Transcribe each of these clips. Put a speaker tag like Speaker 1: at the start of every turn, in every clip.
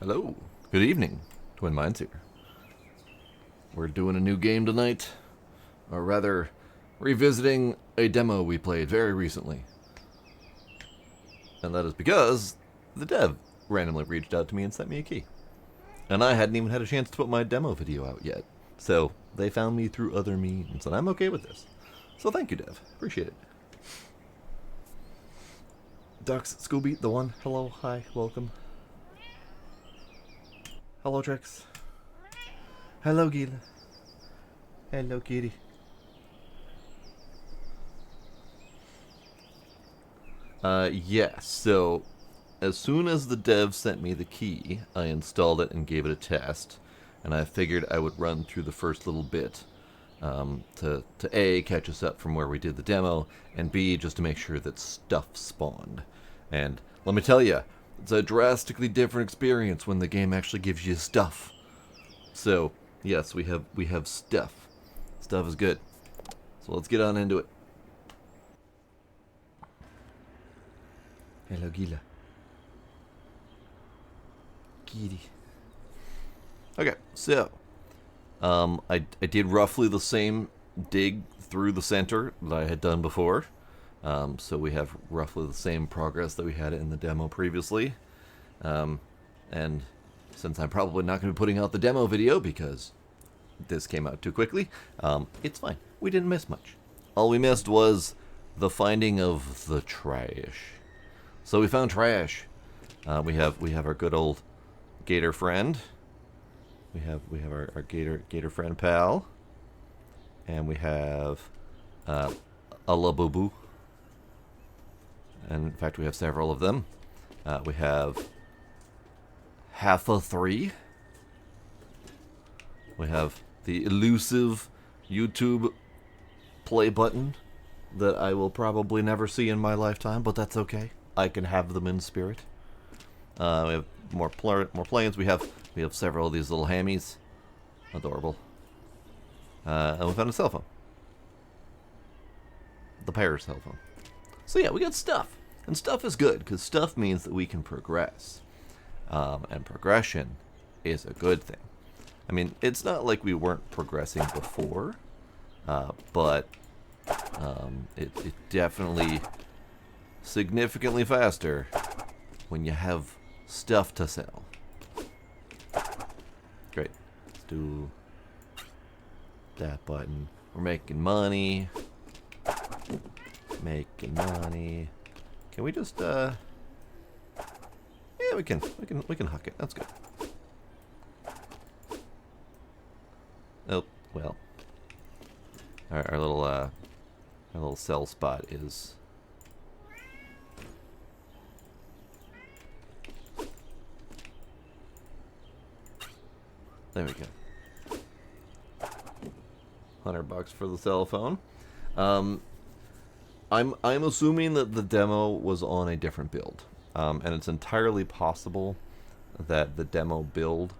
Speaker 1: Hello. Good evening. Twin Minds here. We're doing a new game tonight, or rather, revisiting a demo we played very recently. And that is because the dev randomly reached out to me and sent me a key. And I hadn't even had a chance to put my demo video out yet. So they found me through other means, and I'm okay with this. So thank you, dev. Appreciate it. Ducks, Scooby, the one. Hello, hi, welcome. Hello, Trix. Hello, Gila. Hello, kitty. Yes. So, as soon as the dev sent me the key, I installed it and gave it a test. And I figured I would run through the first little bit to A, catch us up from where we did the demo, and B, just to make sure that stuff spawned. And let me tell you, it's a drastically different experience when the game actually gives you stuff. So, yes, we have stuff. Stuff is good. So let's get on into it. Hello, Gila. Kitty. Okay, so I did roughly the same dig through the center that I had done before. So we have roughly the same progress that we had in the demo previously. And since I'm probably not going to be putting out the demo video because this came out too quickly, it's fine. We didn't miss much. All we missed was the finding of the trash. So we found trash. We have our good old gator friend. We have our gator friend pal, and we have a Labubu. And in fact, we have several of them. We have half a three. We have the elusive YouTube play button that I will probably never see in my lifetime, but that's okay. I can have them in spirit. We have more planes. We have several of these little hammies. Adorable. And we found a cell phone. The pair cell phone. So yeah, we got stuff. And stuff is good, because stuff means that we can progress. And progression is a good thing. I mean, it's not like we weren't progressing before, but it definitely significantly faster when you have stuff to sell. Great. Let's do that button. We're making money. Making money. Can we just yeah, we can huck it. That's good. Oh, well. Our little sell spot is there we go. $100 for the cell phone. I'm assuming that the demo was on a different build, and it's entirely possible that the demo build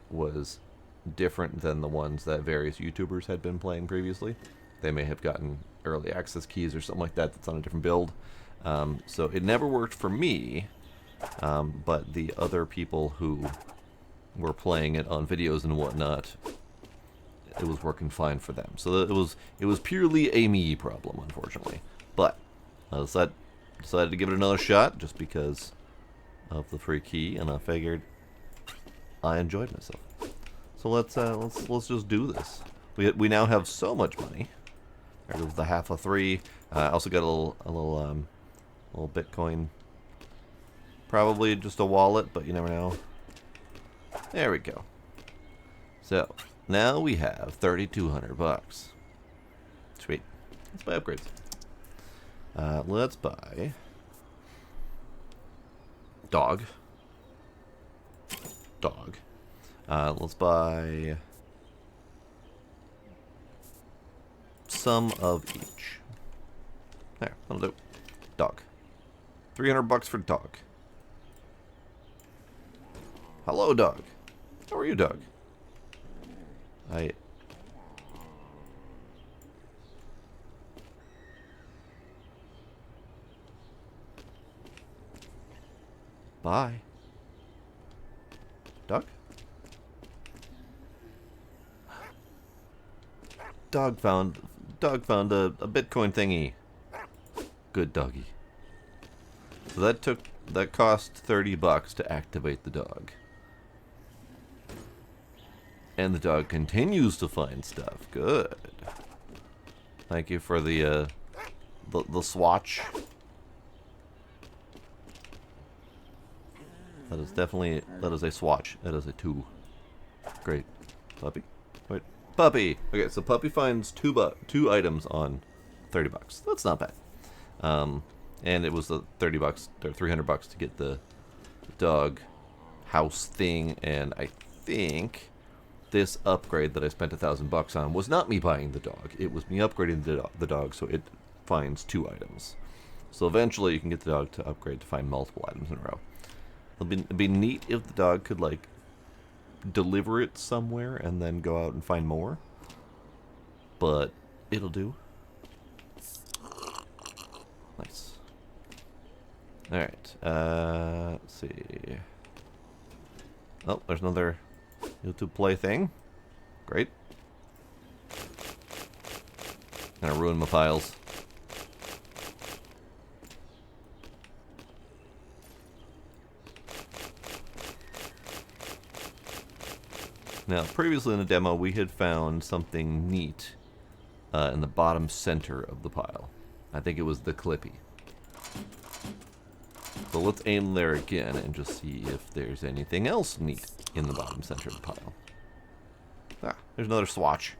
Speaker 1: was different than the ones that various YouTubers had been playing previously. They may have gotten early access keys or something like that that's on a different build. So it never worked for me, but the other people who were playing it on videos and whatnot, it was working fine for them. So it was purely a me problem, unfortunately. But I decided to give it another shot just because of the free key, and I figured I enjoyed myself. So let's just do this. We now have so much money. There goes the half a three. I also got a little Bitcoin. Probably just a wallet, but you never know. There we go. So now we have $3,200. Sweet. Let's buy upgrades. Let's buy dog. Let's buy some of each. There, that'll do. Dog. $300 for dog. Hello, dog. How are you, dog? Bye. Dog found a Bitcoin thingy. Good doggy. So that cost $30 to activate the dog. And the dog continues to find stuff. Good. Thank you for the swatch. That is a swatch. That is a 2. Great. Puppy? Wait. Puppy! Okay, so Puppy finds two items on $30. That's not bad. And it was the $30 or $300 to get the dog house thing, and I think this upgrade that I spent $1,000 on was not me buying the dog. It was me upgrading the dog so it finds 2 items. So eventually you can get the dog to upgrade to find multiple items in a row. It'd be neat if the dog could, like, deliver it somewhere and then go out and find more. But it'll do. Nice. Alright, let's see. Oh, there's another YouTube play thing. Great. Gonna ruin my piles. Now, previously in the demo, we had found something neat in the bottom center of the pile. I think it was the Clippy. So let's aim there again and just see if there's anything else neat in the bottom center of the pile. Ah, there's another swatch.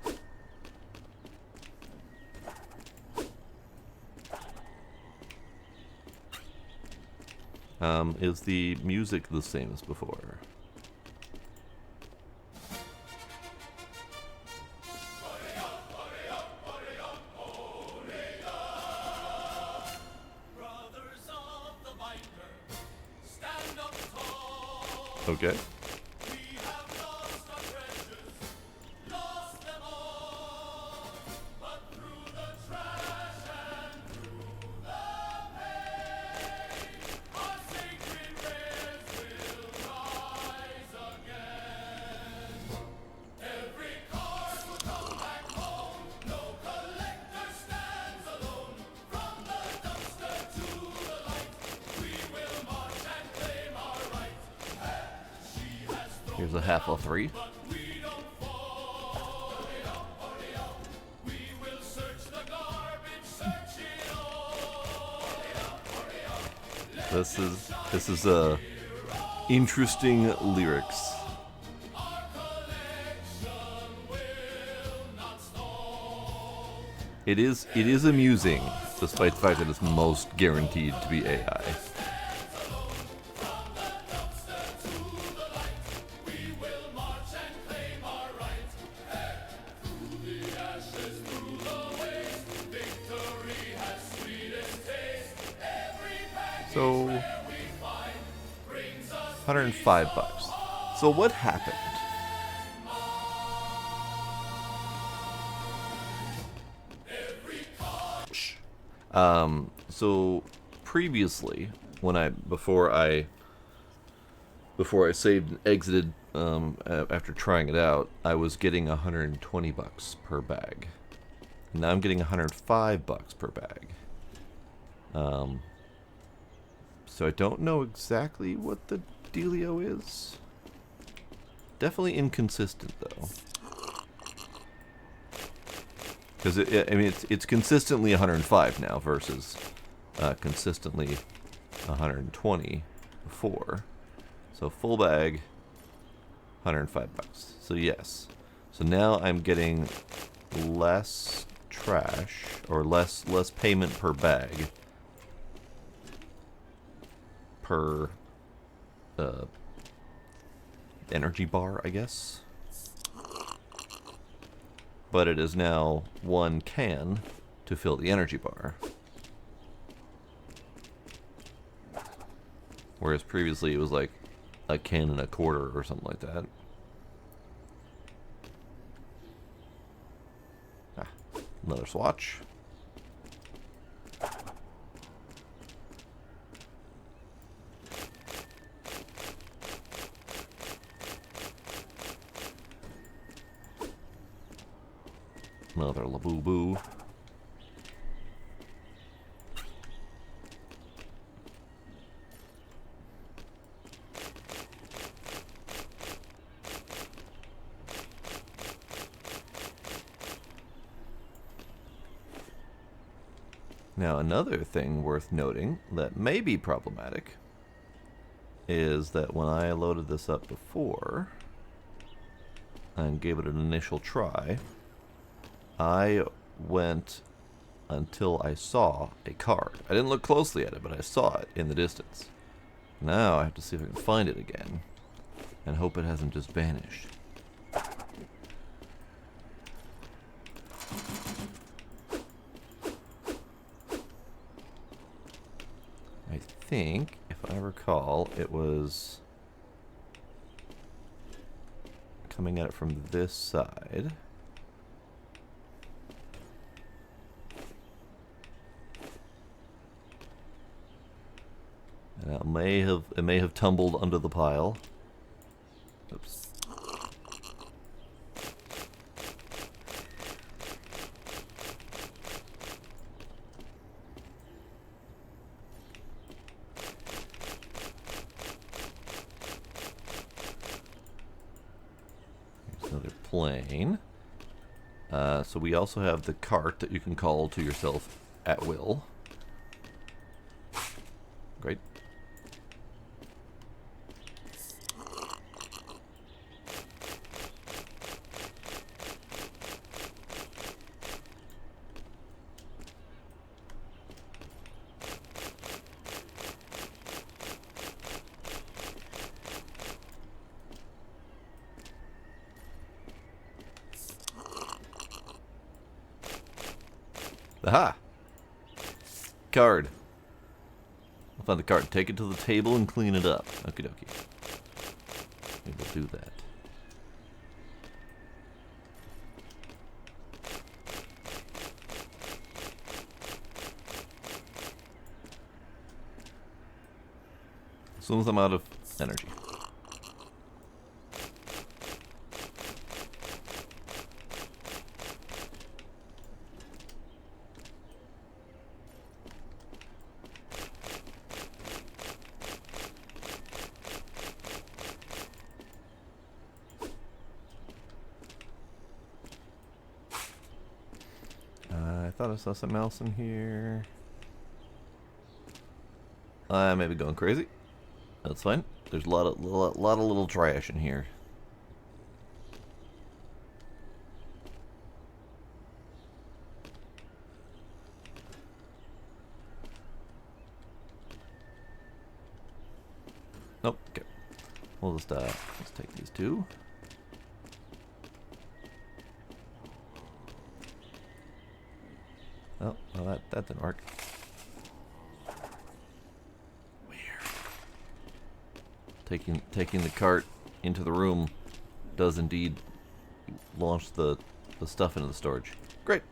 Speaker 1: Is the music the same as before? Okay. Here's a half of 3. This is interesting lyrics. It is amusing, despite the fact that it's most guaranteed to be AI. So, $105. So what happened? So previously, before I saved and exited after trying it out, I was getting $120 per bag. Now I'm getting $105 per bag. So I don't know exactly what the dealio is. Definitely inconsistent though. Because it's consistently 105 now versus consistently 120 before. So full bag, $105. So yes. So now I'm getting less trash or less payment per bag per energy bar, I guess. But it is now 1 can to fill the energy bar. Whereas previously it was like a can and a quarter or something like that. Ah, another swatch. Another Labubu. Now, another thing worth noting that may be problematic is that when I loaded this up before and gave it an initial try, I went until I saw a card. I didn't look closely at it, but I saw it in the distance. Now I have to see if I can find it again and hope it hasn't just vanished. I think, if I recall, it was coming at it from this side. And it may have tumbled under the pile. Oops. Here's another plane. So we also have the cart that you can call to yourself at will. Great. Aha! Card. I'll find the card. Take it to the table and clean it up. Okie dokie. We will do that. As soon as I'm out of energy. I thought I saw something else in here. I may be going crazy. That's fine. There's a lot of little trash in here. Nope. Okay. We'll just let's take these two. Oh, well that didn't work. Taking the cart into the room does indeed launch the stuff into the storage. Great.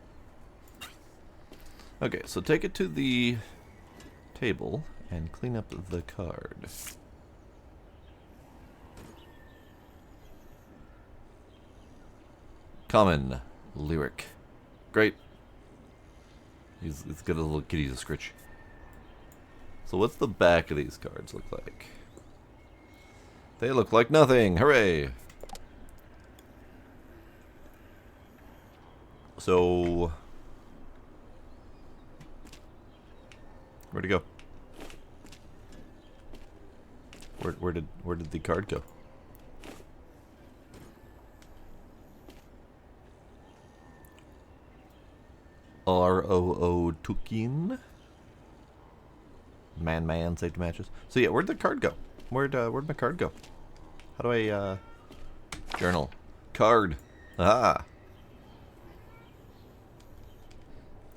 Speaker 1: Okay, so take it to the table and clean up the card. Common lyric. Great. He's as good as a little kitty's a scritch. So what's the back of these cards look like? They look like nothing. Hooray! So where'd it go? Where did the card go? R.O.O. Tukin. Man, safety matches. So yeah, where'd the card go? Where'd my card go? How do I, journal? Card. Aha!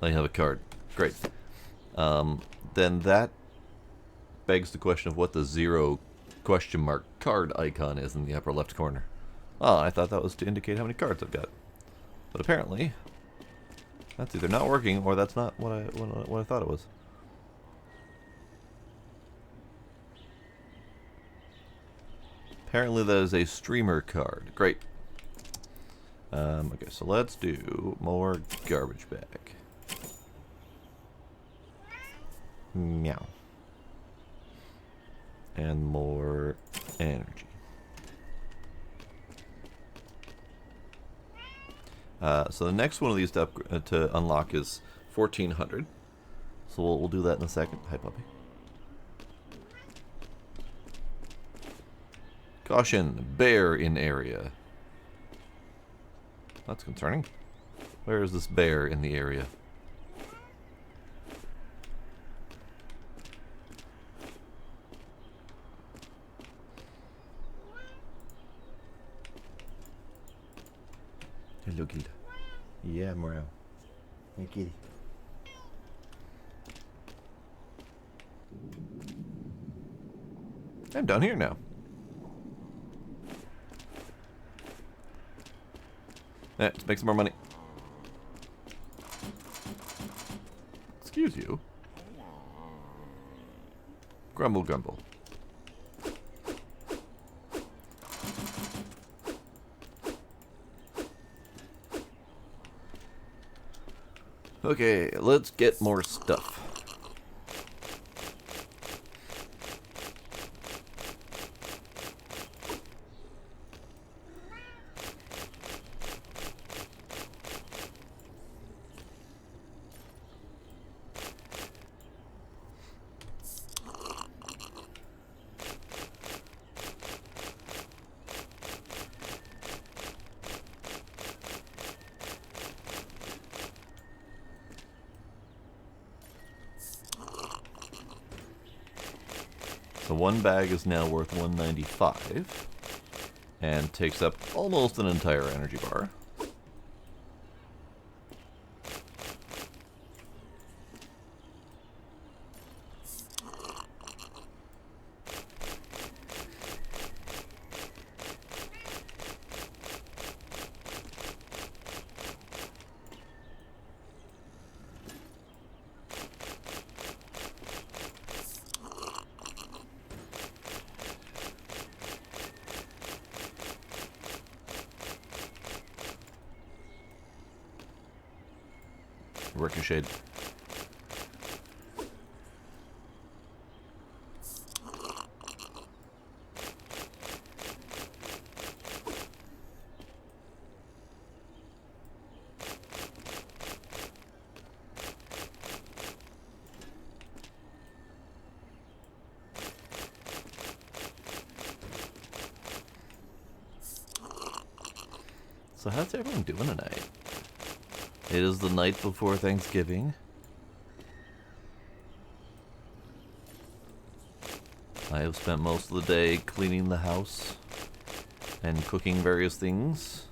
Speaker 1: I have a card. Great. Then that begs the question of what the 0 question mark card icon is in the upper left corner. Oh, I thought that was to indicate how many cards I've got. But apparently, that's either not working or that's not what I thought it was. Apparently that is a streamer card. Great. Okay, so let's do more garbage bag. Meow. And more energy. So the next one of these to unlock is 1400. So we'll do that in a second. Hi, puppy. Caution, bear in area. That's concerning. Where is this bear in the area? Hello, Gilda. Yeah, Morel. Hey, kitty. I'm down here now. Let's make some more money. Excuse you. Grumble, grumble. Okay, let's get more stuff. So one bag is now worth 195 and takes up almost an entire energy bar. Ricocheted. So how's everyone doing tonight? It is the night before Thanksgiving. I have spent most of the day cleaning the house and cooking various things.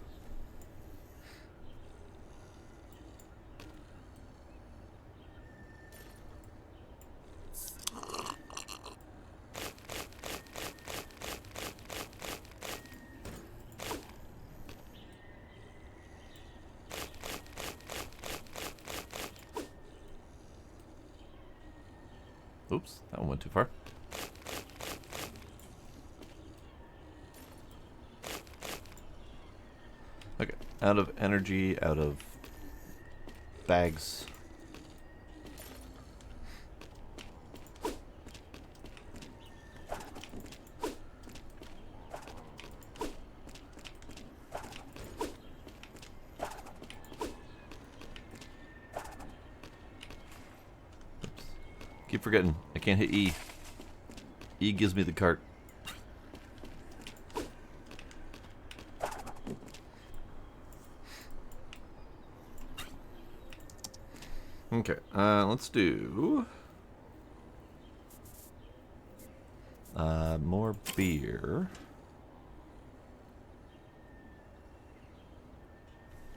Speaker 1: Oops, that one went too far. Okay, out of energy, out of bags. Keep forgetting, I can't hit E. E gives me the cart. Okay, let's do more beer.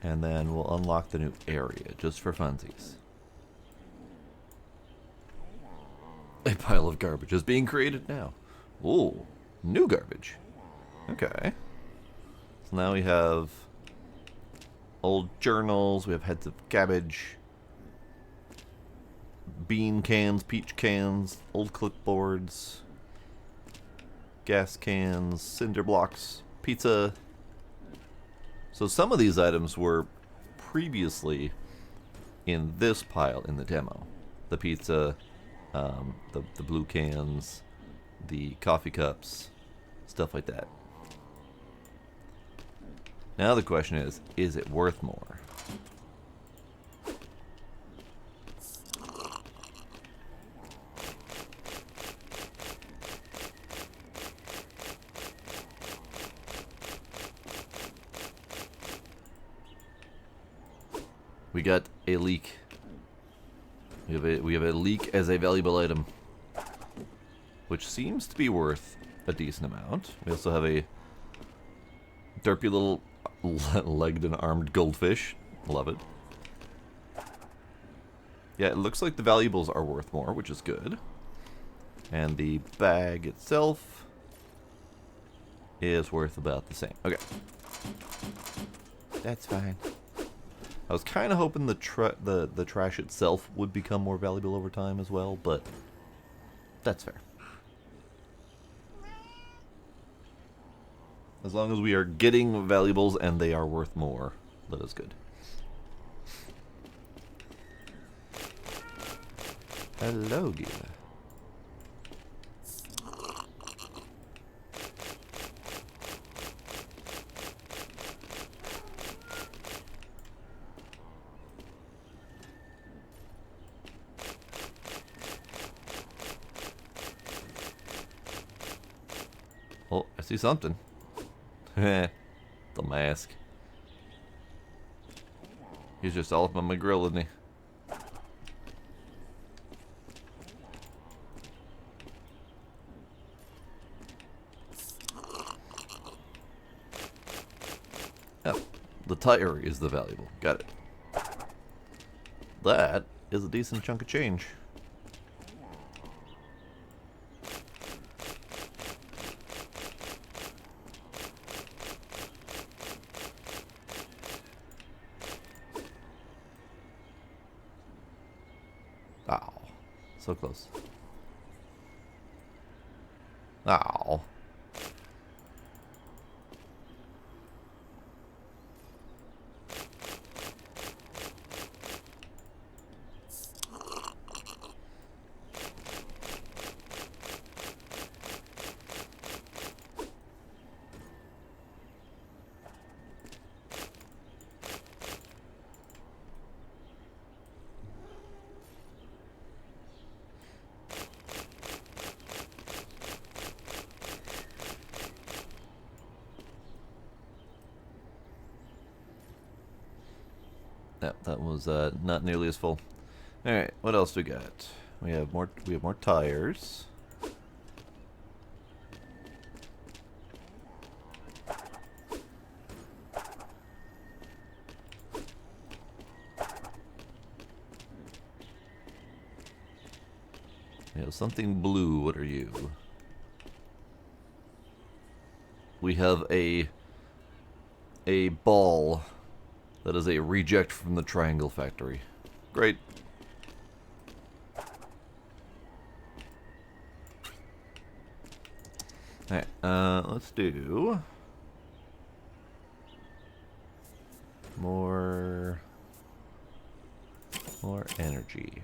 Speaker 1: And then we'll unlock the new area, just for funsies. A pile of garbage is being created now. Ooh, new garbage. Okay. So now we have old journals, we have heads of cabbage, bean cans, peach cans, old clipboards, gas cans, cinder blocks, pizza, So some of these items were previously in this pile in the demo. The pizza, the blue cans, the coffee cups, stuff like that. Now the question is it worth more? We got a leek. We have a leek as a valuable item, which seems to be worth a decent amount. We also have a derpy little legged and armed goldfish. Love it. Yeah, it looks like the valuables are worth more, which is good. And the bag itself is worth about the same. Okay. That's fine. I was kind of hoping the trash itself would become more valuable over time as well, but that's fair. As long as we are getting valuables and they are worth more, that is good. Hello, Gila. Oh, I see something. Heh, the mask. He's just all up on my grill, isn't he? Oh, the tire is the valuable. Got it. That is a decent chunk of change. Ow. So close. Ow. Yep, that was not nearly as full. All right, what else do we got? We have more tires. We have something blue. What are you? We have a ball that is a reject from the Triangle Factory. Great. Alright, let's do more energy.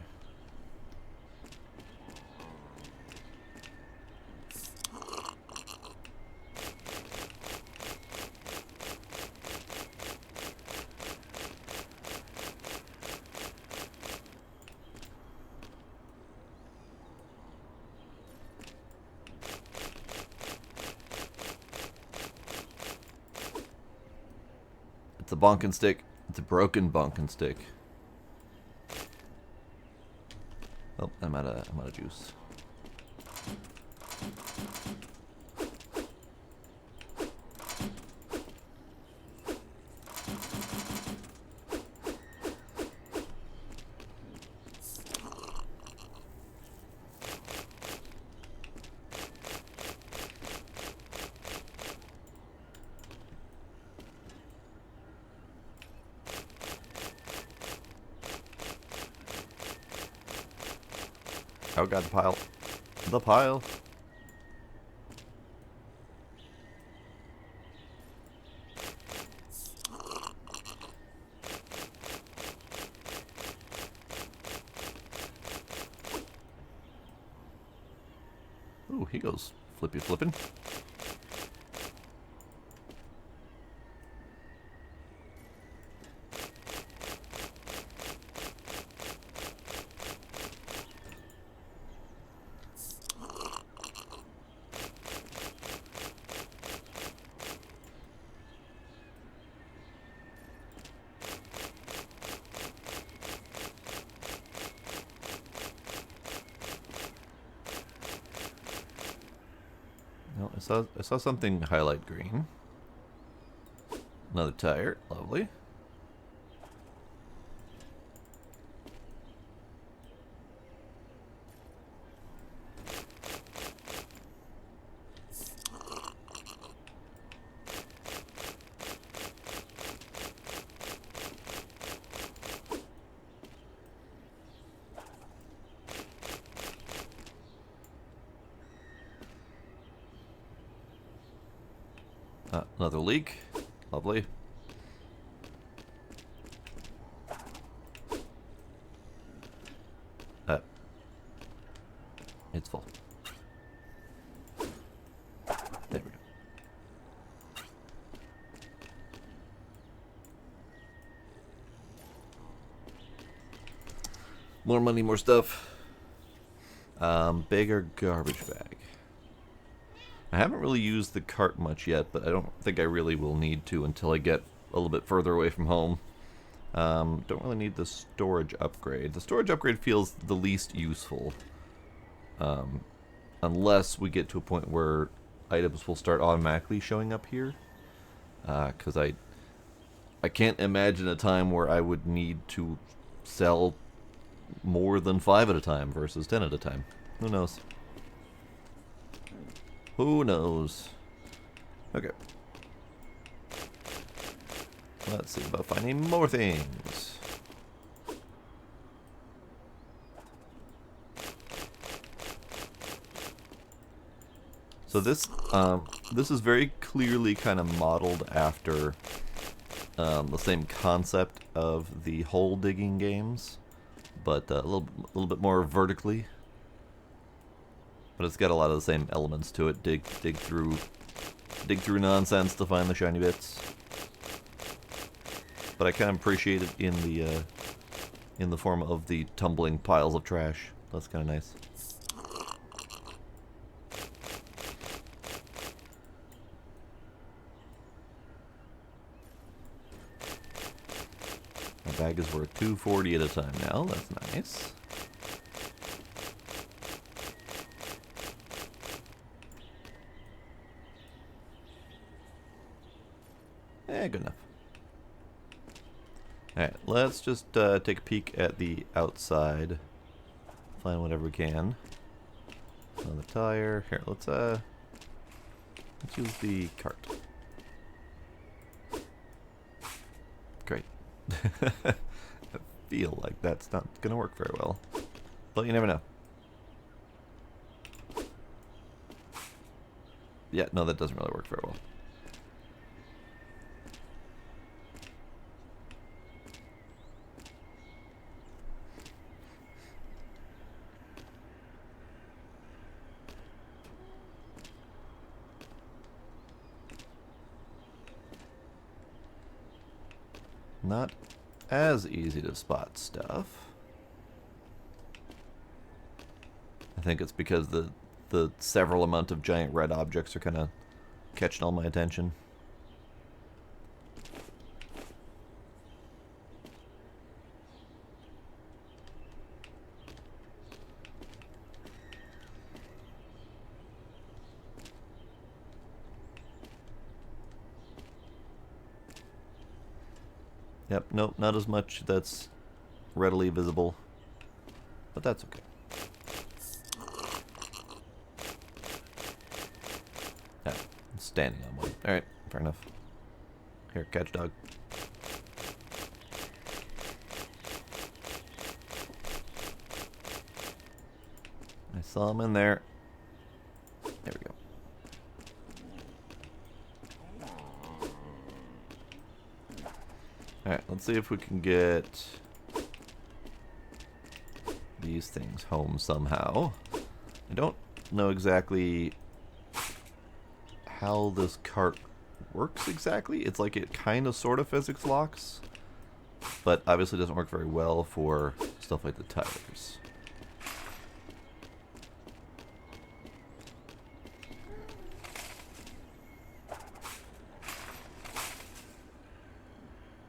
Speaker 1: It's a bonkin stick. It's a broken bonkin stick. Oh, I'm out of juice. Oh god, the pile. The pile. Ooh, he goes flippy flipping. No, I saw something highlight green. Another tire, lovely. Another leak, lovely. It's full. There we go. More money, more stuff. Bigger garbage bag. I haven't really used the cart much yet, but I don't think I really will need to until I get a little bit further away from home. Don't really need the storage upgrade. The storage upgrade feels the least useful. Unless we get to a point where items will start automatically showing up here. Because I can't imagine a time where I would need to sell more than 5 at a time versus 10 at a time. Who knows? Who knows? Okay. Let's see about finding more things. So this is very clearly kind of modeled after the same concept of the hole digging games, but a little bit more vertically. But it's got a lot of the same elements to it. Dig through nonsense to find the shiny bits. But I kind of appreciate it in the form of the tumbling piles of trash. That's kind of nice. My bag is worth $2.40 at a time now. That's nice. Good enough. Alright, let's just take a peek at the outside. Find whatever we can. Another tire. Here, let's use the cart. Great. I feel like that's not gonna work very well. But you never know. Yeah, no, that doesn't really work very well. Not as easy to spot stuff. I think it's because the several amount of giant red objects are kind of catching all my attention. Yep, nope, not as much that's readily visible, but that's okay. Ah, I'm standing on one. Alright, fair enough. Here, catch dog. I saw him in there. There we go. Alright, let's see if we can get these things home somehow. I don't know exactly how this cart works exactly. It's like it kind of sort of physics locks, but obviously doesn't work very well for stuff like the tires.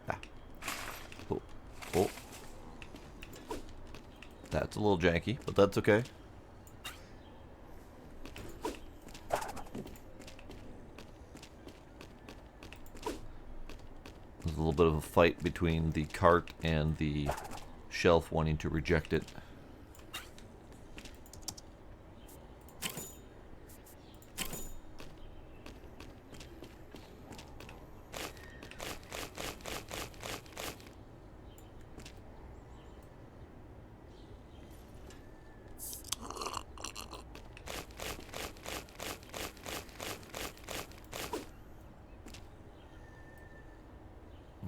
Speaker 1: Ah. Oh. Oh. That's a little janky, but that's okay. There's a little bit of a fight between the cart and the shelf wanting to reject it.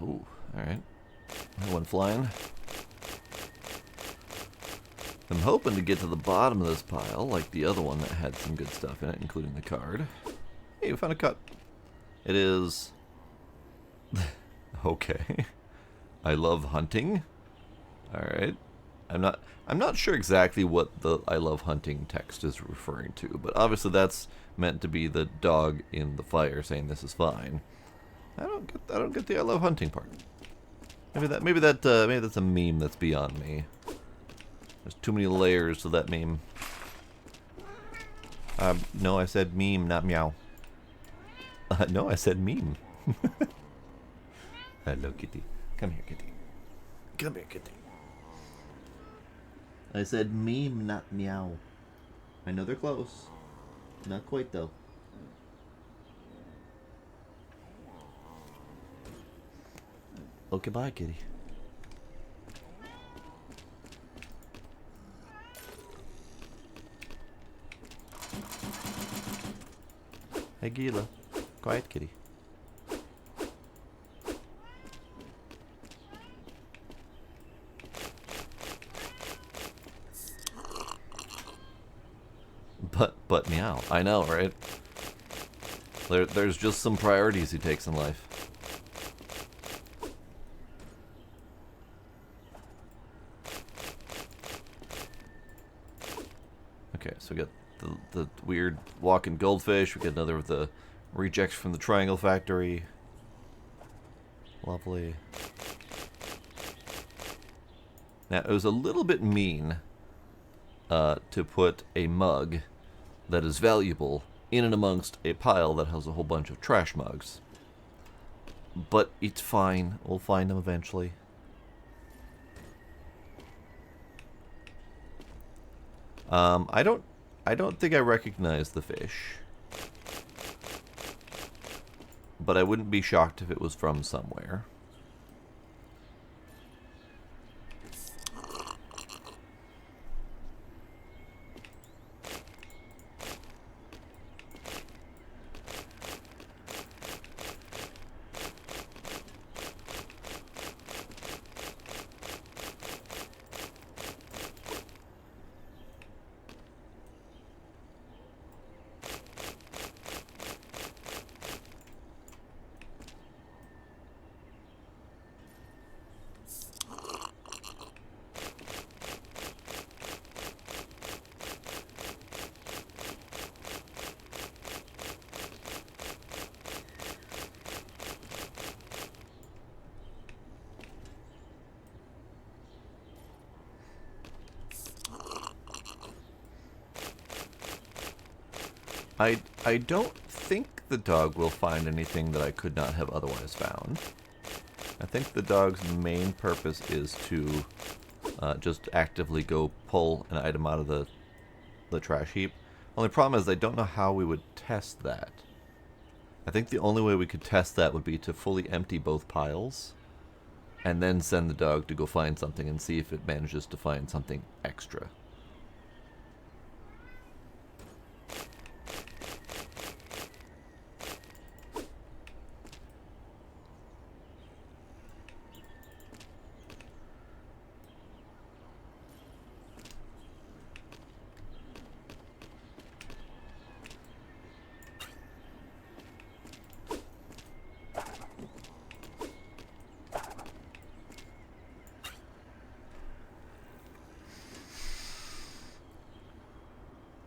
Speaker 1: Ooh, alright. That one flying. I'm hoping to get to the bottom of this pile, like the other one that had some good stuff in it, including the card. Hey, we found a cut. It is... okay. I love hunting. Alright. I'm not sure exactly what the I love hunting text is referring to, but obviously that's meant to be the dog in the fire saying this is fine. I don't get the I love hunting part. Maybe that's a meme that's beyond me. There's too many layers to that meme. No, I said meme, not meow. No, I said meme. Hello, kitty. Come here, kitty. Come here, kitty. I said meme, not meow. I know they're close. Not quite, though. Okay, bye, kitty. Hey, Gila. Quiet, kitty. But meow. I know, right? There's just some priorities he takes in life. Okay, so we got the weird walking goldfish. We got another of the rejects from the Triangle Factory. Lovely. Now, it was a little bit mean to put a mug that is valuable in and amongst a pile that has a whole bunch of trash mugs. But it's fine. We'll find them eventually. I don't think I recognize the fish. But I wouldn't be shocked if it was from somewhere. I don't think the dog will find anything that I could not have otherwise found. I think the dog's main purpose is to just actively go pull an item out of the trash heap. Only problem is I don't know how we would test that. I think the only way we could test that would be to fully empty both piles and then send the dog to go find something and see if it manages to find something extra.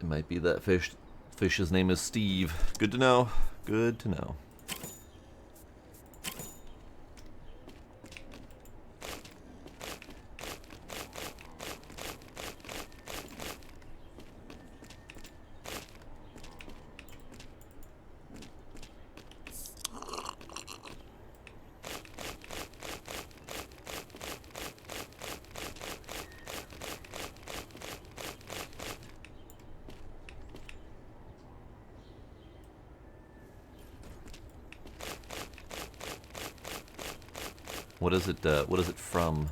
Speaker 1: It might be that fish. Fish's name is Steve. Good to know. Good to know. What is it? What is it from?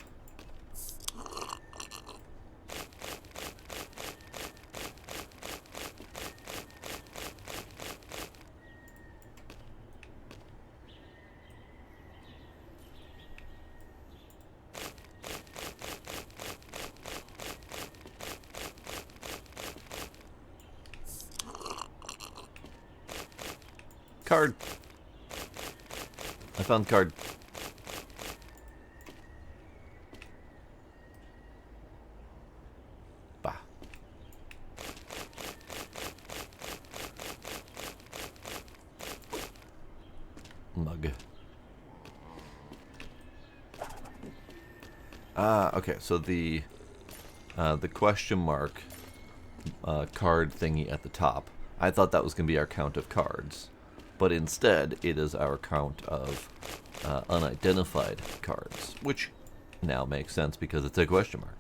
Speaker 1: Card. I found card. Mug. Okay, so the question mark card thingy at the top, I thought that was going to be our count of cards, but instead it is our count of unidentified cards, which now makes sense because it's a question mark.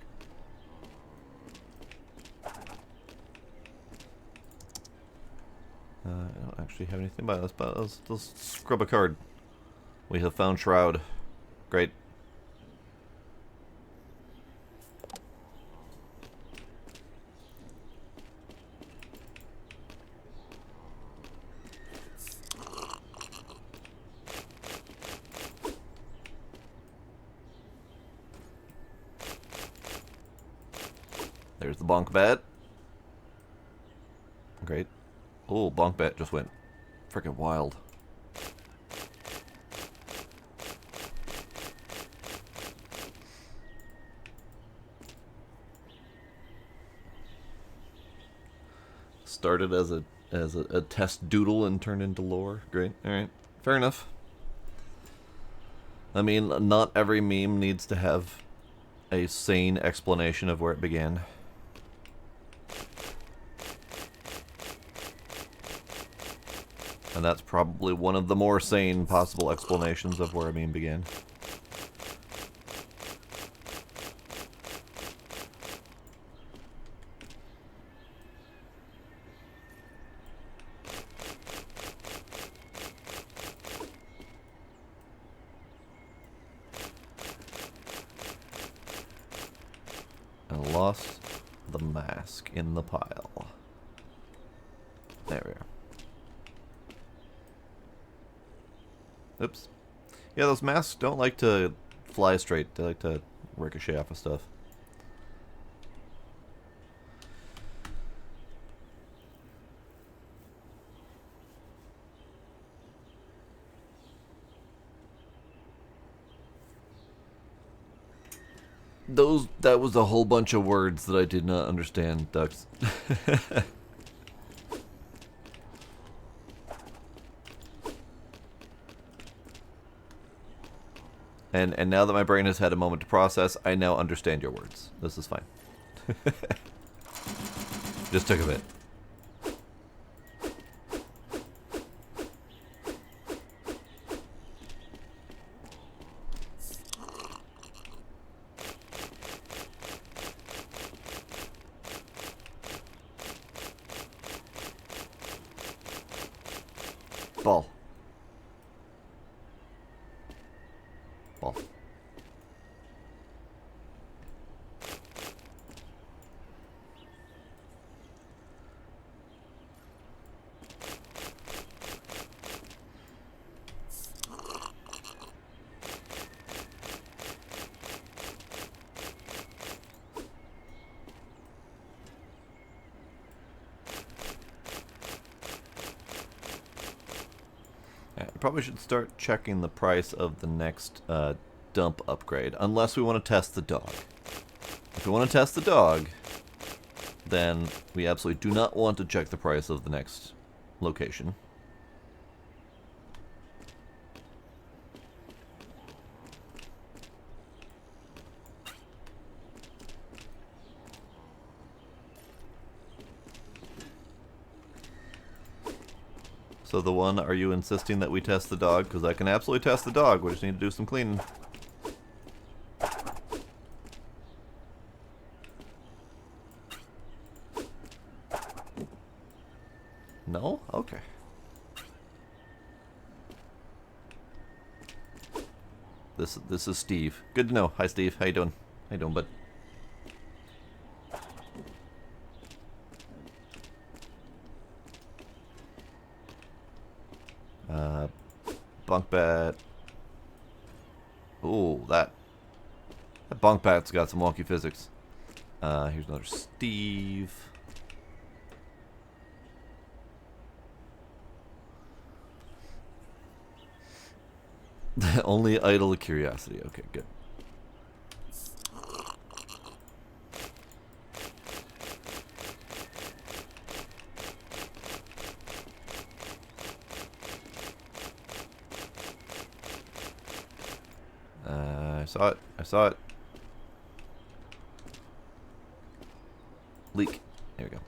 Speaker 1: I don't actually have anything by this, but let's scrub a card. We have found Shroud. Great. There's the bonk bat. Great. Oh, bonk bat just went freaking wild. Started as a test doodle and turned into lore. Great. All right. Fair enough. I mean, not every meme needs to have a sane explanation of where it began. And that's probably one of the more sane possible explanations of where a meme began. I lost the mask in the pile. There we are. Oops. Yeah, those masks don't like to fly straight. They like to ricochet off of stuff. That was a whole bunch of words that I did not understand, Ducks. And now that my brain has had a moment to process, I now understand your words. This is fine. Just took a bit. Ball. Ball. I probably should start checking the price of the next dump upgrade, unless we want to test the dog. If we want to test the dog, then we absolutely do not want to check the price of the next location. So the one, are you insisting that we test the dog? Because I can absolutely test the dog. We just need to do some cleaning. No? Okay. This is Steve. Good to know. Hi, Steve. How you doing? How you doing, bud? Bunk bed. Ooh, that bunk bed's got some wonky physics. Here's another Steve. Only idle curiosity. Okay, good. I saw it. Leak. There we go.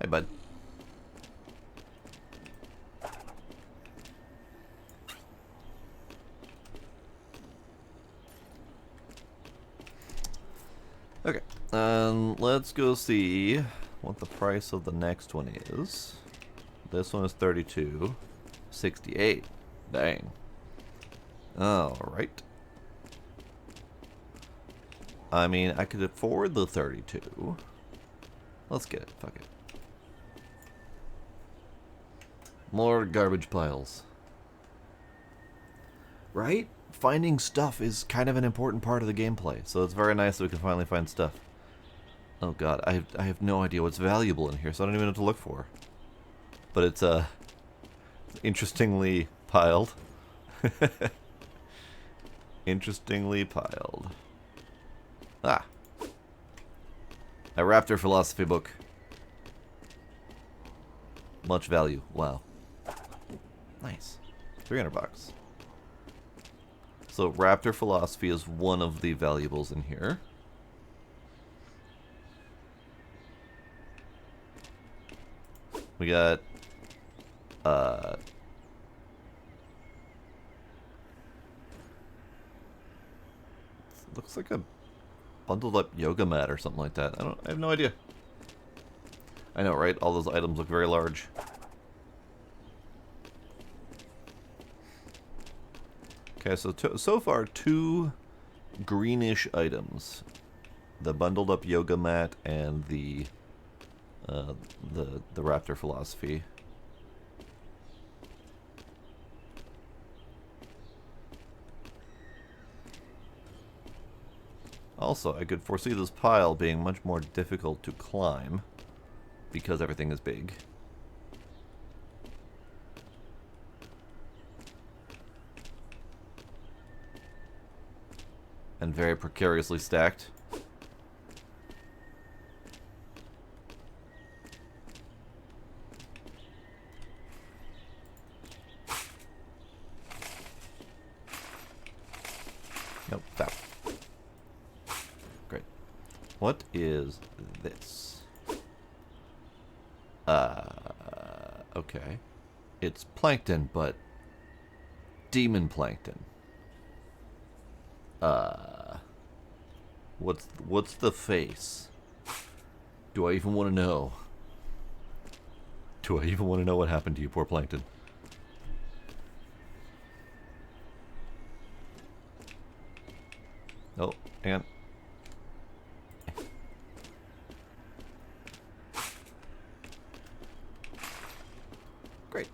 Speaker 1: Hey, bud. Okay, let's go see what the price of the next one is. This one is 32. 68. Dang. Alright. I mean, I could afford the 32. Let's get it. Fuck it. More garbage piles. Right? Finding stuff is kind of an important part of the gameplay, so it's very nice that we can finally find stuff. Oh god, I have no idea what's valuable in here, so I don't even know what to look for. But it's interestingly piled. Interestingly piled. Ah. A Raptor philosophy book. Much value. Wow. Nice. 300 bucks. So Raptor philosophy is one of the valuables in here. We got looks like a bundled up yoga mat or something like that. I have no idea. I know, right? All those items look very large. Okay, so far 2 greenish items. The bundled up yoga mat and the Raptor philosophy. Also, I could foresee this pile being much more difficult to climb because everything is big. And very precariously stacked. Nope, that. Great. What is this? Okay. It's plankton, but demon plankton. What's the face? Do I even want to know? Do I even want to know what happened to you, poor plankton? Oh, hang on. Great.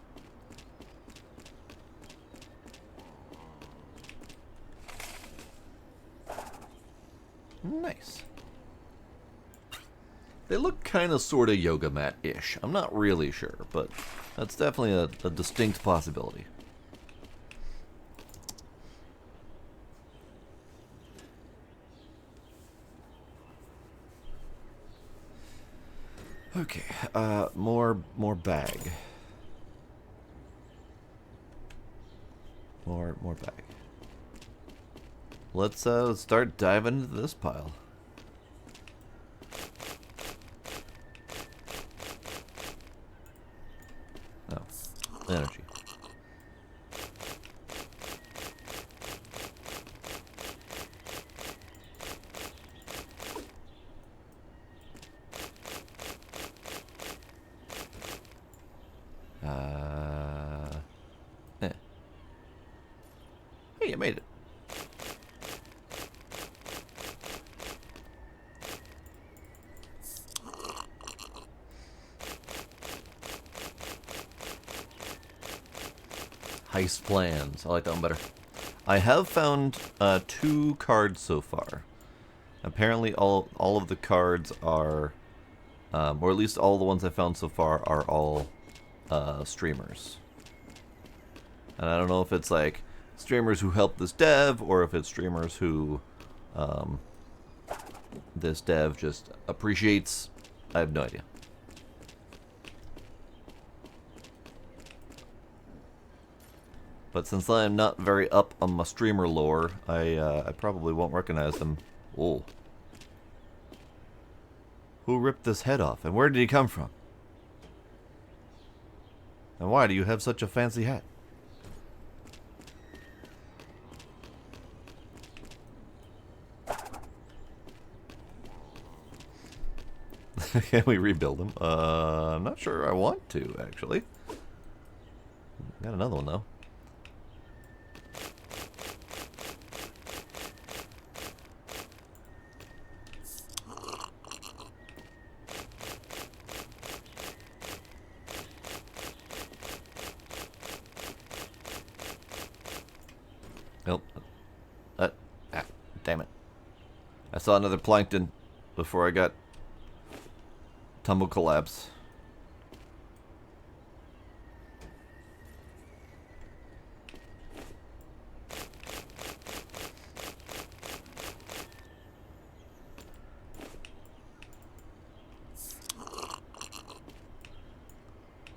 Speaker 1: Nice. They look kind of sort of yoga mat-ish. I'm not really sure, but that's definitely a distinct possibility. Okay, more bag. More bag. Let's start diving into this pile. Oh, energy. Eh. Hey, you made it. Heist plans. I like that one better. I have found 2 cards so far. Apparently, all of the cards are, or at least all the ones I found so far are all streamers. And I don't know if it's like streamers who help this dev, or if it's streamers who this dev just appreciates. I have no idea. But since I'm not very up on my streamer lore, I probably won't recognize them. Whoa. Who ripped this head off, and where did he come from? And why do you have such a fancy hat? Can we rebuild them? I'm not sure I want to, actually. Got another one, though. Nope. Damn it. I saw another plankton before I got tumble collapse.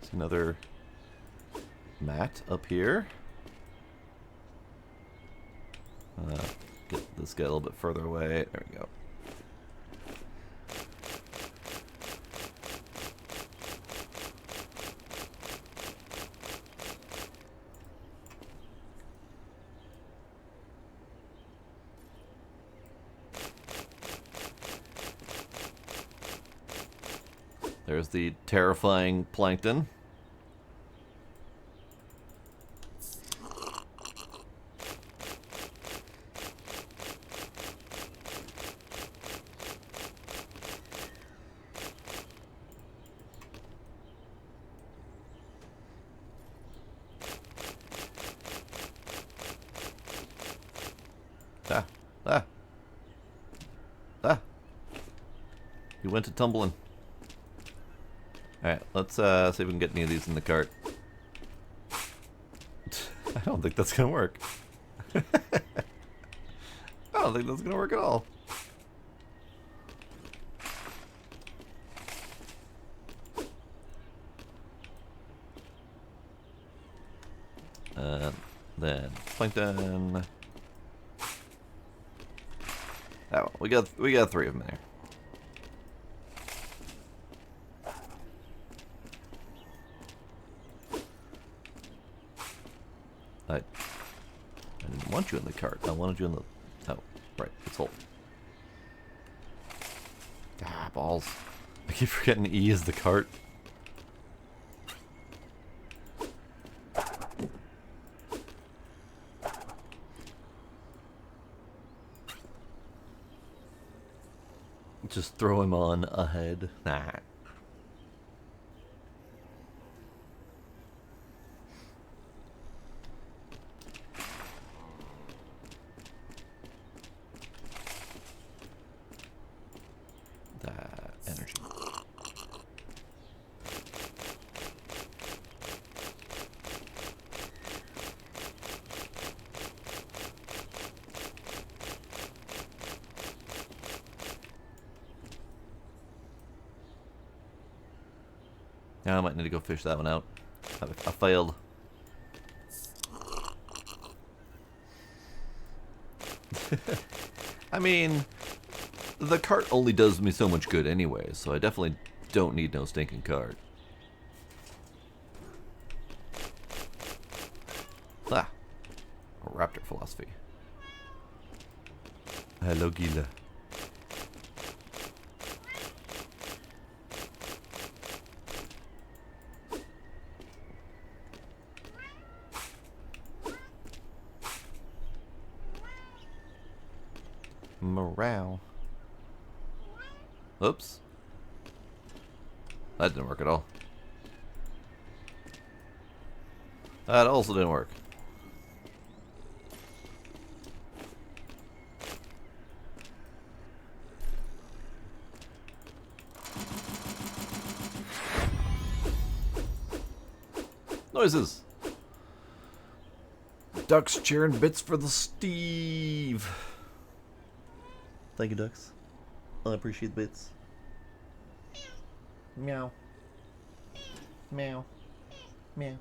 Speaker 1: There's another mat up here. Get this guy a little bit further away. There we go. There's the terrifying plankton. You went to tumbling. Alright, let's see if we can get any of these in the cart. I don't think that's gonna work. I don't think that's gonna work at all. Then plankton. That one. We got 3 of them there. I didn't want you in the cart. I wanted you in the... Oh, right. Let's hold. Ah, balls. I keep forgetting E is the cart. Just throw him on ahead. Nah. Energy. Now I might need to go fish that one out. I failed. I mean, the cart only does me so much good anyway, so I definitely don't need no stinking cart. Ah, raptor philosophy. Hello, Gila. Morale. Oops. That didn't work at all. That also didn't work. Noises. Ducks cheering bits for the Steve. Thank you, ducks. I appreciate bits. Meow. Meow. Meow.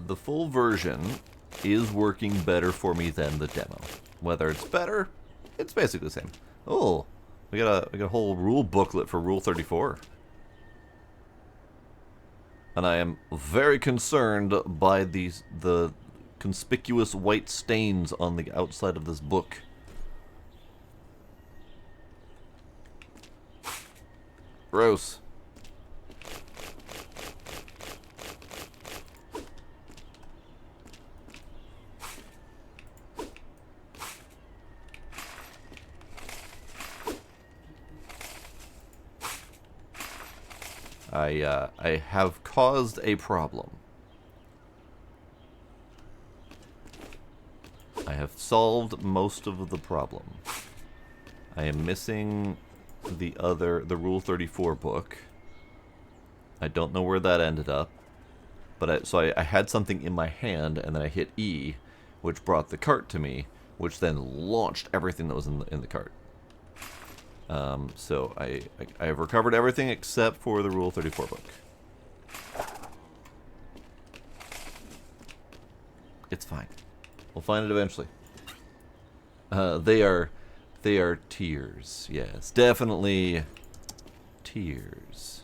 Speaker 1: The full version is working better for me than the demo. Whether it's better, it's basically the same. Oh, we got a whole rule booklet for Rule 34. And I am very concerned by the conspicuous white stains on the outside of this book. Gross. I have caused a problem. I have solved most of the problem. I am missing the Rule 34 book. I don't know where that ended up. But so I had something in my hand, and then I hit E, which brought the cart to me, which then launched everything that was in the cart. So I have recovered everything except for the Rule 34 book. It's fine. We'll find it eventually. They are tears. Yes, definitely tears.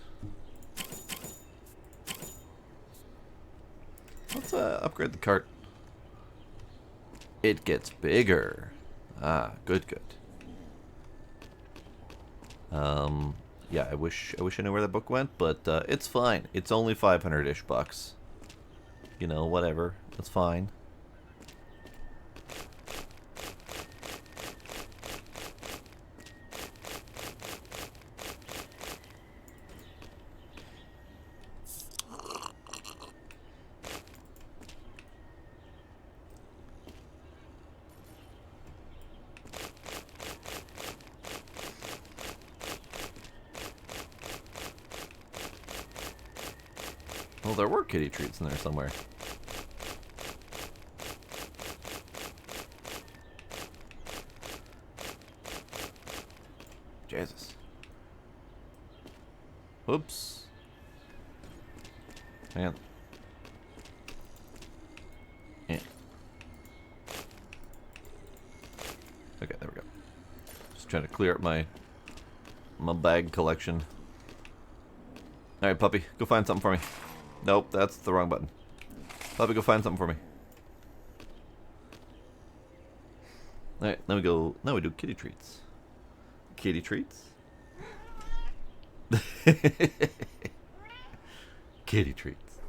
Speaker 1: Let's upgrade the cart. It gets bigger. Ah, good. Yeah, I wish I knew where that book went, but it's fine. It's only 500-ish bucks. You know, whatever. It's fine. Well, there were kitty treats in there somewhere. Jesus. Oops. Man. Yeah. Okay, there we go. Just trying to clear up my bag collection. Alright, puppy, go find something for me. Nope, that's the wrong button. Puppy, go find something for me. Alright, now we do kitty treats. Kitty treats? Kitty treats.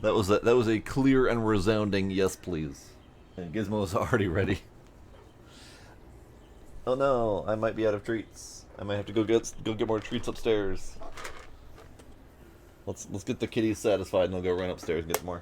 Speaker 1: That was a clear and resounding yes, please. And Gizmo's already ready. Oh no, I might be out of treats. I might have to go get more treats upstairs. Let's get the kitties satisfied and I'll go run upstairs and get more.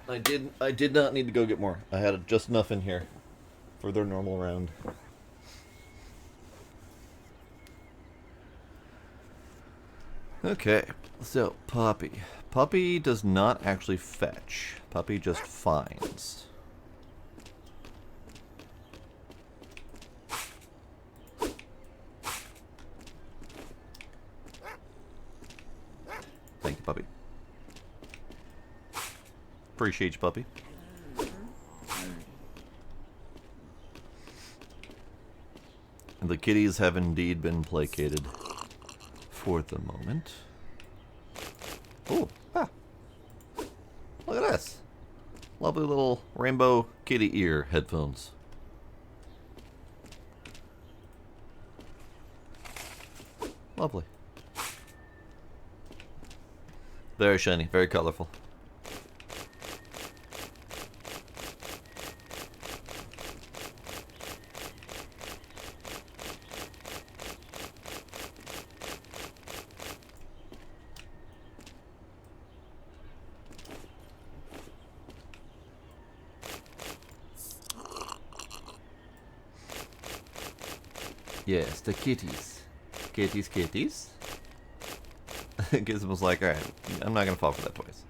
Speaker 1: I did not need to go get more. I had just enough in here for their normal round. Okay, so Puppy. Puppy does not actually fetch. Puppy just finds. Thank you, Puppy. Appreciate you, Puppy. The kitties have indeed been placated for the moment. Oh, ah. Look at this. Lovely little rainbow kitty ear headphones. Lovely. Very shiny, very colorful. Yes, the kitties. Kitties, kitties. Gizmo's like, alright, I'm not gonna fall for that twice.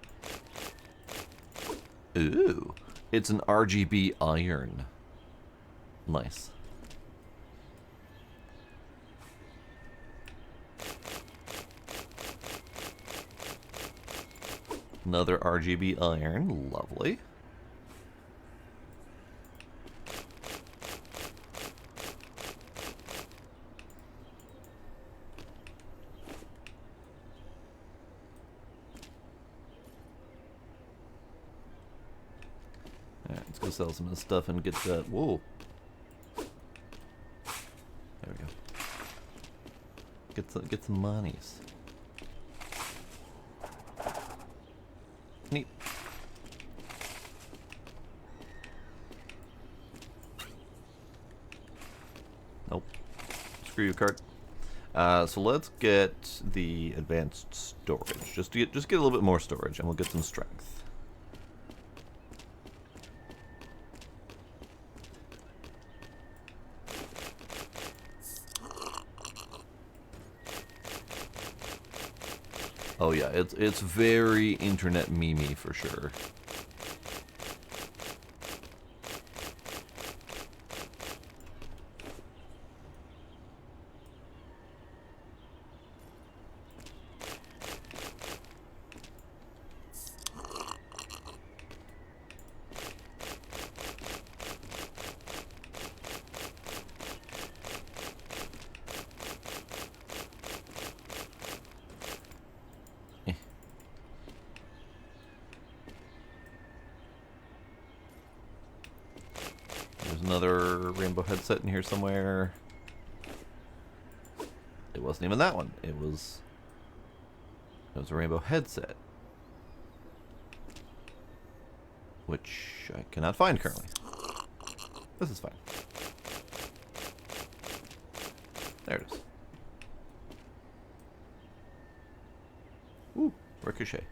Speaker 1: Ooh, it's an RGB iron. Nice. Another RGB iron, lovely. Alright, let's go sell some of this stuff and get that. Whoa. There we go. Get some monies. Neat. Nope. Screw you, cart. So let's get the advanced storage. Just get a little bit more storage, and we'll get some strength. Oh yeah, it's very internet memey for sure. There's another rainbow headset in here somewhere. It wasn't even that one. It was a rainbow headset, which I cannot find currently. This is fine. There it is. Ooh, ricochet.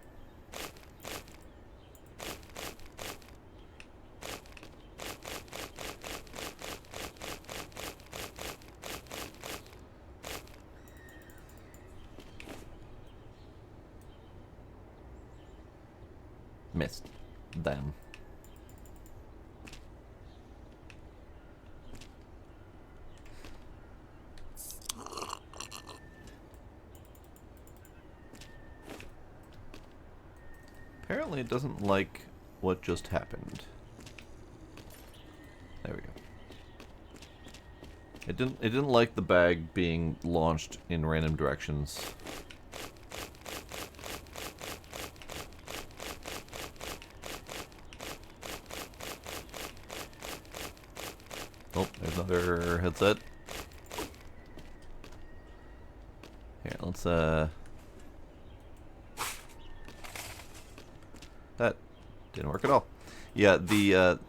Speaker 1: Missed them. Apparently it doesn't like what just happened. There we go. It didn't like the bag being launched in random directions. Oh, there's another headset. Here, let's that didn't work at all. Yeah, the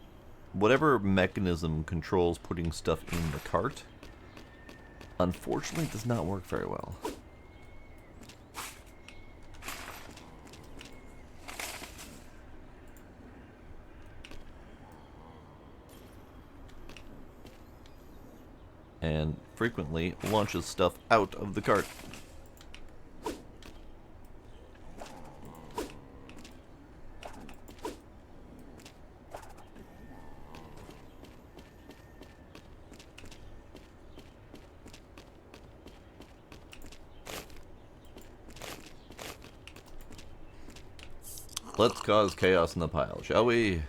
Speaker 1: whatever mechanism controls putting stuff in the cart, unfortunately does not work very well. and frequently launches stuff out of the cart. Let's cause chaos in the pile, shall we?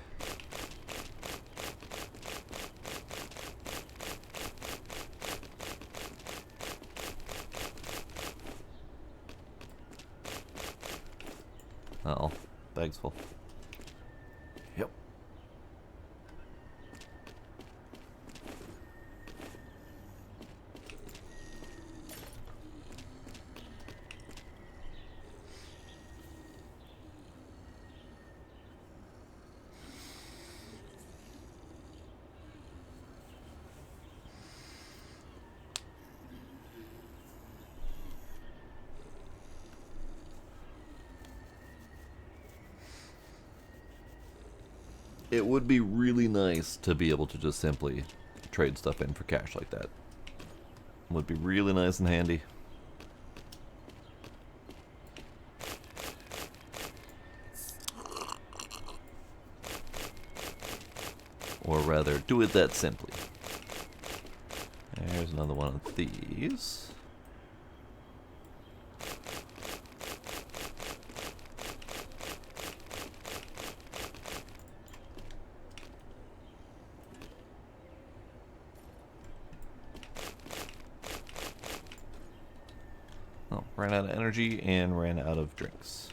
Speaker 1: Uh-oh. Bag's full. Yep. It would be really nice to be able to just simply trade stuff in for cash like that. It would be really nice and handy. Or rather, do it that simply. There's another one of these. Oh, ran out of energy and ran out of drinks.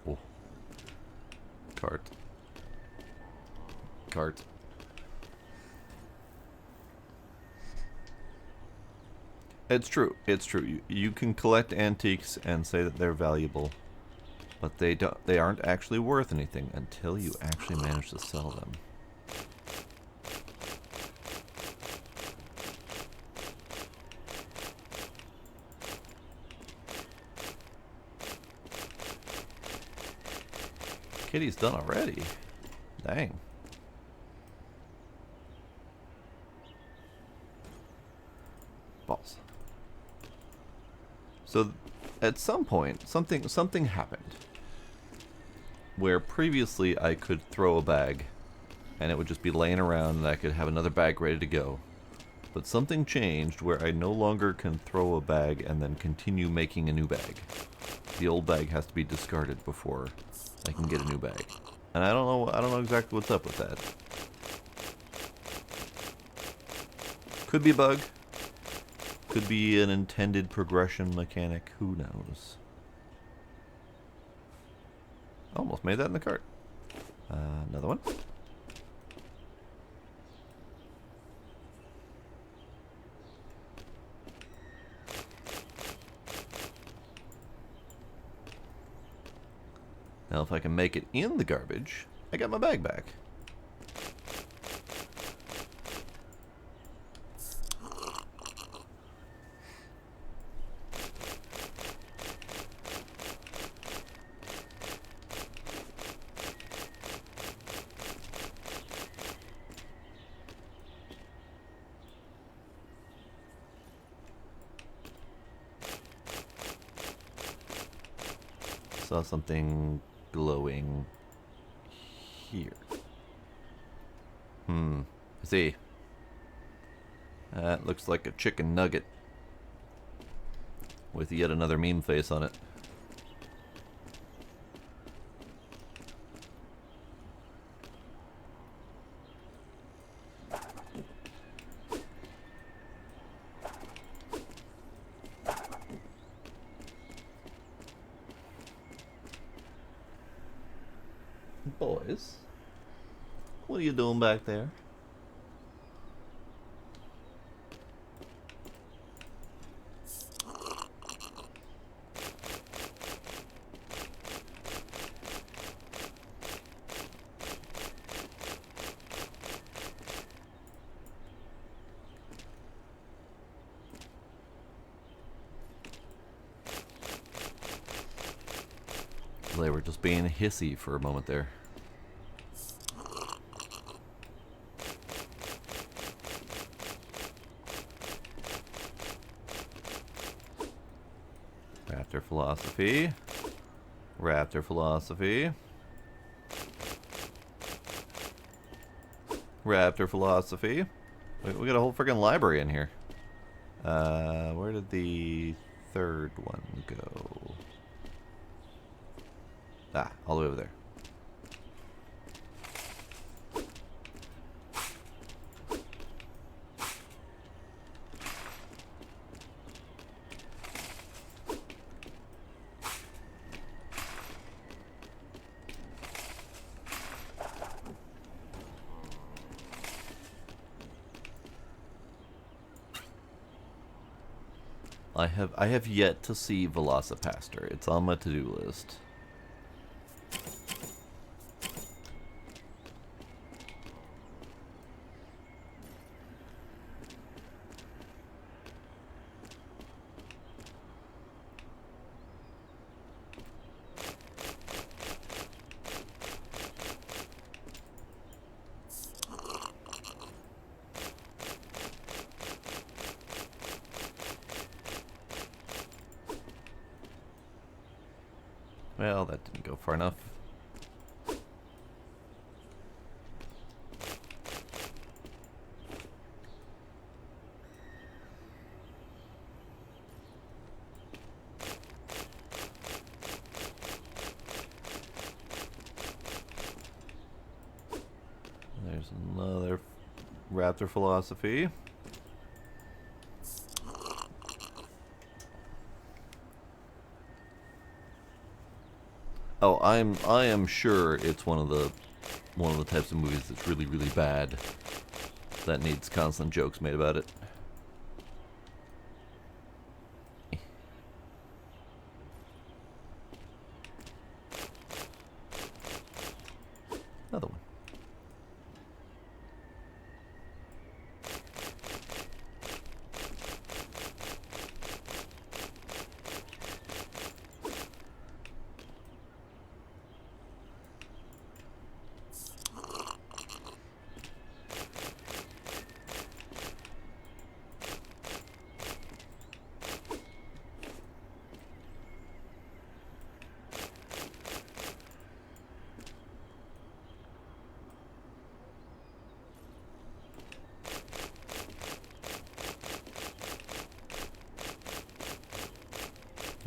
Speaker 1: Oh. Cart. It's true. It's true. You can collect antiques and say that they're valuable, but they aren't actually worth anything until you actually manage to sell them. Kitty's done already. Dang. Balls. So, at some point, something happened where previously I could throw a bag and it would just be laying around and I could have another bag ready to go. But something changed where I no longer can throw a bag and then continue making a new bag. The old bag has to be discarded before I can get a new bag. And I don't know exactly what's up with that. Could be a bug. Could be an intended progression mechanic. Who knows? Almost made that in the cart. Another one. Now if I can make it in the garbage, I got my bag back. Saw something glowing here. I see. That looks like a chicken nugget with yet another meme face on it. Boys, what are you doing back there? They were just being hissy for a moment there. Raptor philosophy. Raptor philosophy. Raptor philosophy. We got a whole freaking library in here. Where did the third one go? Ah, all the way over there. I have yet to see Velocipaster. It's on my to-do list. Well, that didn't go far enough. There's another Raptor philosophy. Oh, I am sure it's one of the types of movies that's really, really bad that needs constant jokes made about it. Another one.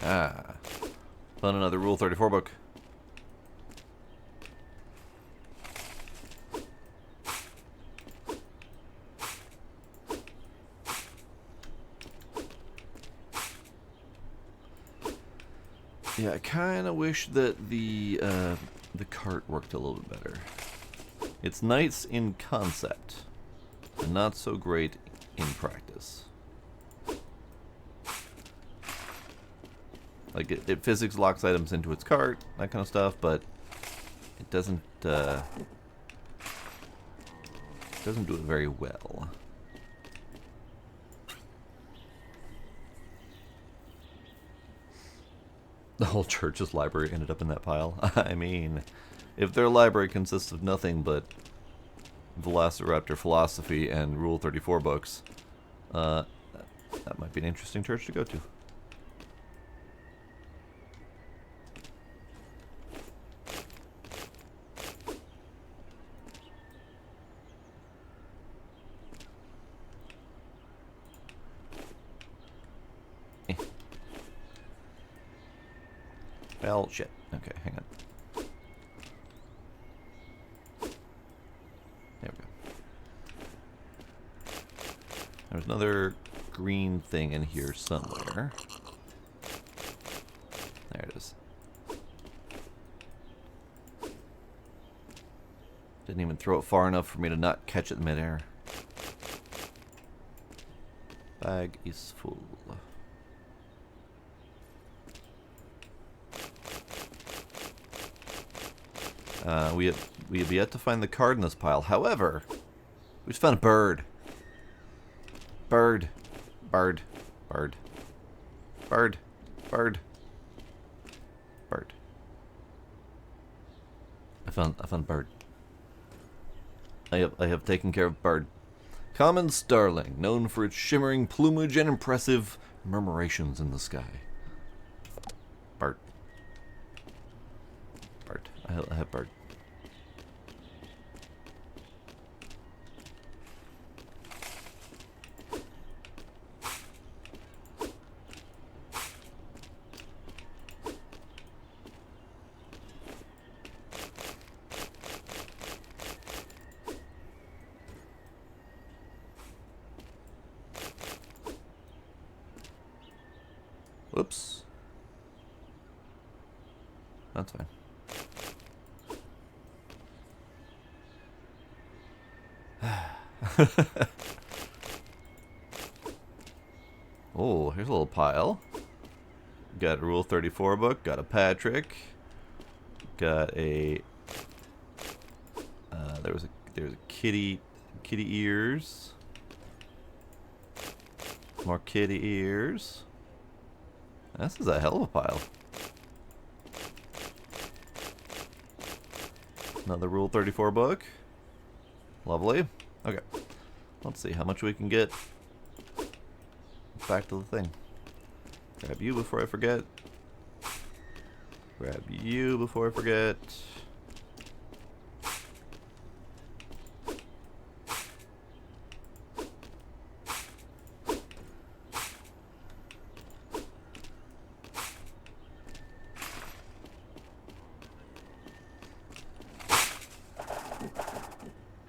Speaker 1: Ah, found another Rule 34 book. Yeah, I kind of wish that the cart worked a little bit better. It's nice in concept, and not so great in practice. Like, it physics locks items into its cart, that kind of stuff, but it doesn't do it very well. The whole church's library ended up in that pile. I mean, if their library consists of nothing but Velociraptor philosophy and Rule 34 books, that might be an interesting church to go to. Well, shit. Okay, hang on. There we go. There's another green thing in here somewhere. There it is. Didn't even throw it far enough for me to not catch it in midair. Bag is full. We have yet to find the card in this pile. However, we just found a bird. Bird. Bird. Bird. Bird. Bird. Bird. found bird. I have taken care of bird. Common starling, known for its shimmering plumage and impressive murmurations in the sky. Bird. Bird. I have bird. Whoops. That's fine. Oh, here's a little pile. Got a Rule 34 book, got a Patrick, got a there was a kitty ears. More kitty ears. This is a hell of a pile. Another Rule 34 book. Lovely. Okay. Let's see how much we can get. Back to the thing. Grab you before I forget. Grab you before I forget.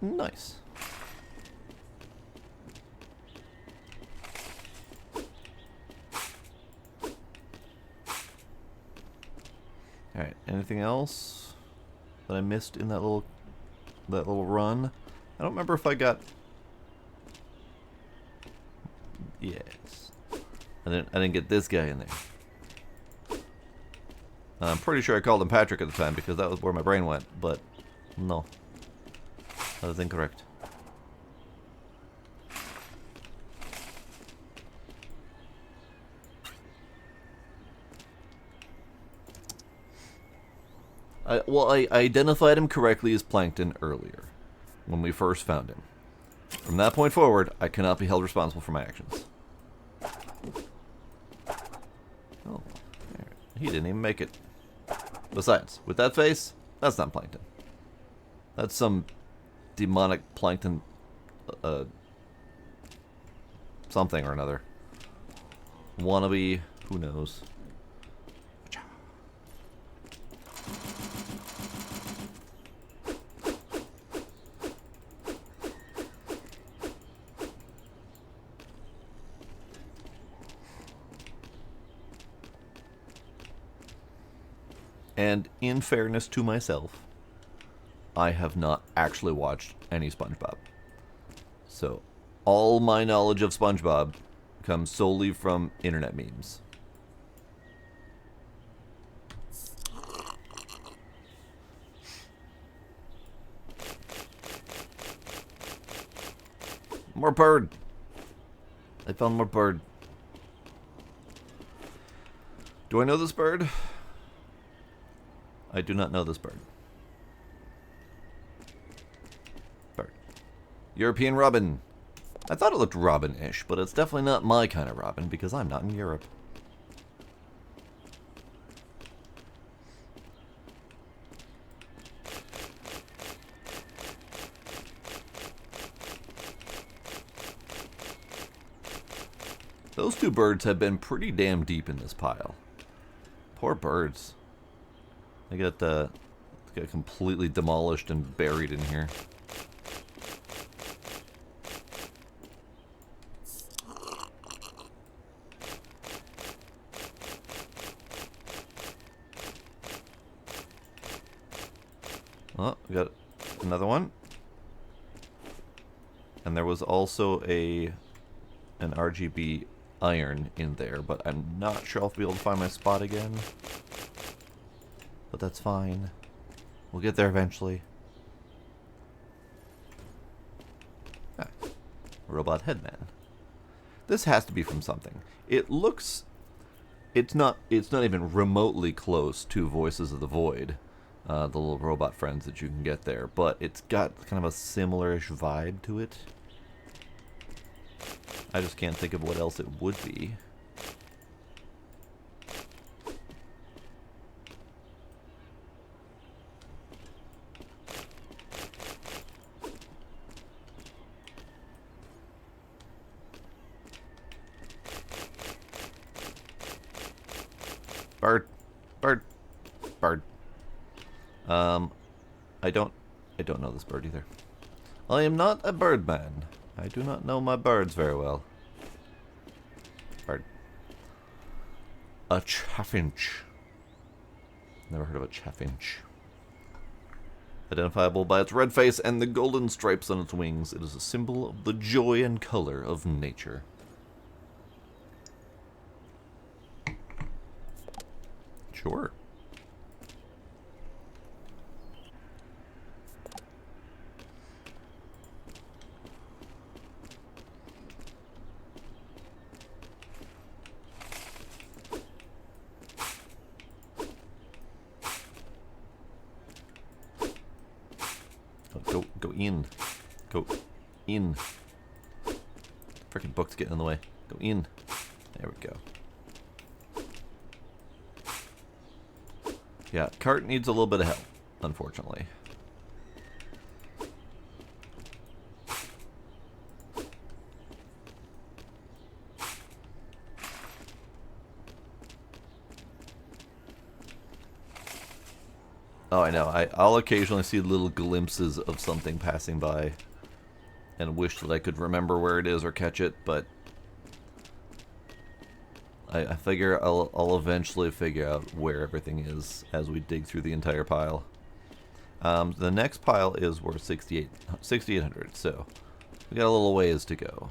Speaker 1: Nice. Alright, anything else that I missed in that little run? I don't remember if I got... Yes. I didn't get this guy in there. I'm pretty sure I called him Patrick at the time because that was where my brain went, but no. That was incorrect. I identified him correctly as Plankton earlier, when we first found him. From that point forward, I cannot be held responsible for my actions. Oh, he didn't even make it. Besides, with that face, that's not Plankton. That's some demonic plankton, something or another. Wannabe, who knows. And in fairness to myself, I have not actually watched any SpongeBob. So, all my knowledge of SpongeBob comes solely from internet memes. More bird! I found more bird. Do I know this bird? I do not know this bird. Bird. European robin. I thought it looked robin-ish, but it's definitely not my kind of robin because I'm not in Europe. Those two birds have been pretty damn deep in this pile. Poor birds. They got completely demolished and buried in here. Oh, we got another one. And there was also an RGB iron in there, but I'm not sure I'll be able to find my spot again. But that's fine. We'll get there eventually. Ah, robot headman. This has to be from something. It looks... It's not even remotely close to Voices of the Void. the little robot friends that you can get there, but it's got kind of a similar-ish vibe to it. I just can't think of what else it would be. Bird. Bird. Bird. I don't know this bird either. I am not a birdman. I do not know my birds very well. Bird. A chaffinch. Never heard of a chaffinch. Identifiable by its red face and the golden stripes on its wings, it is a symbol of the joy and color of nature. Sure. Go in. Go in. Freaking book's getting in the way. Go in. There we go. Yeah, cart needs a little bit of help, unfortunately. Oh, I know. I'll occasionally see little glimpses of something passing by and wish that I could remember where it is or catch it, but I figure I'll eventually figure out where everything is as we dig through the entire pile. The next pile is worth 6,800, so we got a little ways to go.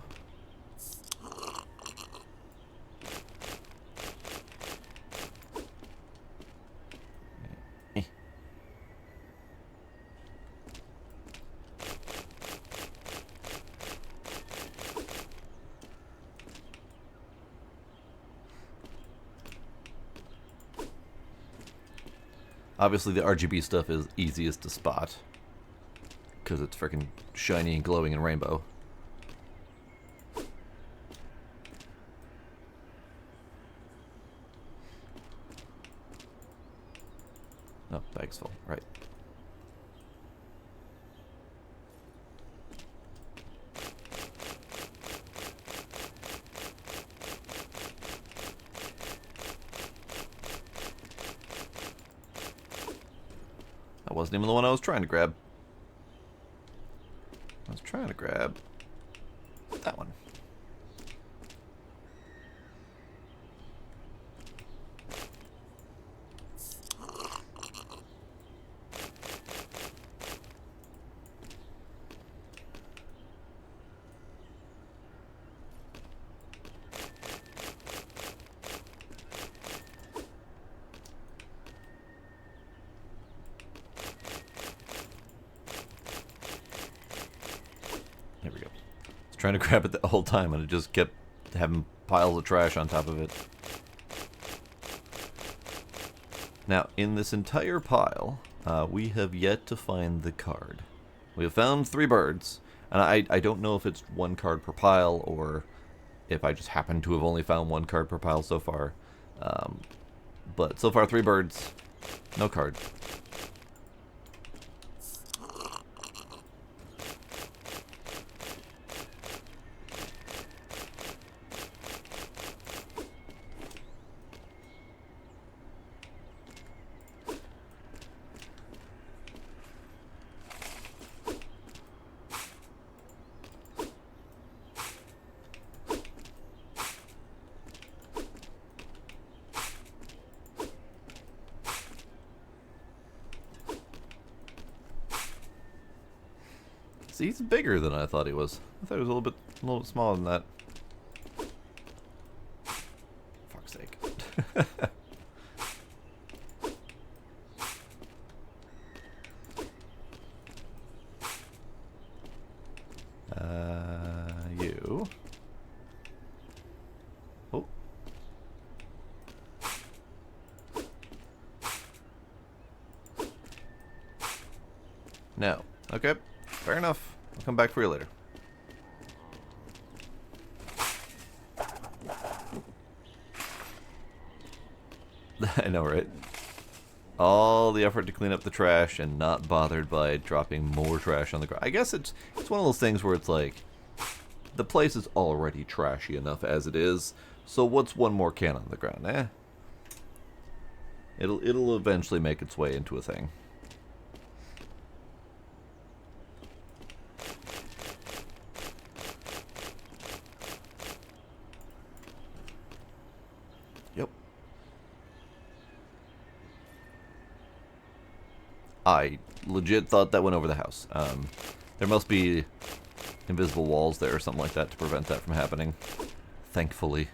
Speaker 1: Obviously, the RGB stuff is easiest to spot because it's freaking shiny and glowing and rainbow. Oh, bag's full. Right. That wasn't even the one I was trying to grab. I was trying to grab that one. There we go. I was trying to grab it the whole time and it just kept having piles of trash on top of it. Now, in this entire pile, we have yet to find the card. We have found 3 birds, and I don't know if it's 1 card per pile or if I just happen to have only found 1 card per pile so far. But so far 3 birds, no card. See, he's bigger than I thought he was. I thought he was a little bit smaller than that. Fuck's sake. You. Oh. No. Okay. Fair enough. I'll come back for you later. I know, right? All the effort to clean up the trash and not bothered by dropping more trash on the ground. I guess it's one of those things where it's like, the place is already trashy enough as it is, so what's one more can on the ground, eh? It'll eventually make its way into a thing. Yep. I legit thought that went over the house. There must be invisible walls there or something like that to prevent that from happening. Thankfully.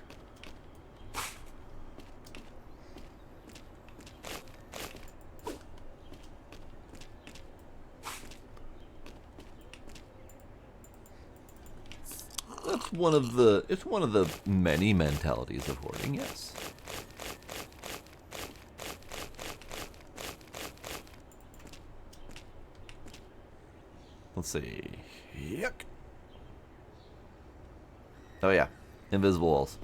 Speaker 1: It's one of the many mentalities of hoarding, yes. Let's see. Yuck. Oh yeah, invisible walls.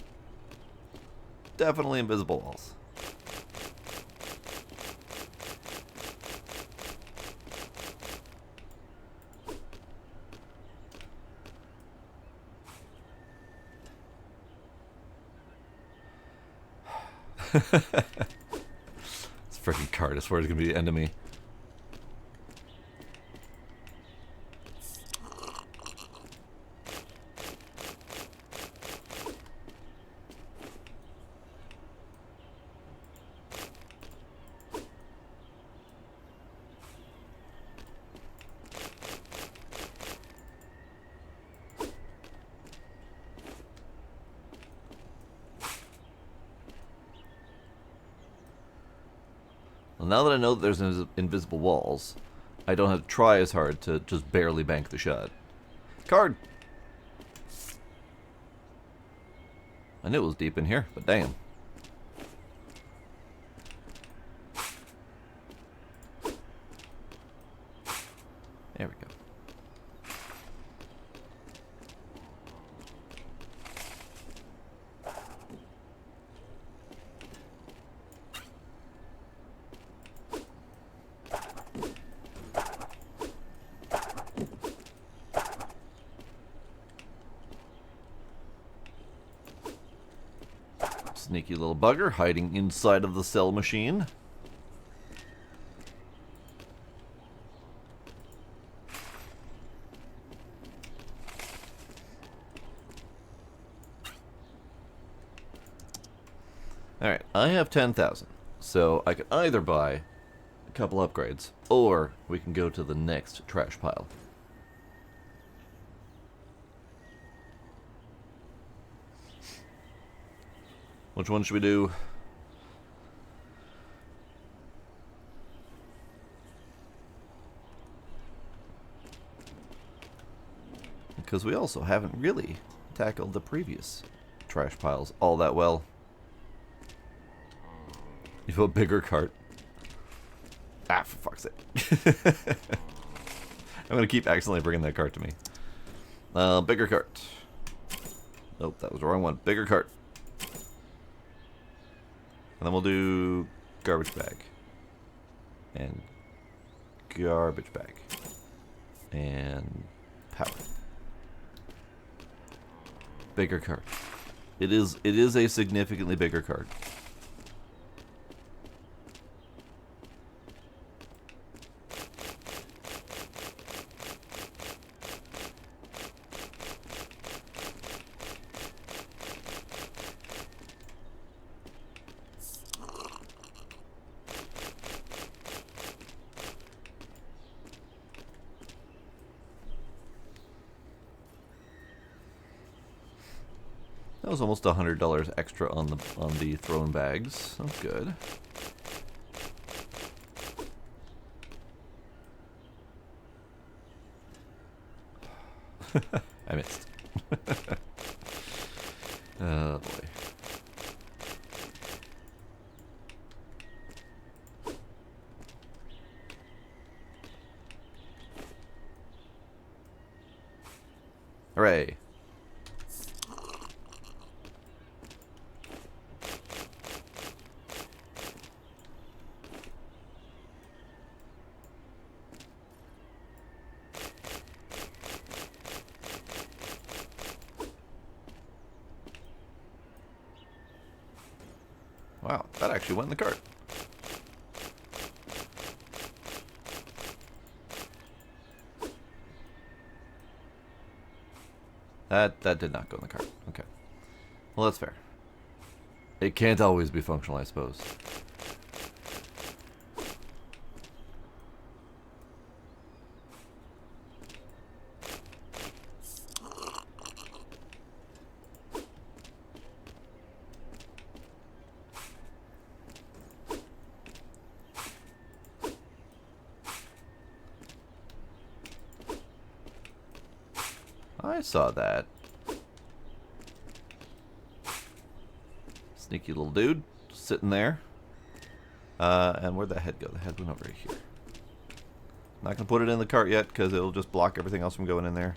Speaker 1: Definitely invisible walls. This freaking card, I swear, is gonna be the end of me. Well, now that I know that there's invisible walls, I don't have to try as hard to just barely bank the shot. Card! I knew it was deep in here, but damn. There we go. Sneaky little bugger hiding inside of the cell machine. Alright, I have 10,000. So I could either buy a couple upgrades, or we can go to the next trash pile. Which one should we do? Because we also haven't really tackled the previous trash piles all that well. You have a bigger cart. Ah, for fuck's sake. I'm going to keep accidentally bringing that cart to me. Bigger cart. Nope, that was the wrong one. Bigger cart. And then we'll do garbage bag. And garbage bag. And power. Bigger cart. It is a significantly bigger cart. That was almost $100 extra on the thrown bags. That's good. I missed. Oh boy. Hooray. Wow, that actually went in the cart. That did not go in the cart. Okay. Well, that's fair. It can't always be functional, I suppose. I saw that. Sneaky little dude sitting there. And where'd that head go? The head went over here. Not going to put it in the cart yet because it'll just block everything else from going in there.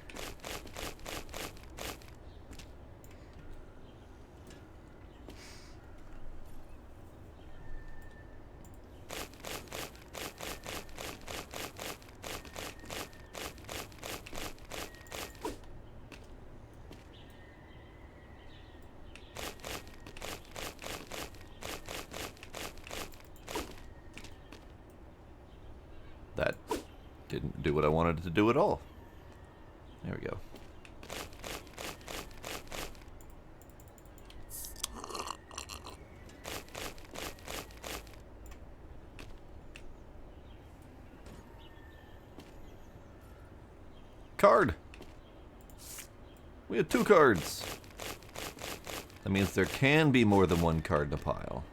Speaker 1: That didn't do what I wanted it to do at all. There we go. Card! We have 2 cards. That means there can be more than one card in a pile.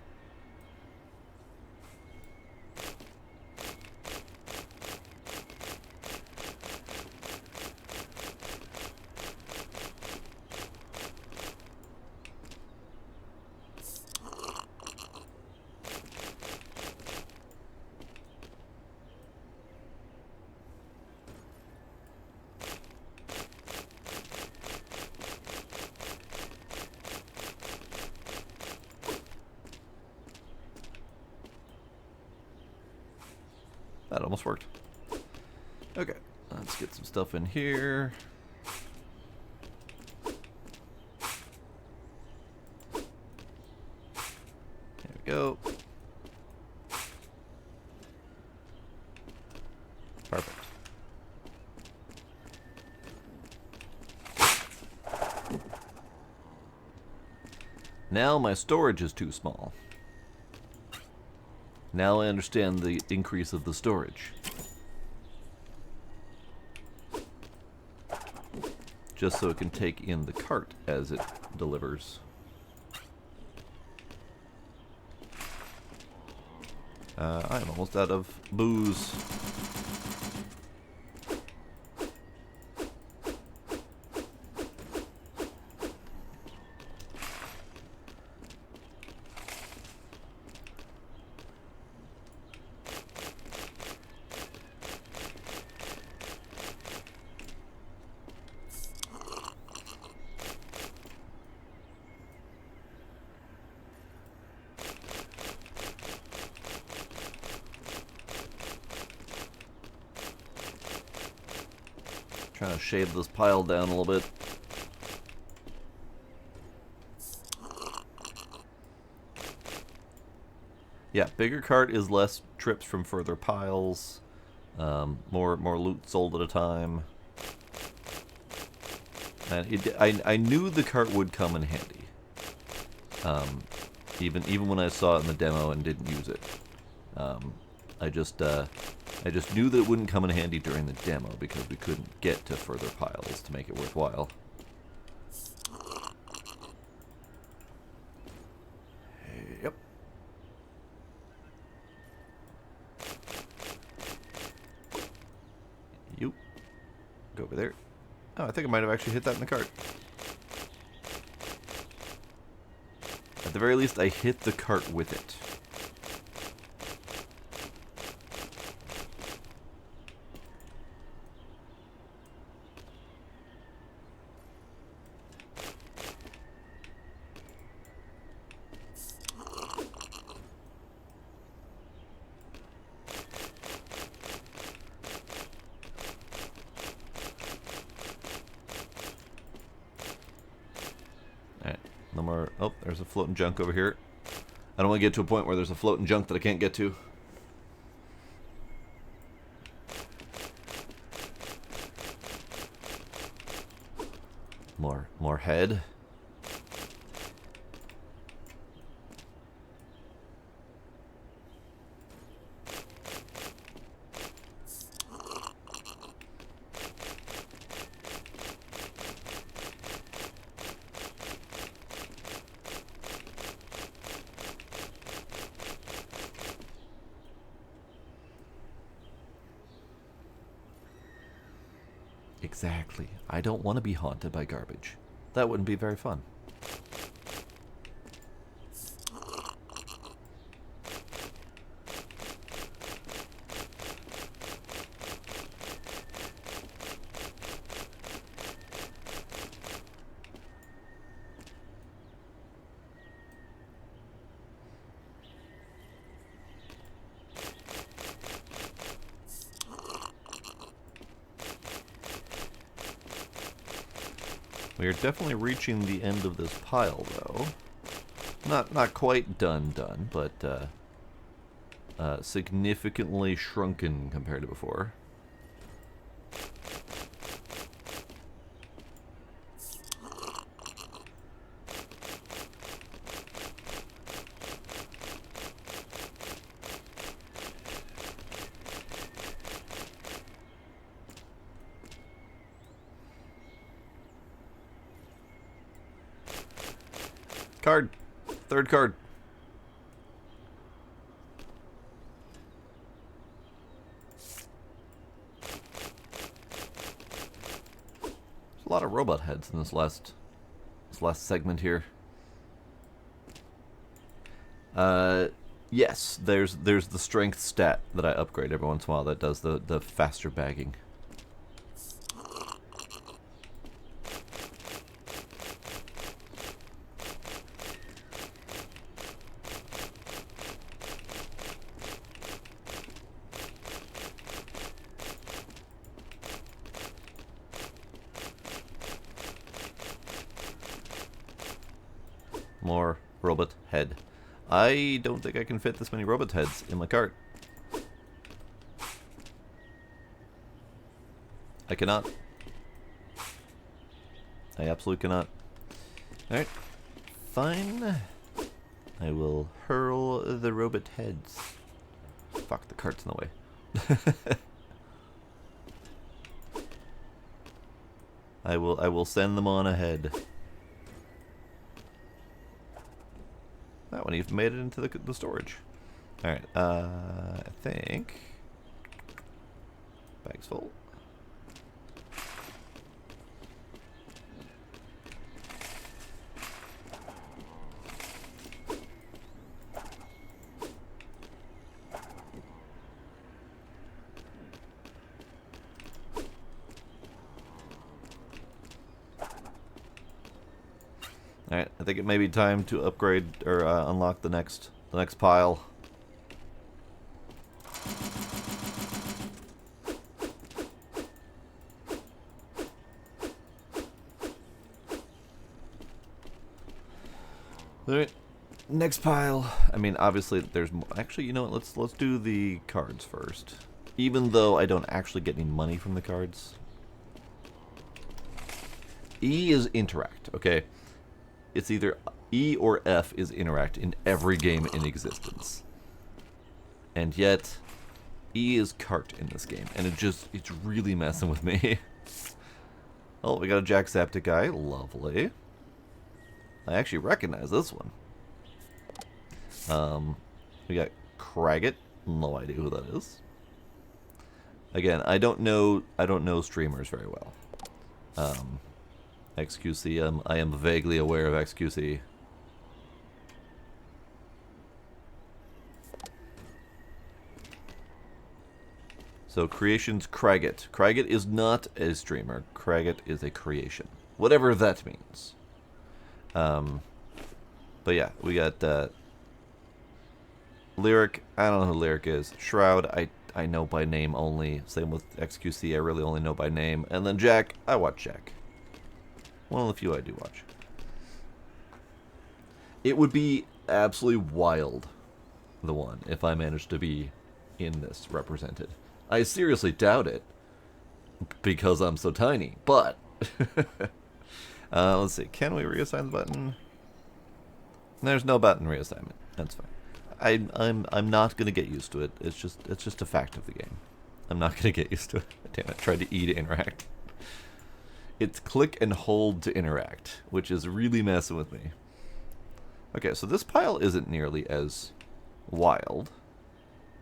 Speaker 1: That almost worked. Okay, let's get some stuff in here. There we go. Perfect. Now my storage is too small. Now I understand the increase of the storage. Just so it can take in the cart as it delivers. I'm almost out of booze. Trying to shave this pile down a little bit. Yeah, bigger cart is less trips from further piles. More loot sold at a time. And I knew the cart would come in handy. Even when I saw it in the demo and didn't use it. I just knew that it wouldn't come in handy during the demo because we couldn't get to further piles to make it worthwhile. Yep. You. Go over there. Oh, I think I might have actually hit that in the cart. At the very least, I hit the cart with it. more. Oh, there's a floating junk over here. I don't want to get to a point where there's a floating junk that I can't get to. More head. Exactly. I don't want to be haunted by garbage. That wouldn't be very fun. We are definitely reaching the end of this pile, though. Not quite done, but significantly shrunken compared to before. Card. Third card. There's a lot of robot heads in this last segment here. Yes, there's the strength stat that I upgrade every once in a while that does the faster bagging. More robot head. I don't think I can fit this many robot heads in my cart. I cannot. I absolutely cannot. Alright. Fine. I will hurl the robot heads. Fuck, the cart's in the way. I will send them on ahead. That one even made it into the storage. Alright, I think... Bag's full. Alright, I think it may be time to upgrade or unlock the next pile. Alright, next pile. I mean, obviously there's more. Actually, you know what? Let's do the cards first. Even though I don't actually get any money from the cards. E is interact, okay? It's either E or F is interact in every game in existence. And yet, E is cart in this game. And it's really messing with me. Oh, we got a Jacksepticeye. Lovely. I actually recognize this one. We got Cragget. No idea who that is. Again, I don't know streamers very well. XQC, I am vaguely aware of XQC. So creation's Cragget. Cragget is not a streamer. Cragget is a creation. Whatever that means. But yeah, we got Lyric. I don't know who Lyric is. Shroud, I know by name only. Same with XQC, I really only know by name. And then Jack, I watch Jack. One of the few I do watch. It would be absolutely wild, the one, if I managed to be in this represented. I seriously doubt it, because I'm so tiny, but... let's see, can we reassign the button? There's no button reassignment. That's fine. I'm not gonna get used to it. It's just a fact of the game. I'm not gonna get used to it. Damn it, tried to E to interact. It's click and hold to interact, which is really messing with me. Okay, so this pile isn't nearly as wild,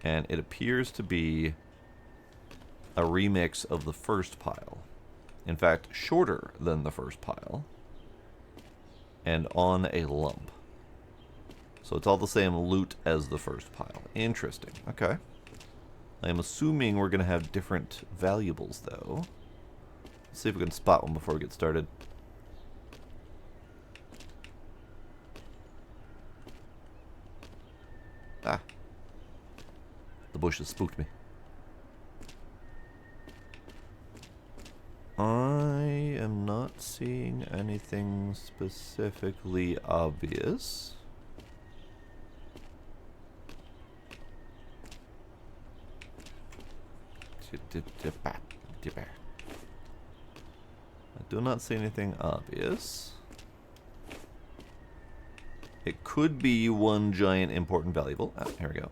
Speaker 1: and it appears to be a remix of the first pile. In fact, shorter than the first pile, and on a lump. So it's all the same loot as the first pile. Interesting. Okay. I'm assuming we're going to have different valuables, though. Let's see if we can spot one before we get started. Ah. The bushes spooked me. I am not seeing anything specifically obvious. I do not see anything obvious. It could be one giant important valuable. Ah, here we go.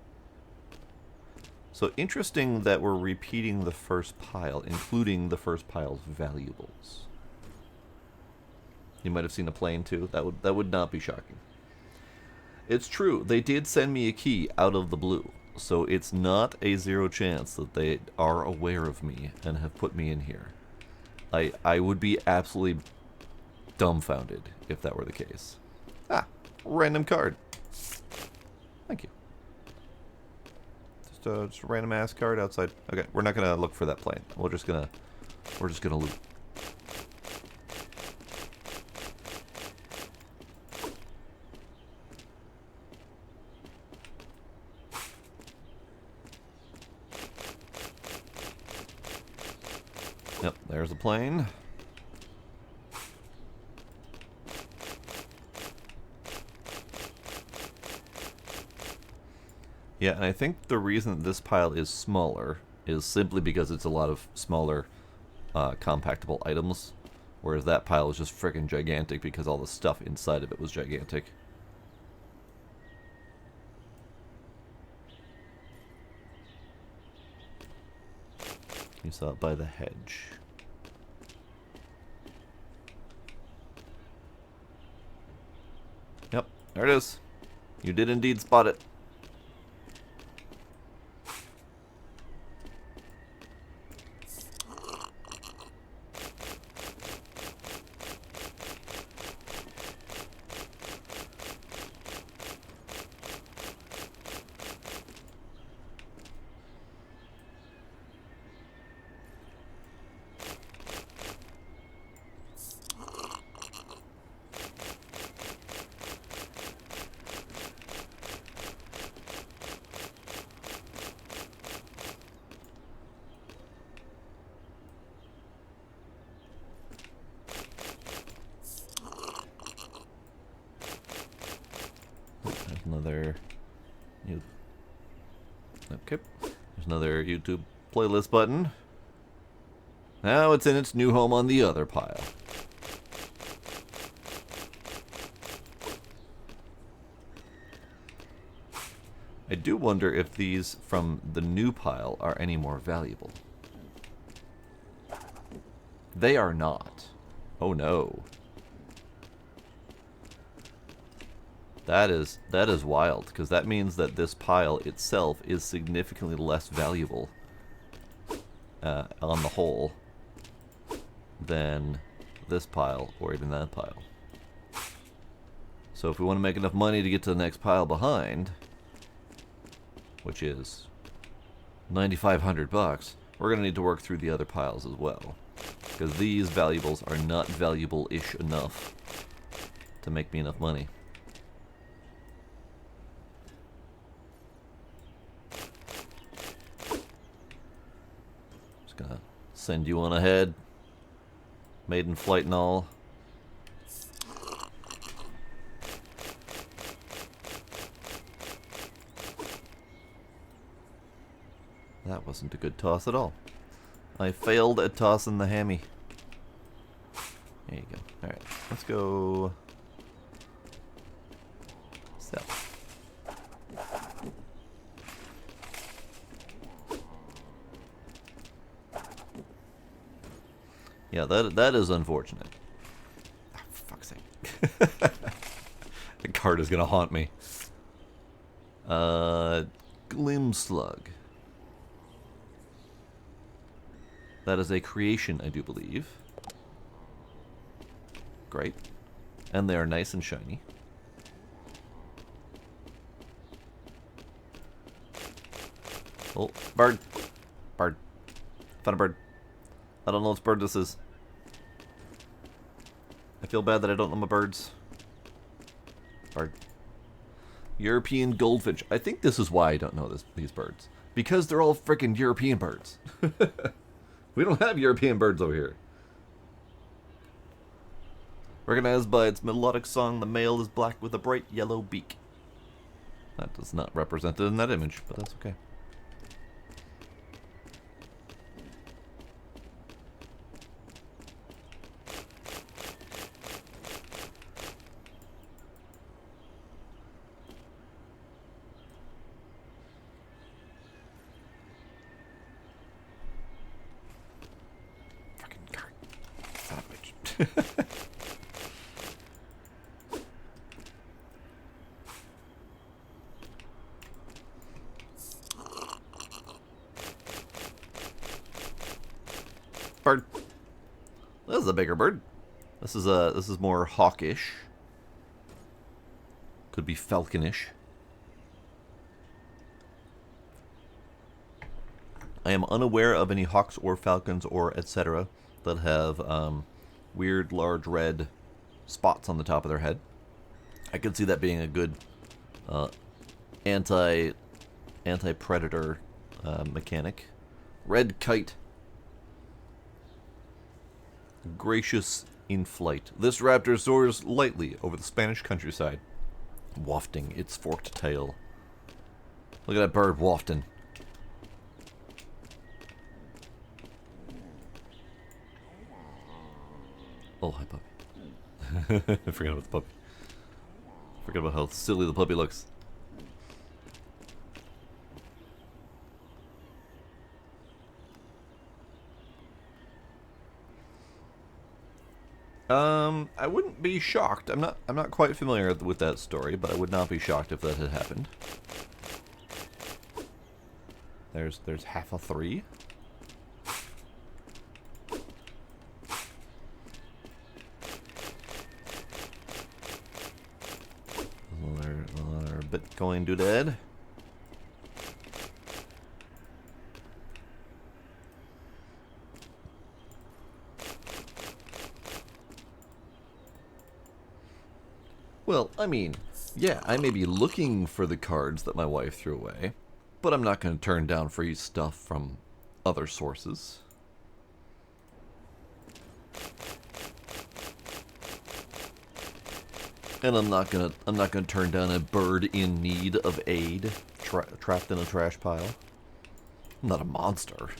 Speaker 1: So interesting that we're repeating the first pile, including the first pile's valuables. You might have seen a plane too. That would not be shocking. It's true. They did send me a key out of the blue. So it's not a zero chance that they are aware of me and have put me in here. I would be absolutely dumbfounded if that were the case. Ah, random card. Thank you. Just a random ass card outside. Okay, we're not gonna look for that plane. We're just gonna loot. Yep, there's a plane. Yeah, and I think the reason that this pile is smaller is simply because it's a lot of smaller compactable items, whereas that pile is just freaking gigantic because all the stuff inside of it was gigantic. You saw it by the hedge. Yep, there it is. You did indeed spot it. Another okay. There's another YouTube playlist button. Now it's in its new home on the other pile. I do wonder if these from the new pile are any more valuable. They are not. Oh no. That is wild, because that means that this pile itself is significantly less valuable on the whole than this pile or even that pile. So if we want to make enough money to get to the next pile behind, which is 9,500 bucks, we're going to need to work through the other piles as well, because these valuables are not valuable-ish enough to make me enough money. Gonna send you on ahead. Maiden flight and all. That wasn't a good toss at all. I failed at tossing the hammy. There you go. Alright, let's go south. Yeah, that is unfortunate. Oh, for fuck's sake. The card is gonna haunt me. Glimslug. That is a creation, I do believe. Great. And they are nice and shiny. Oh, bird. Bird. Found a bird. I don't know which bird this is. I feel bad that I don't know my birds. Bird. European goldfinch. I think this is why I don't know these birds. Because they're all freaking European birds. We don't have European birds over here. Recognized by its melodic song, the male is black with a bright yellow beak. That is not represented in that image, but that's okay. Fucking card. Son of a bitch. Bird. This is a bigger bird. This is more hawkish. Could be falconish. I am unaware of any hawks or falcons or etc. that have weird large red spots on the top of their head. I could see that being a good anti-predator mechanic. Red kite. Gracious in flight. This raptor soars lightly over the Spanish countryside, wafting its forked tail. Look at that bird wafting. Oh, hi, puppy. I forgot about the puppy. Forgot about how silly the puppy looks. I wouldn't be shocked. I'm not quite familiar with that story, but I would not be shocked if that had happened. There's half a 3. Another Bitcoin doodad. Well, I mean, yeah, I may be looking for the cards that my wife threw away, but I'm not going to turn down free stuff from other sources. And I'm not gonna turn down a bird in need of aid, trapped in a trash pile. I'm not a monster.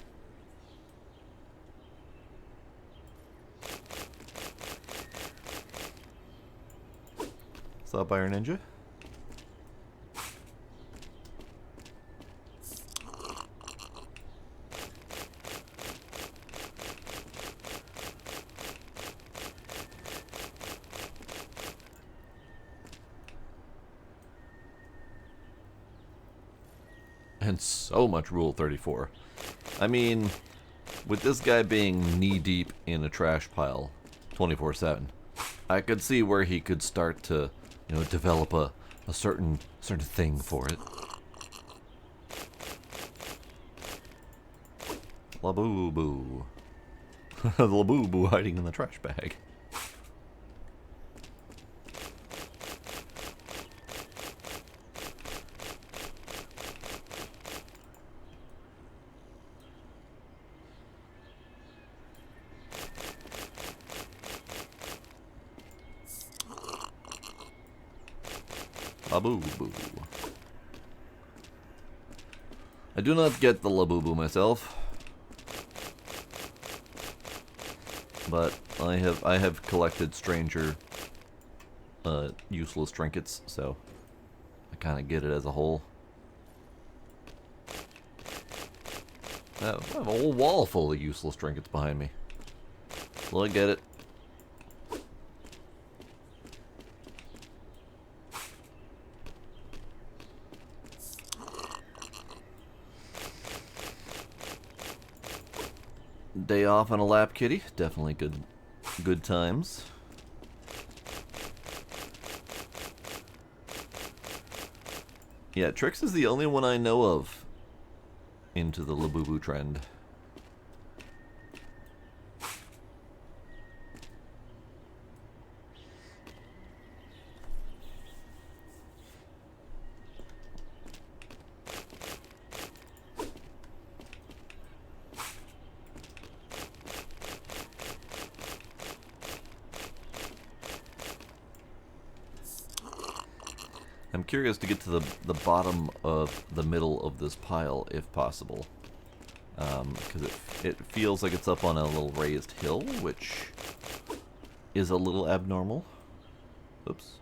Speaker 1: What's up, Iron Ninja? And so much Rule 34. I mean, with this guy being knee-deep in a trash pile 24/7, I could see where he could start to, you know, develop a certain thing for it. Laboo-boo. The Laboo-boo hiding in the trash bag. Laboo-boo. I do not get the Labubu myself, but I have collected stranger useless trinkets, so I kind of get it as a whole. I have a whole wall full of useless trinkets behind me. Well, I get it. Day off on a lap kitty, definitely good times. Yeah, Trix is the only one I know of into the Labubu trend. I'm curious to get to the bottom of the middle of this pile, if possible. Because it feels like it's up on a little raised hill, which is a little abnormal. Oops.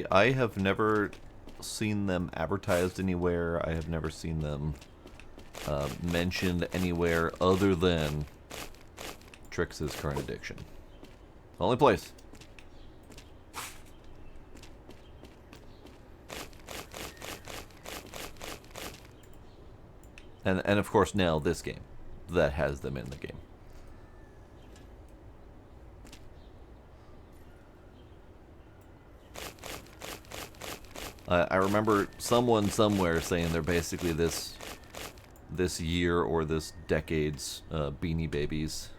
Speaker 1: I have never seen them advertised anywhere. I have never seen them mentioned anywhere other than Trix's current addiction. Only place. And of course now this game that has them in the game. I remember someone somewhere saying they're basically this year or this decade's Beanie Babies,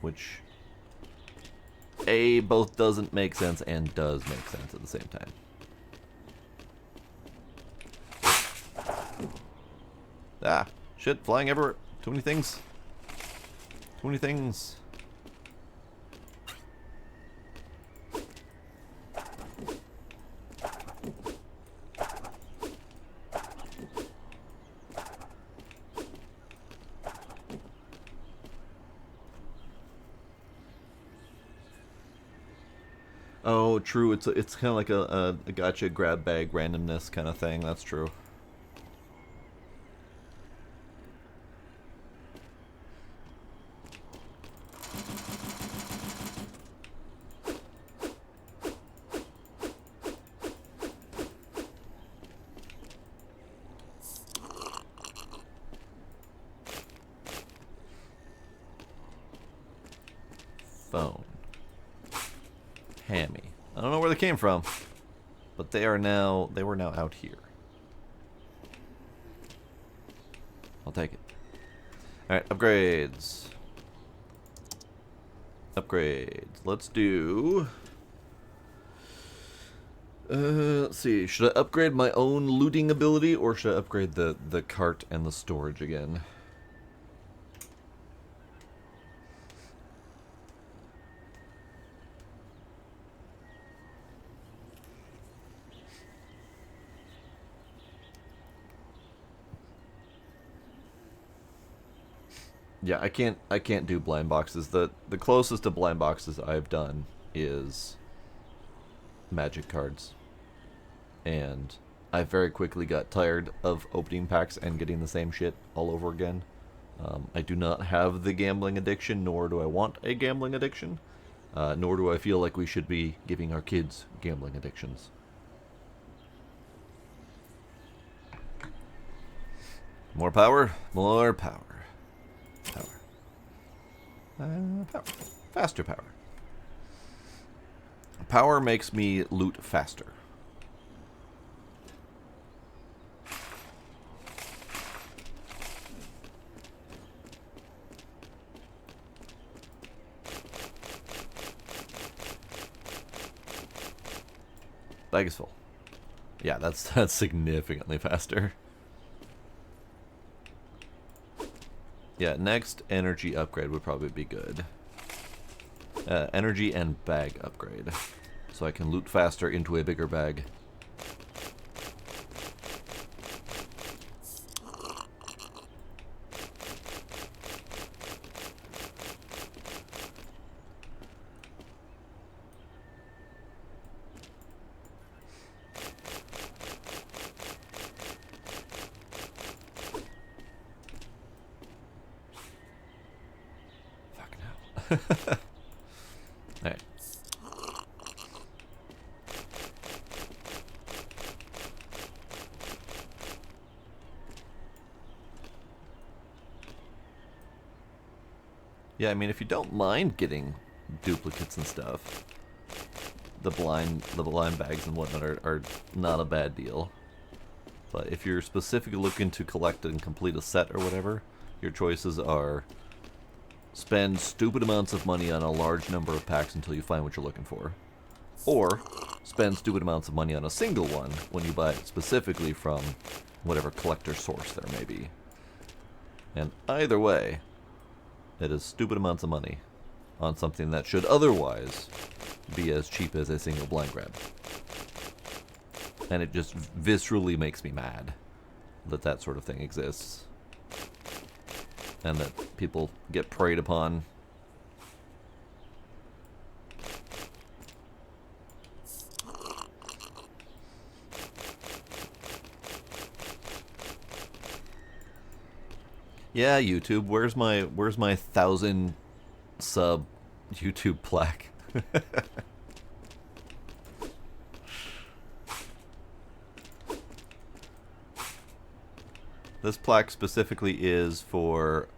Speaker 1: which both doesn't make sense and does make sense at the same time. Ah, shit, flying everywhere. Too many things. Too many things. Oh, true. It's kind of like a gotcha grab bag randomness kind of thing. That's true. Phone. Hammy. I don't know where they came from, but they were now out here. I'll take it. Alright, upgrades. Upgrades. Let's do... let's see. Should I upgrade my own looting ability, or should I upgrade the cart and the storage again? Yeah, I can't do blind boxes. The closest to blind boxes I've done is magic cards. And I very quickly got tired of opening packs and getting the same shit all over again. I do not have the gambling addiction, nor do I want a gambling addiction. Nor do I feel like we should be giving our kids gambling addictions. More power, more power. Power. Faster power. Power makes me loot faster. Bag is full. Yeah, that's significantly faster. Yeah, next energy upgrade would probably be good. Energy and bag upgrade. So I can loot faster into a bigger bag. Alright. Yeah, I mean, if you don't mind getting duplicates and stuff, the blind bags and whatnot are not a bad deal. But if you're specifically looking to collect and complete a set or whatever, your choices are spend stupid amounts of money on a large number of packs until you find what you're looking for. Or spend stupid amounts of money on a single one when you buy it specifically from whatever collector source there may be. And either way, it is stupid amounts of money on something that should otherwise be as cheap as a single blind grab. And it just viscerally makes me mad that that sort of thing exists. And that people get preyed upon. Yeah, YouTube, where's my 1,000 sub YouTube plaque? This plaque specifically is for...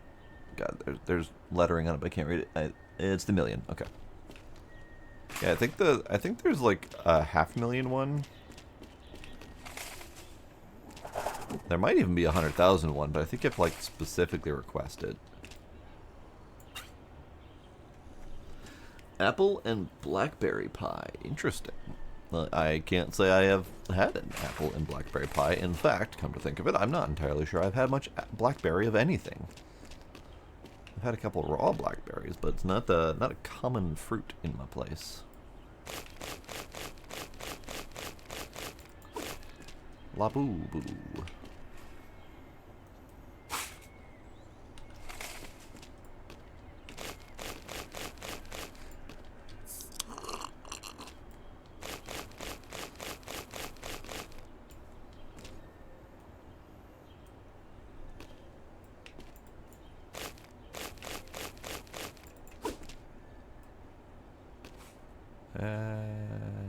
Speaker 1: God, there's lettering on it, but I can't read it. It's the million. Okay. Yeah, I think there's like a 500,000 one. There might even be a 100,000 one, but I think you have to like specifically request it. Apple and blackberry pie. Interesting. I can't say I have had an apple and blackberry pie. In fact, come to think of it, I'm not entirely sure I've had much blackberry of anything. I've had a couple raw blackberries, but it's not a common fruit in my place. La boo boo.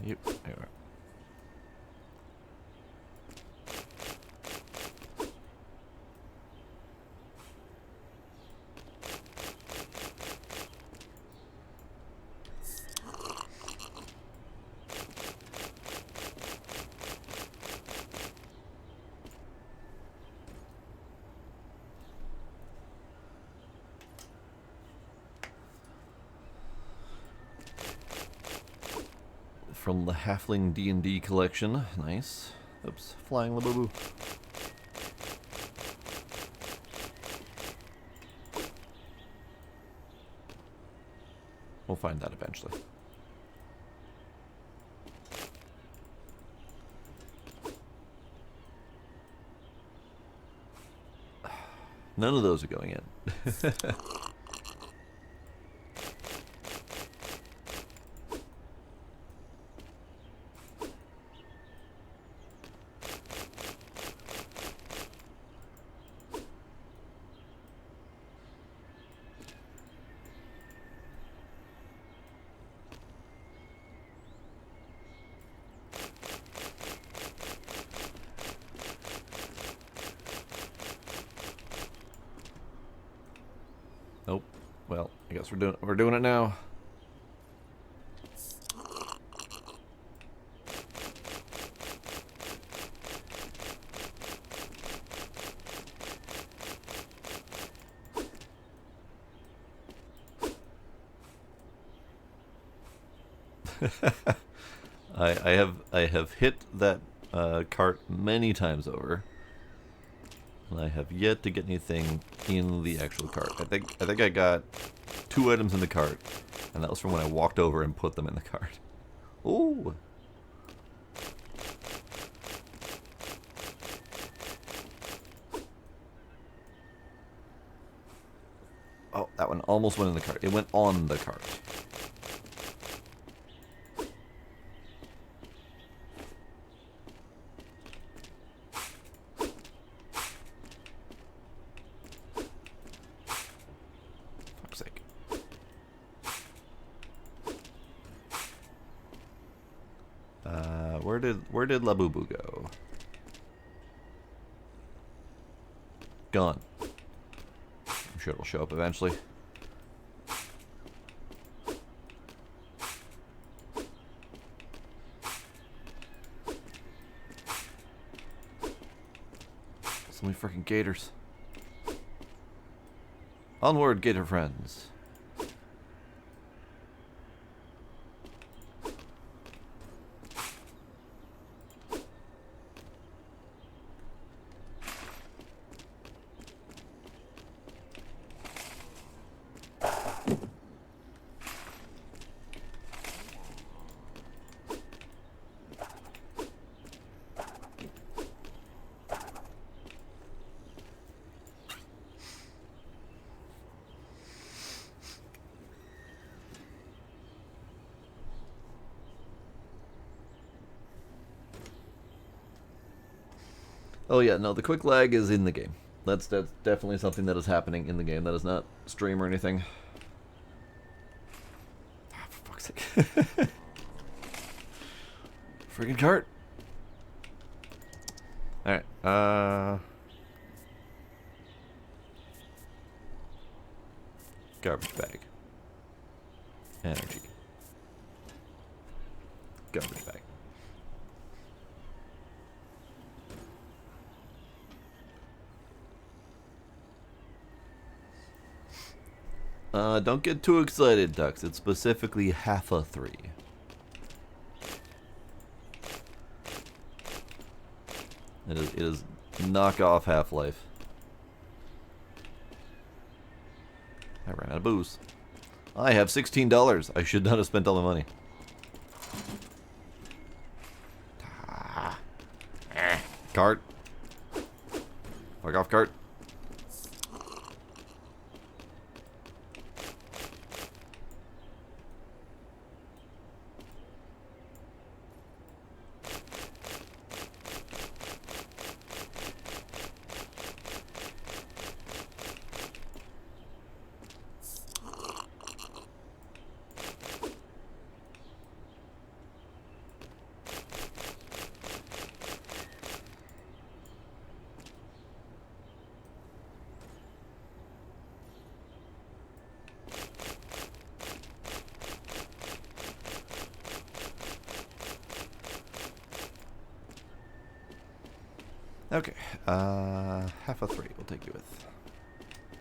Speaker 1: Yep, there we are. From the Halfling D&D collection. Nice. Oops, flying Labubu. We'll find that eventually. None of those are going in. Nope. Well, I guess we're doing it now. I have hit that cart many times over, and I have yet to get anything in the actual cart. I think I got 2 items in the cart, and that was from when I walked over and put them in the cart. Ooh. Oh, that one almost went in the cart. It went on the cart. Fuck's sake. Where did Labubu go? Gone. I'm sure it'll show up eventually. So many freaking gators. Onward, gator friends. Oh yeah, no, the quick lag is in the game. That's definitely something that is happening in the game. That is not stream or anything. Ah, for fuck's sake. Friggin' cart. Alright, garbage bag. Energy. Garbage bag. Don't get too excited, Ducks. It's specifically half a 3. It is knockoff Half-Life. I ran out of booze. I have $16. I should not have spent all the money. Cart. Fuck off, cart. Okay, half a 3 we'll take you with.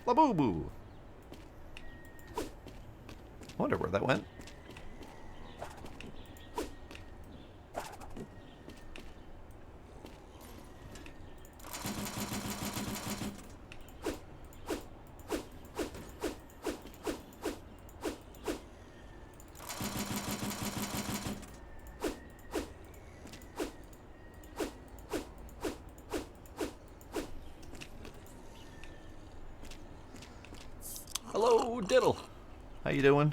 Speaker 1: Labubu! Wonder where that went. Hello, Diddle. How you doing?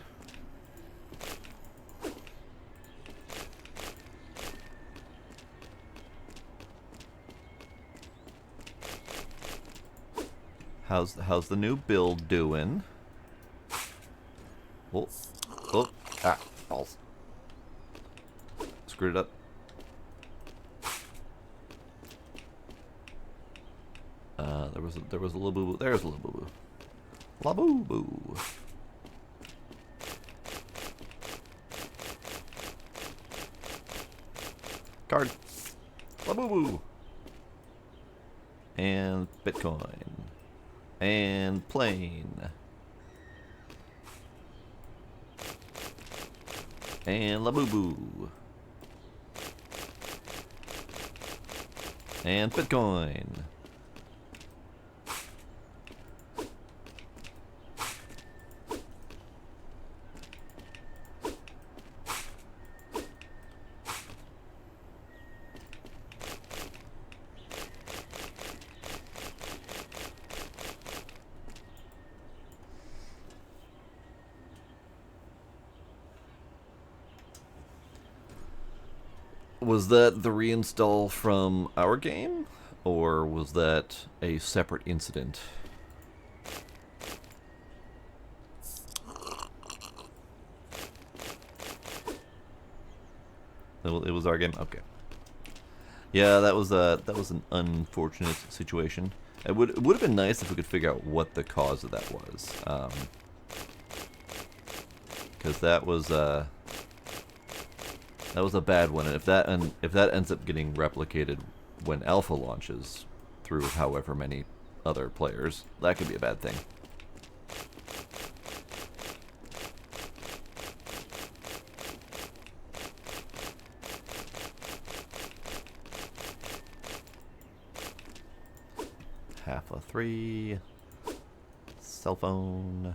Speaker 1: How's the new build doing? Oh, oh, ah, balls. Screwed it up. There was a little boo boo. There's a little boo boo. Labubu. Card. Labubu. And Bitcoin. And plane. And Labubu. And Bitcoin. Was that the reinstall from our game? Or was that a separate incident? It was our game? Okay. Yeah, that was an unfortunate situation. It would have been nice if we could figure out what the cause of that was. Because that was a bad one, and if that ends up getting replicated when alpha launches through however many other players, that could be a bad thing. Half a 3. Cell phone.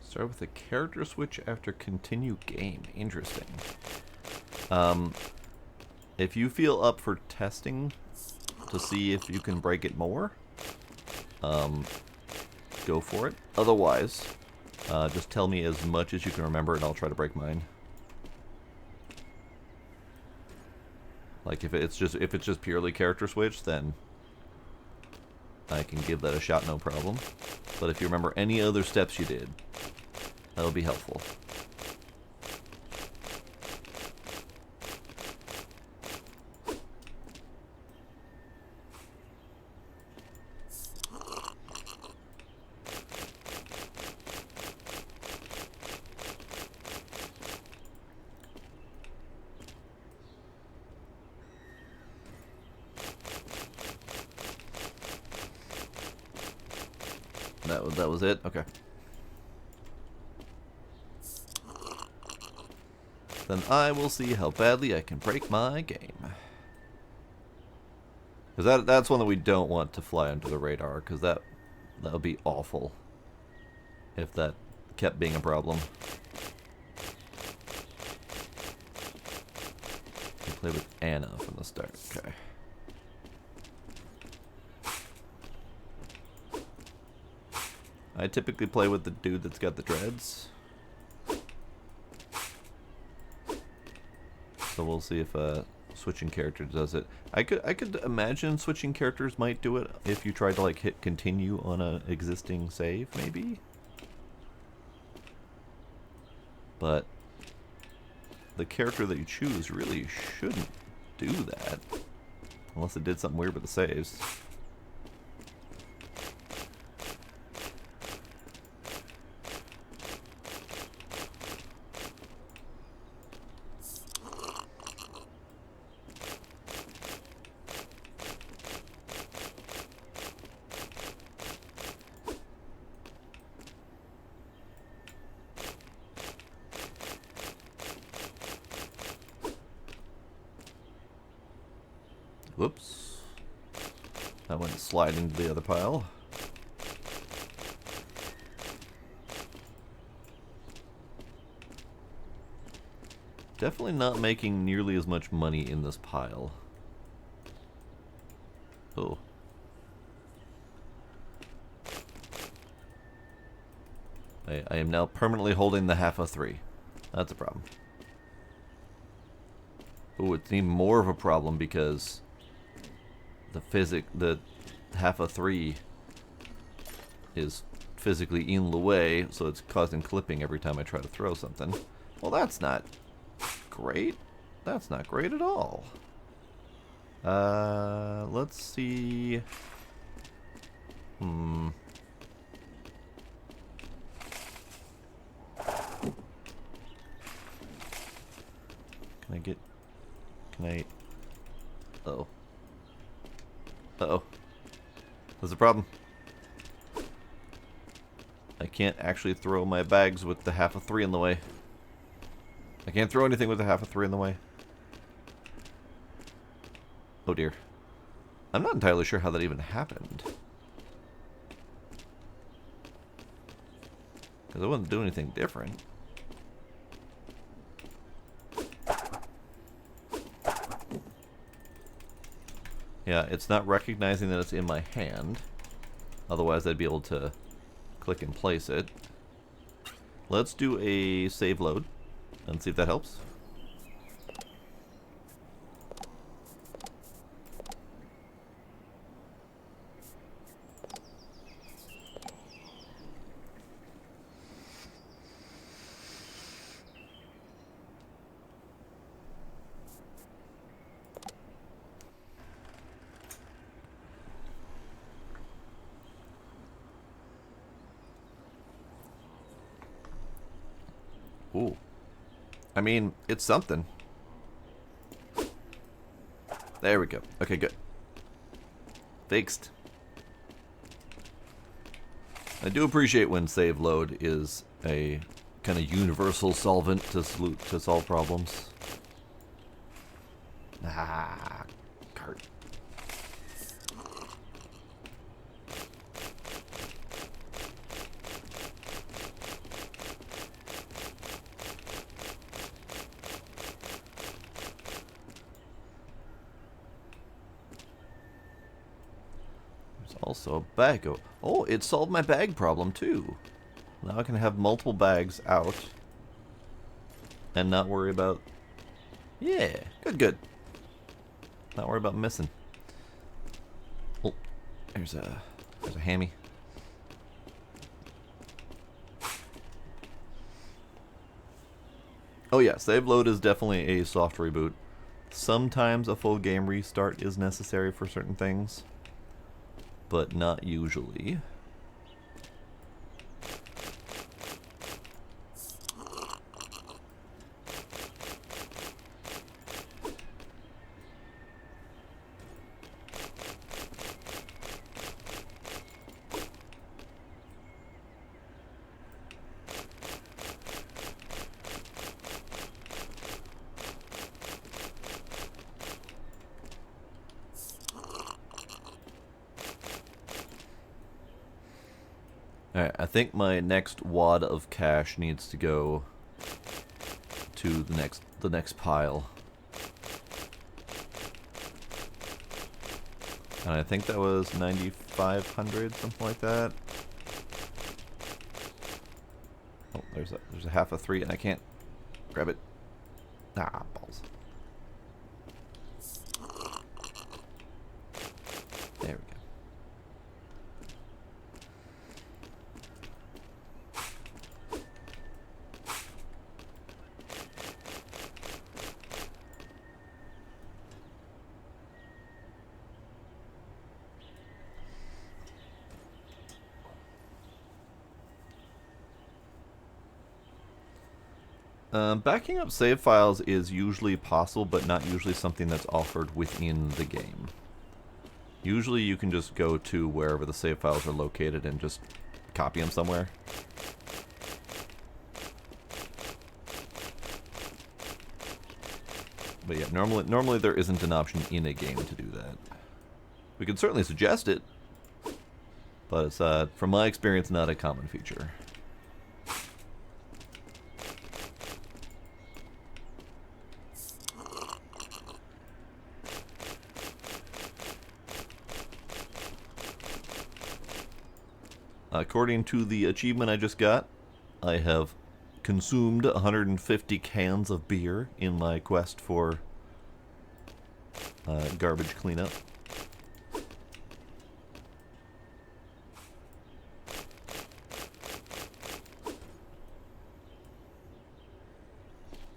Speaker 1: Start with a character switch after continue game. Interesting. If you feel up for testing to see if you can break it more, go for it. Otherwise, just tell me as much as you can remember and I'll try to break mine. Like if it's just purely character switch, then I can give that a shot, no problem. But if you remember any other steps you did, that'll be helpful. That was it? Okay. Then I will see how badly I can break my game. Because that's one that we don't want to fly under the radar, because that would be awful if that kept being a problem. We play with Anna from the start. Okay. I typically play with the dude that's got the dreads. So we'll see if switching characters does it. I could imagine switching characters might do it if you tried to like hit continue on a existing save, maybe. But the character that you choose really shouldn't do that, unless it did something weird with the saves. Whoops. That went sliding into the other pile. Definitely not making nearly as much money in this pile. Oh. I am now permanently holding the half a 3. That's a problem. Oh, it's even more of a problem because the half a 3 is physically in the way, so it's causing clipping every time I try to throw something. Well, that's not great. That's not great at all. Let's see. Can I get... Can I... Uh-oh. Uh-oh. There's a problem. I can't actually throw my bags with the half a 3 in the way. I can't throw anything with the half a 3 in the way. Oh dear. I'm not entirely sure how that even happened. Because I wouldn't do anything different. Yeah, it's not recognizing that it's in my hand. Otherwise I'd be able to click and place it. Let's do a save load and see if that helps. Ooh. I mean, it's something. There we go. Okay, good. Fixed. I do appreciate when save load is a kind of universal solvent to solve problems. Ah, cart. Also a bag. Oh, it solved my bag problem too. Now I can have multiple bags out and not worry about... Yeah, good. Not worry about missing. Oh, there's a hammy. Oh yeah, save load is definitely a soft reboot. Sometimes a full game restart is necessary for certain things, but not usually. Alright, I think my next wad of cash needs to go to the next pile. And I think that was 9,500, something like that. Oh, there's a half a 3 and I can't grab it. Ah, balls. There we go. Backing up save files is usually possible, but not usually something that's offered within the game. Usually you can just go to wherever the save files are located and just copy them somewhere. But yeah, normally there isn't an option in a game to do that. We can certainly suggest it, but it's, from my experience, not a common feature. According to the achievement I just got, I have consumed 150 cans of beer in my quest for garbage cleanup.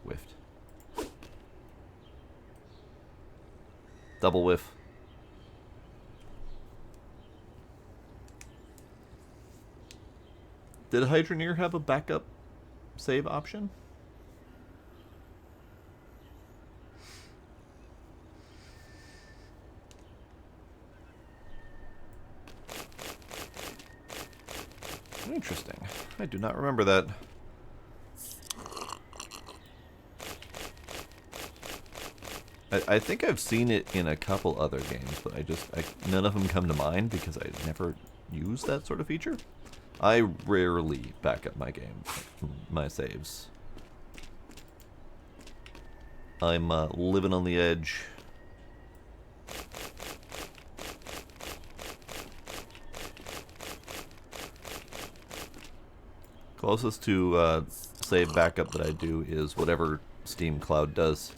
Speaker 1: Whiffed. Double whiff. Did Hydroneer have a backup save option? Interesting. I do not remember that. I think I've seen it in a couple other games, but none of them come to mind because I never use that sort of feature. I rarely back up my saves. I'm living on the edge. Closest to save backup that I do is whatever Steam Cloud does.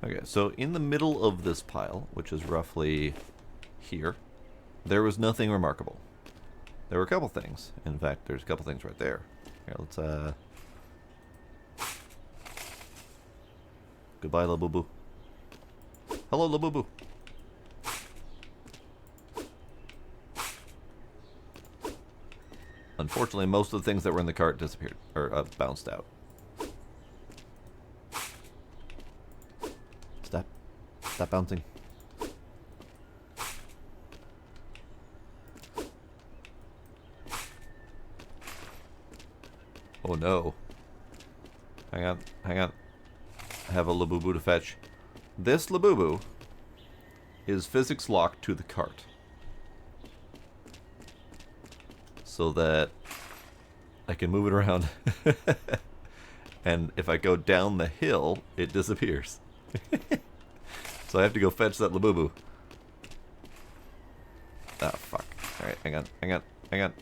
Speaker 1: Okay, so in the middle of this pile, which is roughly here, there was nothing remarkable. There were a couple things. In fact, there's a couple things right there. Here, let's, Goodbye, Labubu. Hello, Labubu. Unfortunately, most of the things that were in the cart disappeared, or bounced out. Stop bouncing. Oh no. Hang on. I have a Labubu to fetch. This Labubu is physics locked to the cart, so that I can move it around. And if I go down the hill, it disappears. So I have to go fetch that Labubu. Ah, fuck. Alright, hang on.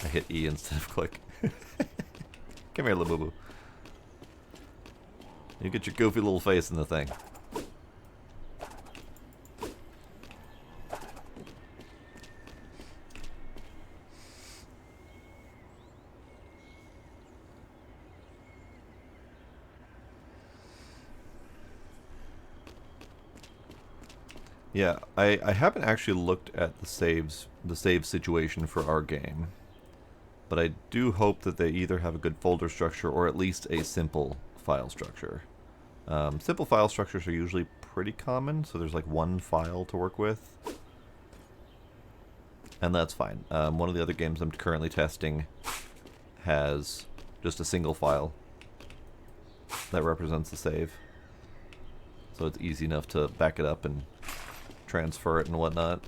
Speaker 1: I hit E instead of click. Come here, Labubu. You get your goofy little face in the thing. Yeah, I haven't actually looked at the save situation for our game, but I do hope that they either have a good folder structure or at least a simple file structure. Simple file structures are usually pretty common, so there's like one file to work with, and that's fine. One of the other games I'm currently testing has just a single file that represents the save, so it's easy enough to back it up and transfer it and whatnot.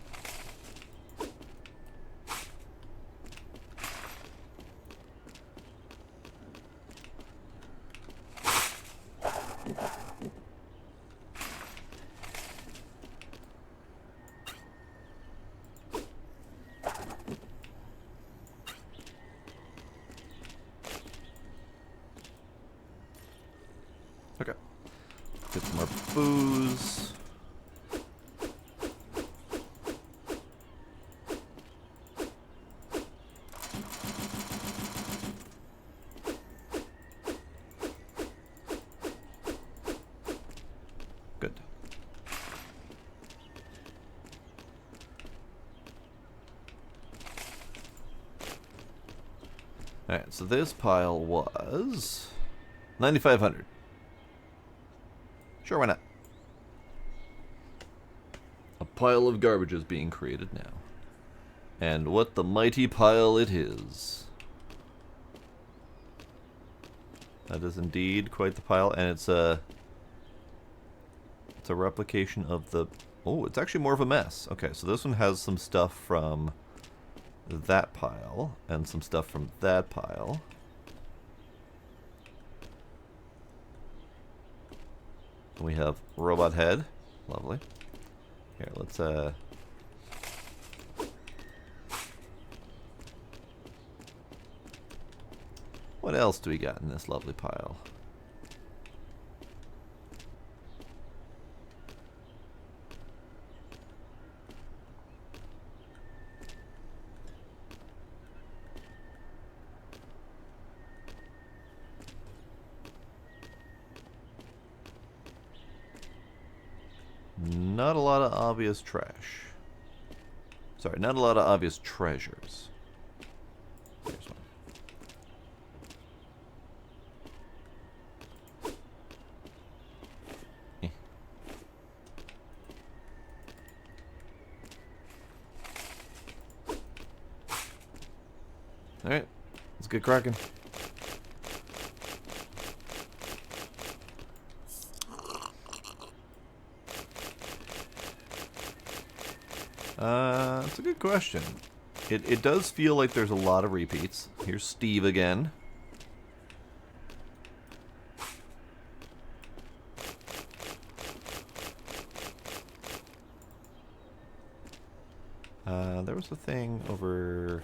Speaker 1: Okay. Get some more booze. Good. Alright, so this pile was 9,500. Sure, why not? A pile of garbage is being created now. And what the mighty pile it is. That is indeed quite the pile, and it's a replication of the... Oh, it's actually more of a mess. Okay, so this one has some stuff from that pile and some stuff from that pile. We have robot head. Lovely. Here, let's what else do we got in this lovely pile? Not a lot of obvious trash. Sorry, not a lot of obvious treasures. Here's one. Alright, let's get cracking. That's a good question. It does feel like there's a lot of repeats. Here's Steve again. There was a thing over...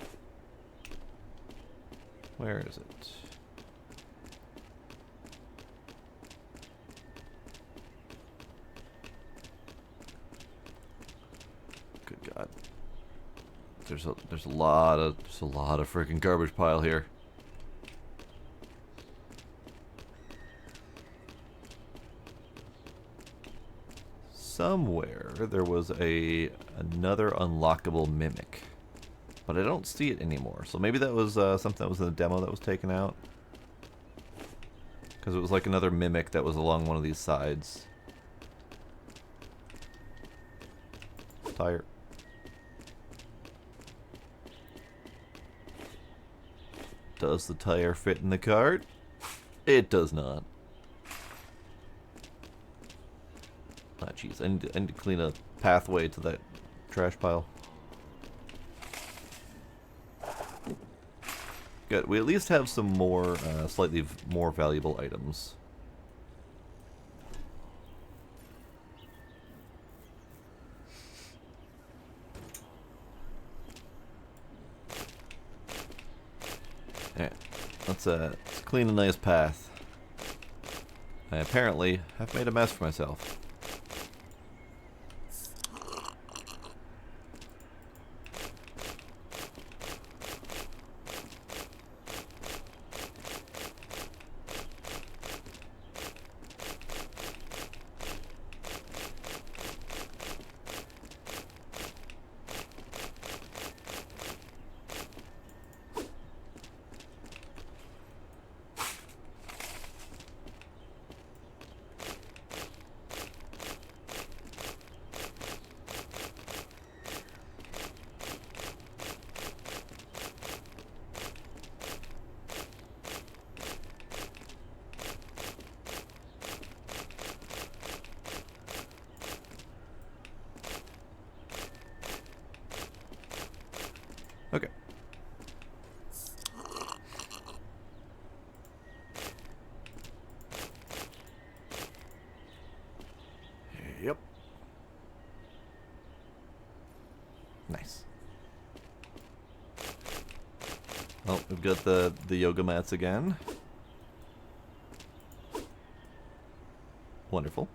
Speaker 1: Where is it? Good God. There's a lot of freaking garbage pile here. Somewhere there was another unlockable mimic, but I don't see it anymore. So maybe that was something that was in the demo that was taken out, because it was like another mimic that was along one of these sides. Tire. Does the tire fit in the cart? It does not. Ah, jeez. I need to clean a pathway to that trash pile. Good. We at least have some more, slightly more valuable items. Alright. Let's clean a nice path. I apparently have made a mess for myself. Okay. Yep. Nice. Oh, we've got the yoga mats again. Wonderful.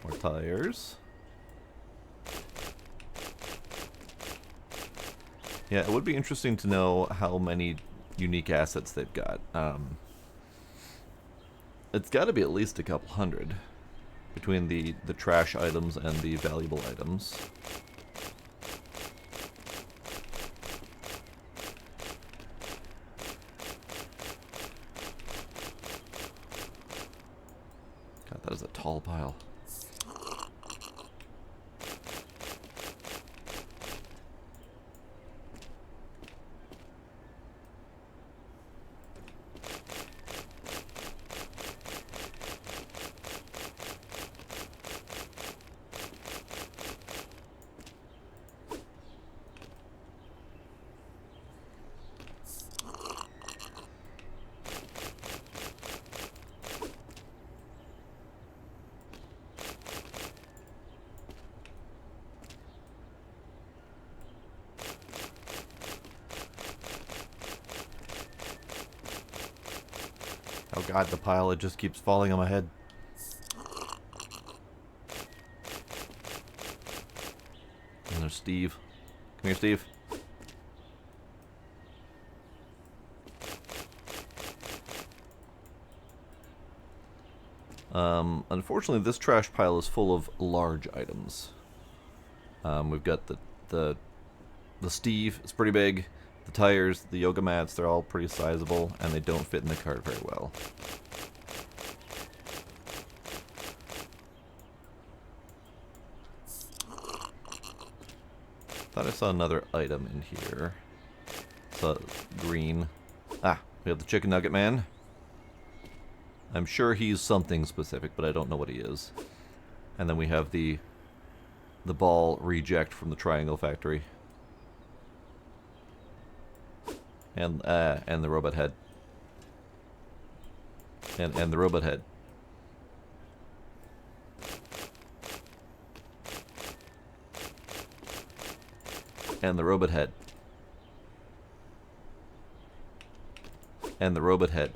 Speaker 1: More tires. Yeah, it would be interesting to know how many unique assets they've got. It's got to be at least a couple hundred between the trash items and the valuable items. God, that is a tall pile. Oh god, the pile, it just keeps falling on my head. And there's Steve. Come here, Steve. Unfortunately, this trash pile is full of large items. We've got the Steve, it's pretty big. The tires, the yoga mats, they're all pretty sizable, and they don't fit in the cart very well. Thought I saw another item in here. So green. Ah, we have the chicken nugget man. I'm sure he's something specific, but I don't know what he is. And then we have the ball reject from the Triangle Factory. And the robot head. And the robot head. And the robot head. And the robot head.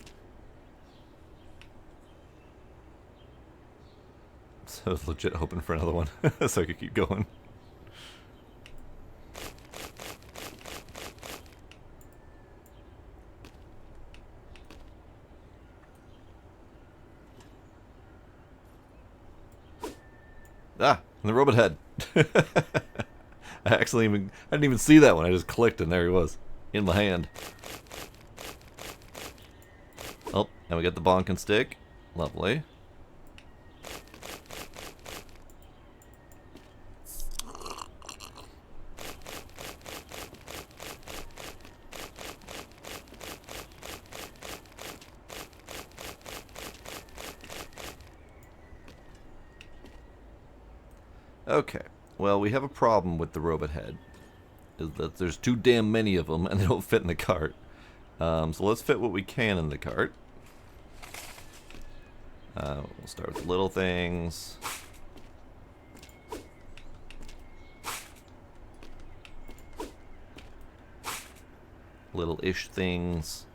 Speaker 1: So I was legit hoping for another one, so I could keep going. Ah, and the robot head. I didn't even see that one. I just clicked and there he was, in my hand. Oh, and we got the bonk and stick. Lovely. Okay, well, we have a problem with the robot head. Is that there's too damn many of them and they don't fit in the cart. So let's fit what we can in the cart. We'll start with little things. Little-ish things.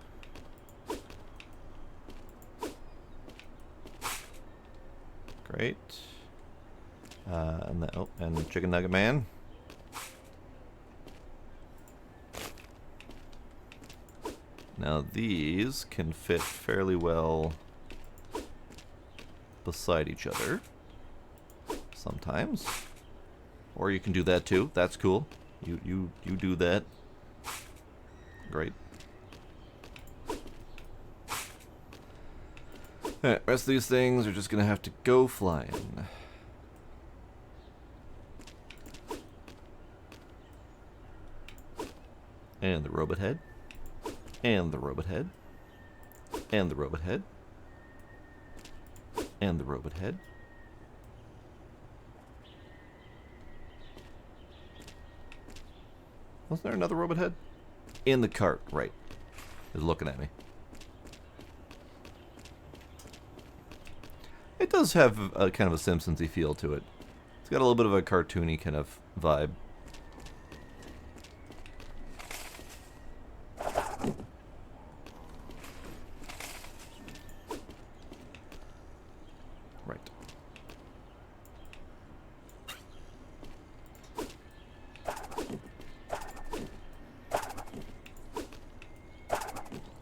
Speaker 1: Great. And the chicken nugget man. Now these can fit fairly well beside each other sometimes, or you can do that too. That's cool. You do that. Great. Alright, rest of these things are just gonna have to go flying. And the robot head. And the robot head. And the robot head. And the robot head. Wasn't there another robot head? In the cart, right. Is looking at me. It does have a kind of a Simpsons-y feel to it. It's got a little bit of a cartoony kind of vibe.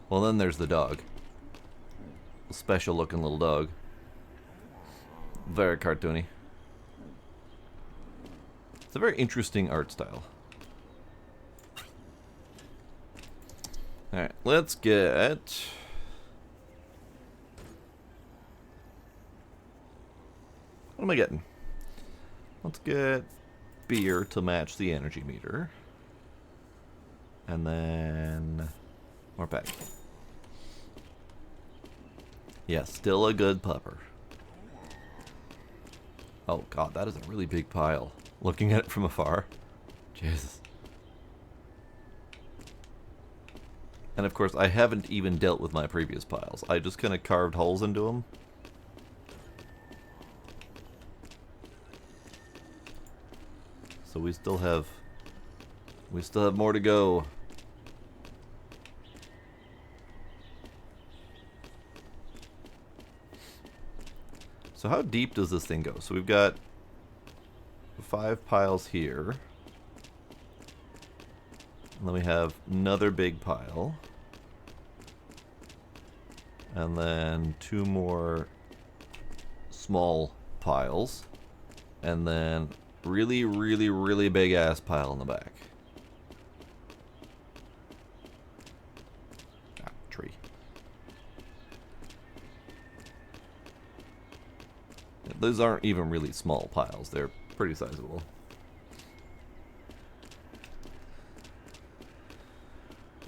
Speaker 1: Well, then there's the dog. Special looking little dog. Very cartoony. It's a very interesting art style. Alright, let's get... What am I getting? Let's get beer to match the energy meter. And then... more pack. Yeah, still a good pupper. Oh god, that is a really big pile. Looking at it from afar. Jesus. And of course, I haven't even dealt with my previous piles. I just kind of carved holes into them. So we still have more to go. So how deep does this thing go? So we've got 5 piles here. And then we have another big pile. And then 2 more small piles. And then really, really, really big ass pile in the back. Ah, tree. Those aren't even really small piles. They're pretty sizable.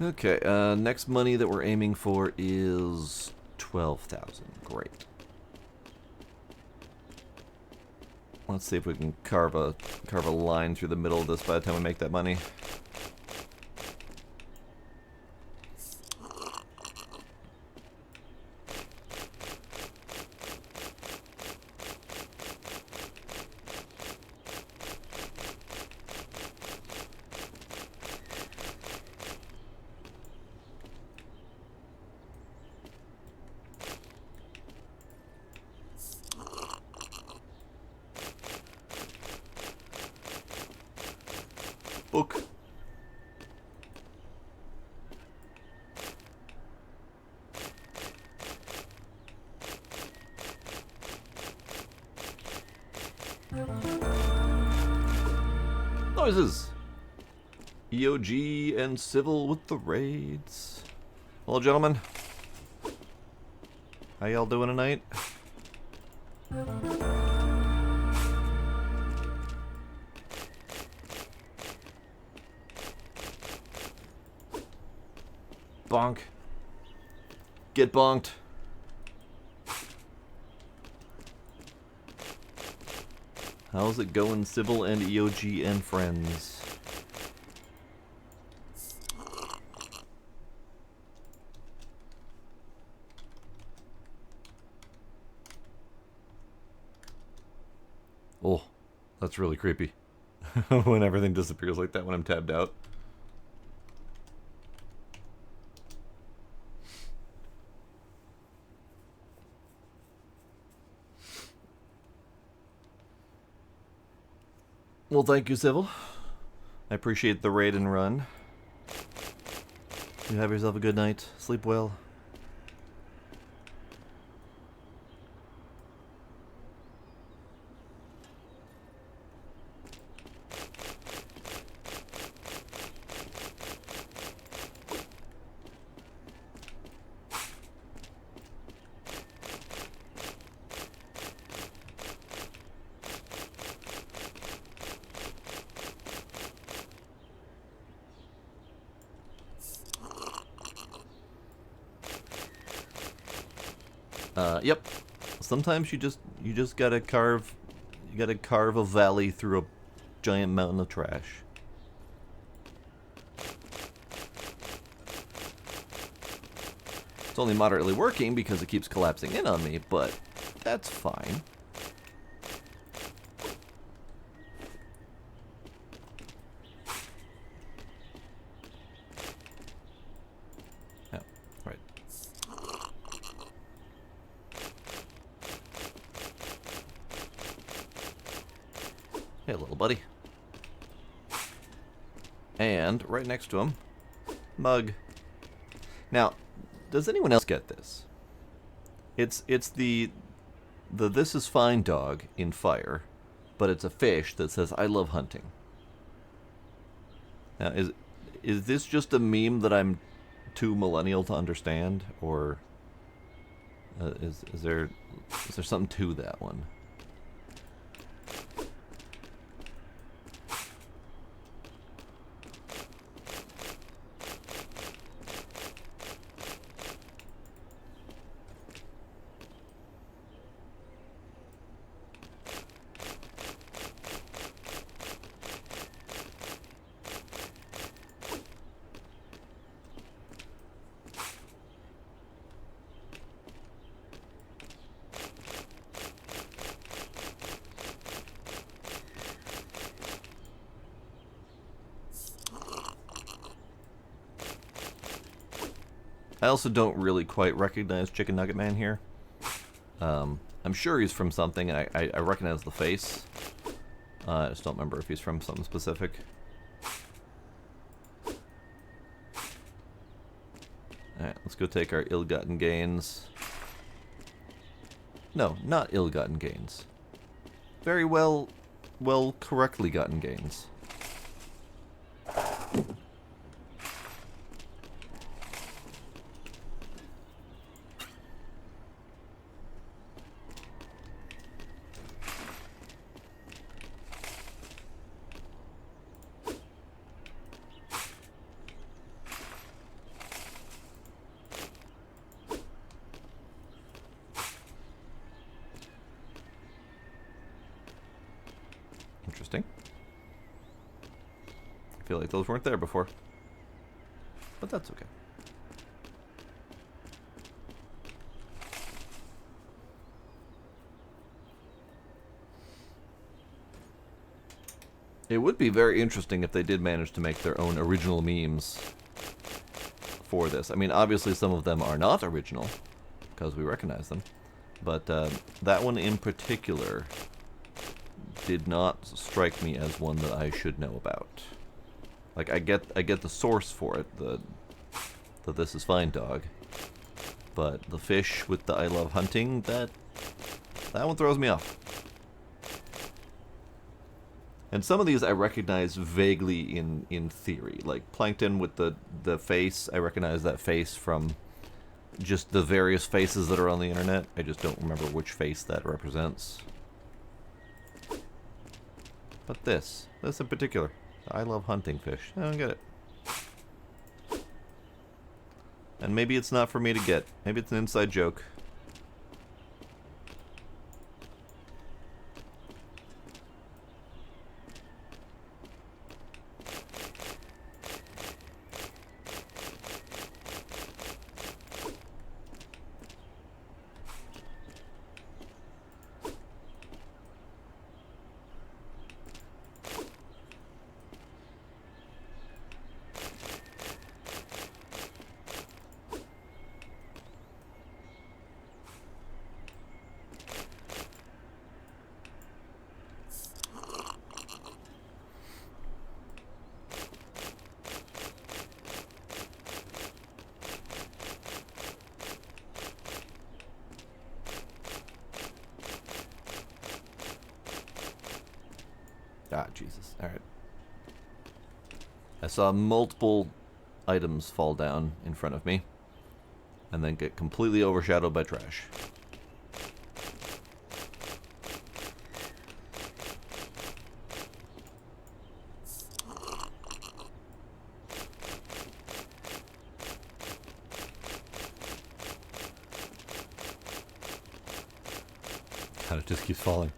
Speaker 1: Okay, next money that we're aiming for is 12,000. Great. Let's see if we can carve a line through the middle of this by the time we make that money. Book. Noises. EOG and Civil with the raids. Hello, gentlemen. How y'all doing tonight? Bonk. Get bonked. How's it going, Civil and EOG and friends? Oh, that's really creepy. When everything disappears like that when I'm tabbed out. Well, thank you, Civil. I appreciate the raid and run. You have yourself a good night. Sleep well. Yep. Sometimes you just gotta carve a valley through a giant mountain of trash. It's only moderately working because it keeps collapsing in on me, but that's fine. Yeah, right. Hey, little buddy. And right next to him, Mug. Now, does anyone else get this? It's the This Is Fine dog in Fire, but it's a fish that says I love hunting. Now, is this just a meme that I'm too millennial to understand, or is there something to that one? I also don't really quite recognize Chicken Nugget Man here. I'm sure he's from something, and I recognize the face. I just don't remember if he's from something specific. Alright, let's go take our ill-gotten gains. No, not ill-gotten gains. Very well correctly gotten gains. Interesting. I feel like those weren't there before. But that's okay. It would be very interesting if they did manage to make their own original memes for this. I mean, obviously some of them are not original, because we recognize them. But that one in particular did not strike me as one that I should know about. Like, I get the source for it, that this is fine dog. But the fish with the I love hunting, that one throws me off. And some of these I recognize vaguely in theory. Like Plankton with the face, I recognize that face from just the various faces that are on the internet. I just don't remember which face that represents. But this in particular, I love hunting fish. I don't get it. And maybe it's not for me to get. Maybe it's an inside joke. Ah, Jesus. Alright. I saw multiple items fall down in front of me, and then get completely overshadowed by trash. God, it just keeps falling.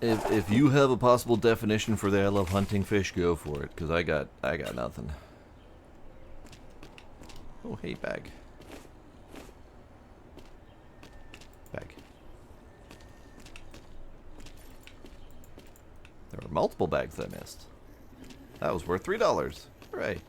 Speaker 1: If you have a possible definition for the I love hunting fish, go for it, because I got nothing. Oh, hey, bag. Bag. There were multiple bags I missed. That was worth $3. Hooray.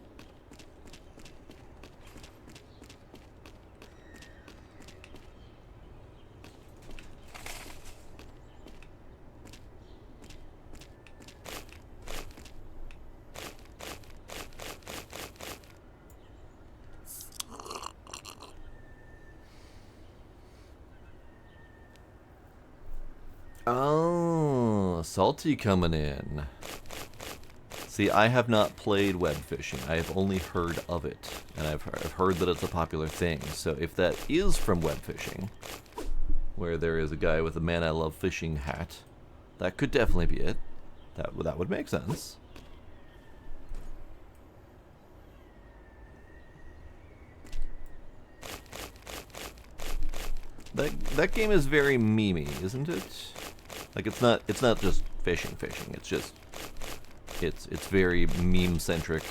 Speaker 1: Salty coming in. See, I have not played web fishing. I have only heard of it, and I've heard that it's a popular thing. So if that is from web fishing, where there is a guy with a "Man I Love Fishing" hat, that could definitely be it. That would make sense. That game is very memey, isn't it? Like it's not just fishing. It's just it's very meme centric,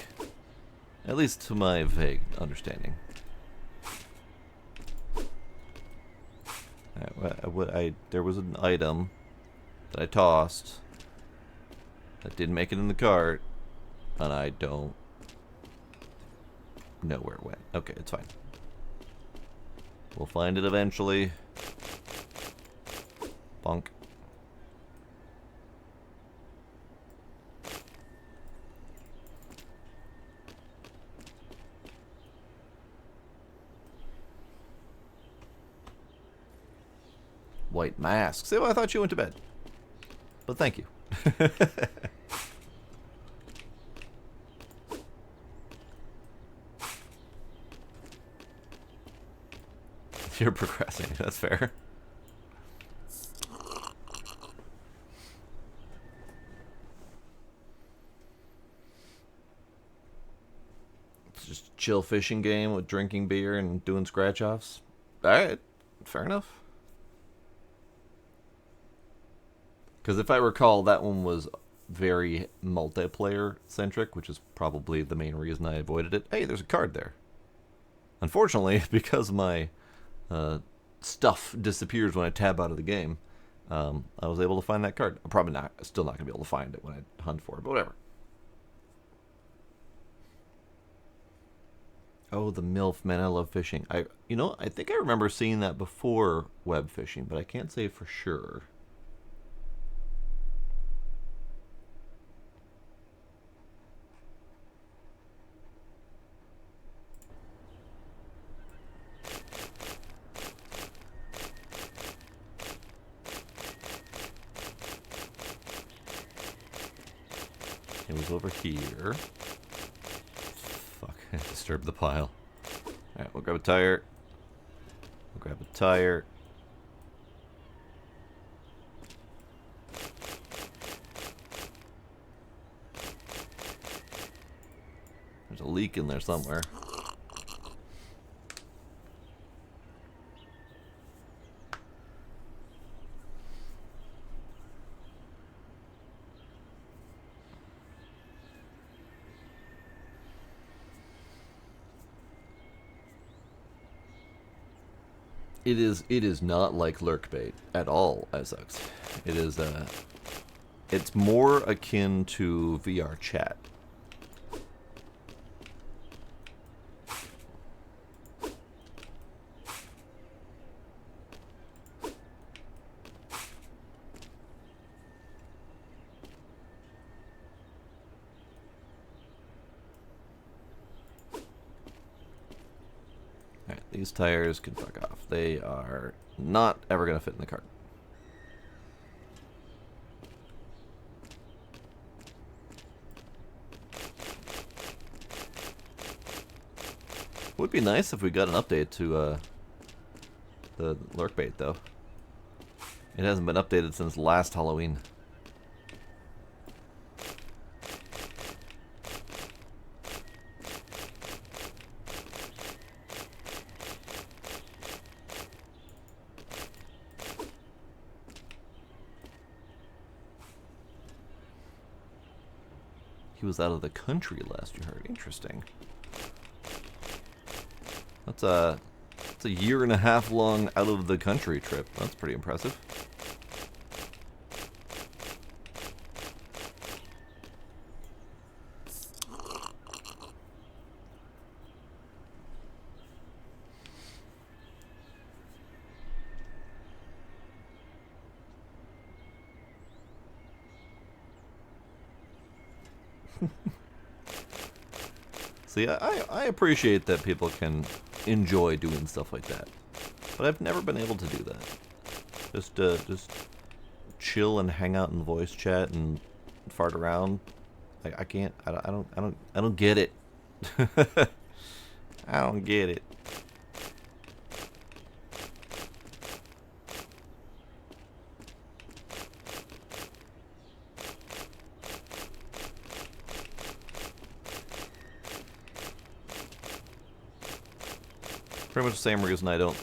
Speaker 1: at least to my vague understanding. There was an item that I tossed that didn't make it in the cart, and I don't know where it went. Okay, it's fine. We'll find it eventually. Bonk. White mask. See, well, I thought you went to bed. But thank you. You're procrastinating. That's fair. It's just a chill fishing game with drinking beer and doing scratch-offs. Alright. Fair enough. Because if I recall, that one was very multiplayer-centric, which is probably the main reason I avoided it. Hey, there's a card there. Unfortunately, because my stuff disappears when I tab out of the game, I was able to find that card. I'm probably still not going to be able to find it when I hunt for it, but whatever. Oh, the MILF, Man I Love Fishing. I think I remember seeing that before web fishing, but I can't say for sure. It was over here. Fuck, I disturbed the pile. Alright, we'll grab a tire. We'll grab a tire. There's a leak in there somewhere. It is not like lurkbait at all, Isaacs. It is it's more akin to VR chat. These tires can fuck off. They are not ever going to fit in the cart. Would be nice if we got an update to the lurkbait, though. It hasn't been updated since last Halloween. He was out of the country last you heard. Interesting. That's a 1.5 year long out of the country trip. That's pretty impressive. See, I appreciate that people can enjoy doing stuff like that, but I've never been able to do that. Just chill and hang out in voice chat and fart around. I can't. I don't get it. I don't get it. Pretty much the same reason I don't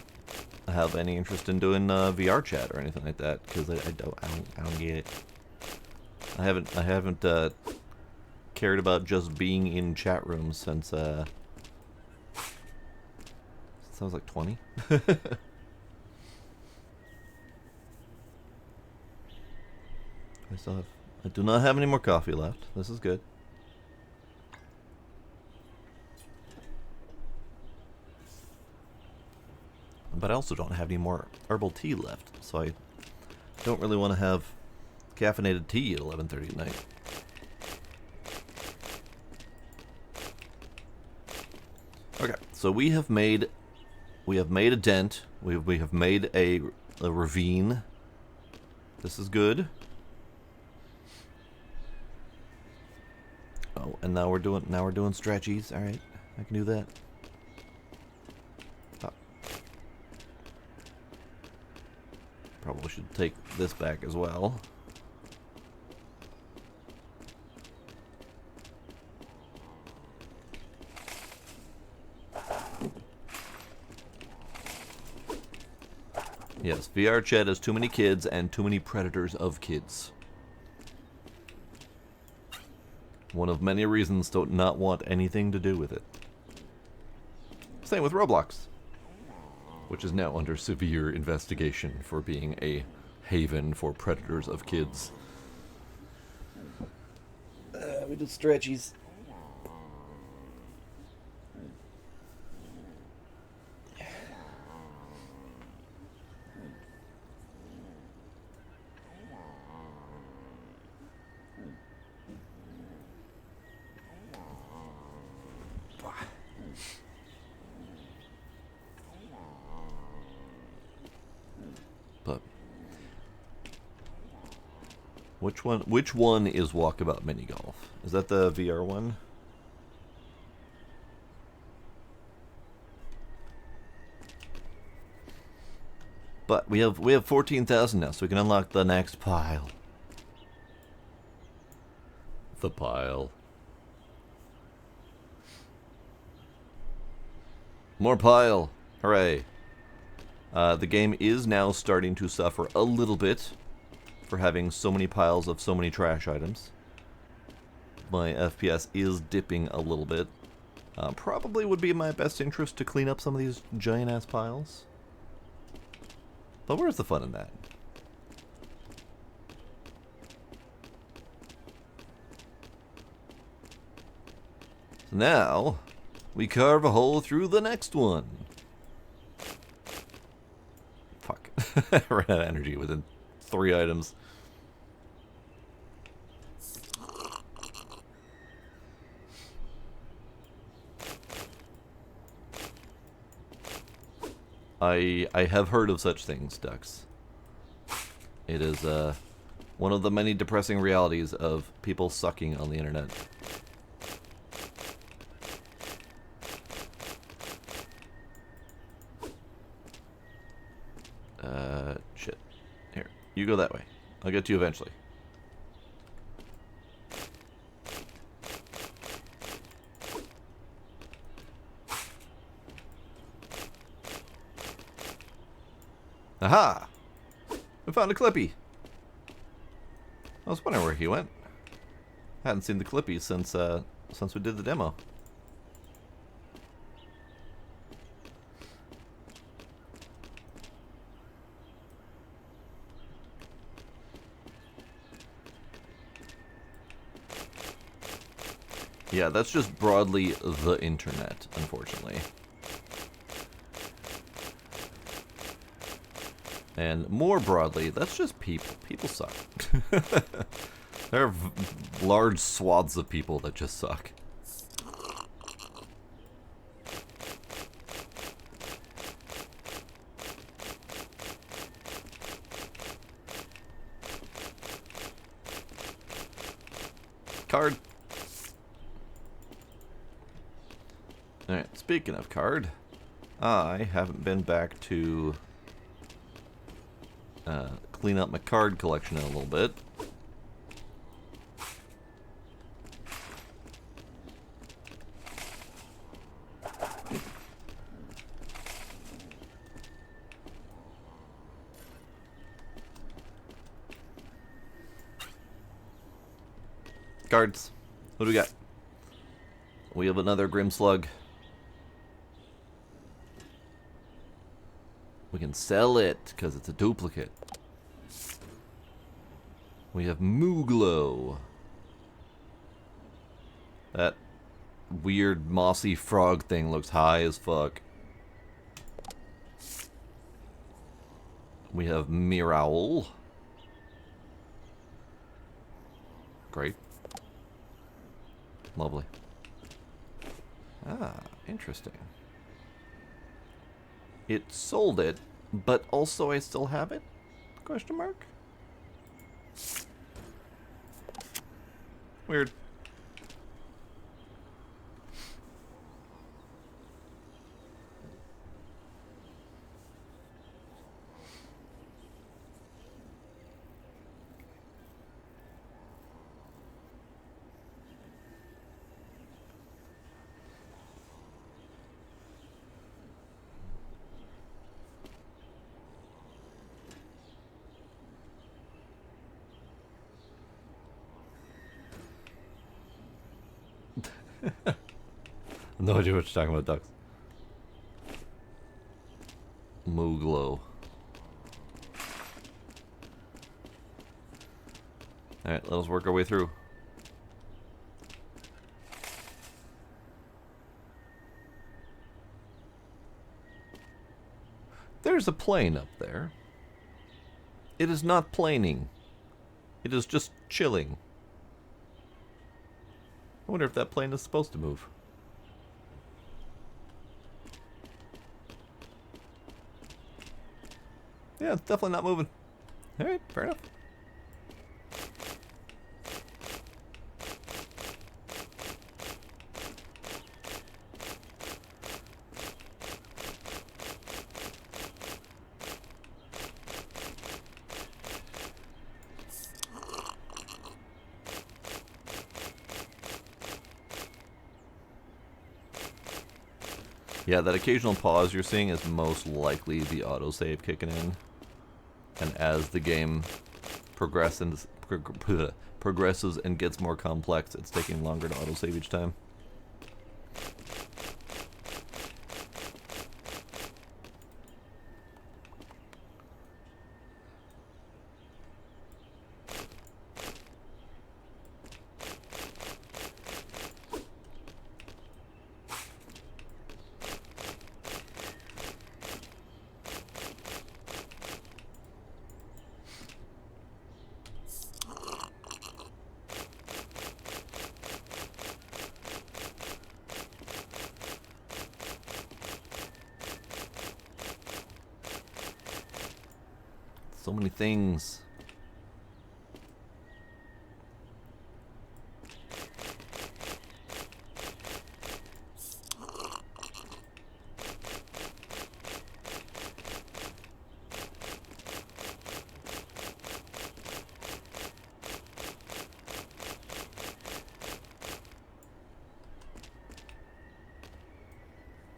Speaker 1: have any interest in doing VR chat or anything like that, because I don't get it. I haven't cared about just being in chat rooms since I was like 20. I do not have any more coffee left. This is good. But I also don't have any more herbal tea left, so I don't really want to have caffeinated tea at 11:30 at night. Okay, so we have made a dent. We have made a ravine. This is good. Oh, and now we're doing stretchies. All right, I can do that. Probably should take this back as well. Yes, VR chat has too many kids and too many predators of kids. One of many reasons to not want anything to do with it. Same with Roblox, which is now under severe investigation for being a haven for predators of kids. We did stretchies. But which one is Walkabout Mini Golf? Is that the VR one? But we have 14,000 now, so we can unlock the next pile. The pile. More pile. Hooray. The game is now starting to suffer a little bit for having so many piles of so many trash items. My FPS is dipping a little bit. Probably would be in my best interest to clean up some of these giant-ass piles. But where's the fun in that? So now, we carve a hole through the next one. Fuck. I ran out of energy within 3 items. I have heard of such things, Ducks. It is one of the many depressing realities of people sucking on the internet. Shit. Here, you go that way. I'll get to you eventually. Aha! I found a Clippy! I was wondering where he went. I hadn't seen the Clippy since we did the demo. Yeah, that's just broadly the internet, unfortunately. And more broadly, that's just people. People suck. There are large swaths of people that just suck. Card. Alright, speaking of card, I haven't been back to clean up my card collection in a little bit. Cards. What do we got? We have another Grimslug. We can sell it because it's a duplicate. We have Mooglo. That weird mossy frog thing looks high as fuck. We have Miraowl. Great. Lovely. Ah, interesting. It sold it, but also I still have it? Question mark? Weird. No idea what you're talking about, Ducks. Mooglo. Alright, let us work our way through. There's a plane up there. It is not planing. It is just chilling. I wonder if that plane is supposed to move. Yeah, it's definitely not moving. Alright, fair enough. Yeah, that occasional pause you're seeing is most likely the autosave kicking in. And as the game progresses and gets more complex, it's taking longer to autosave each time. So many things.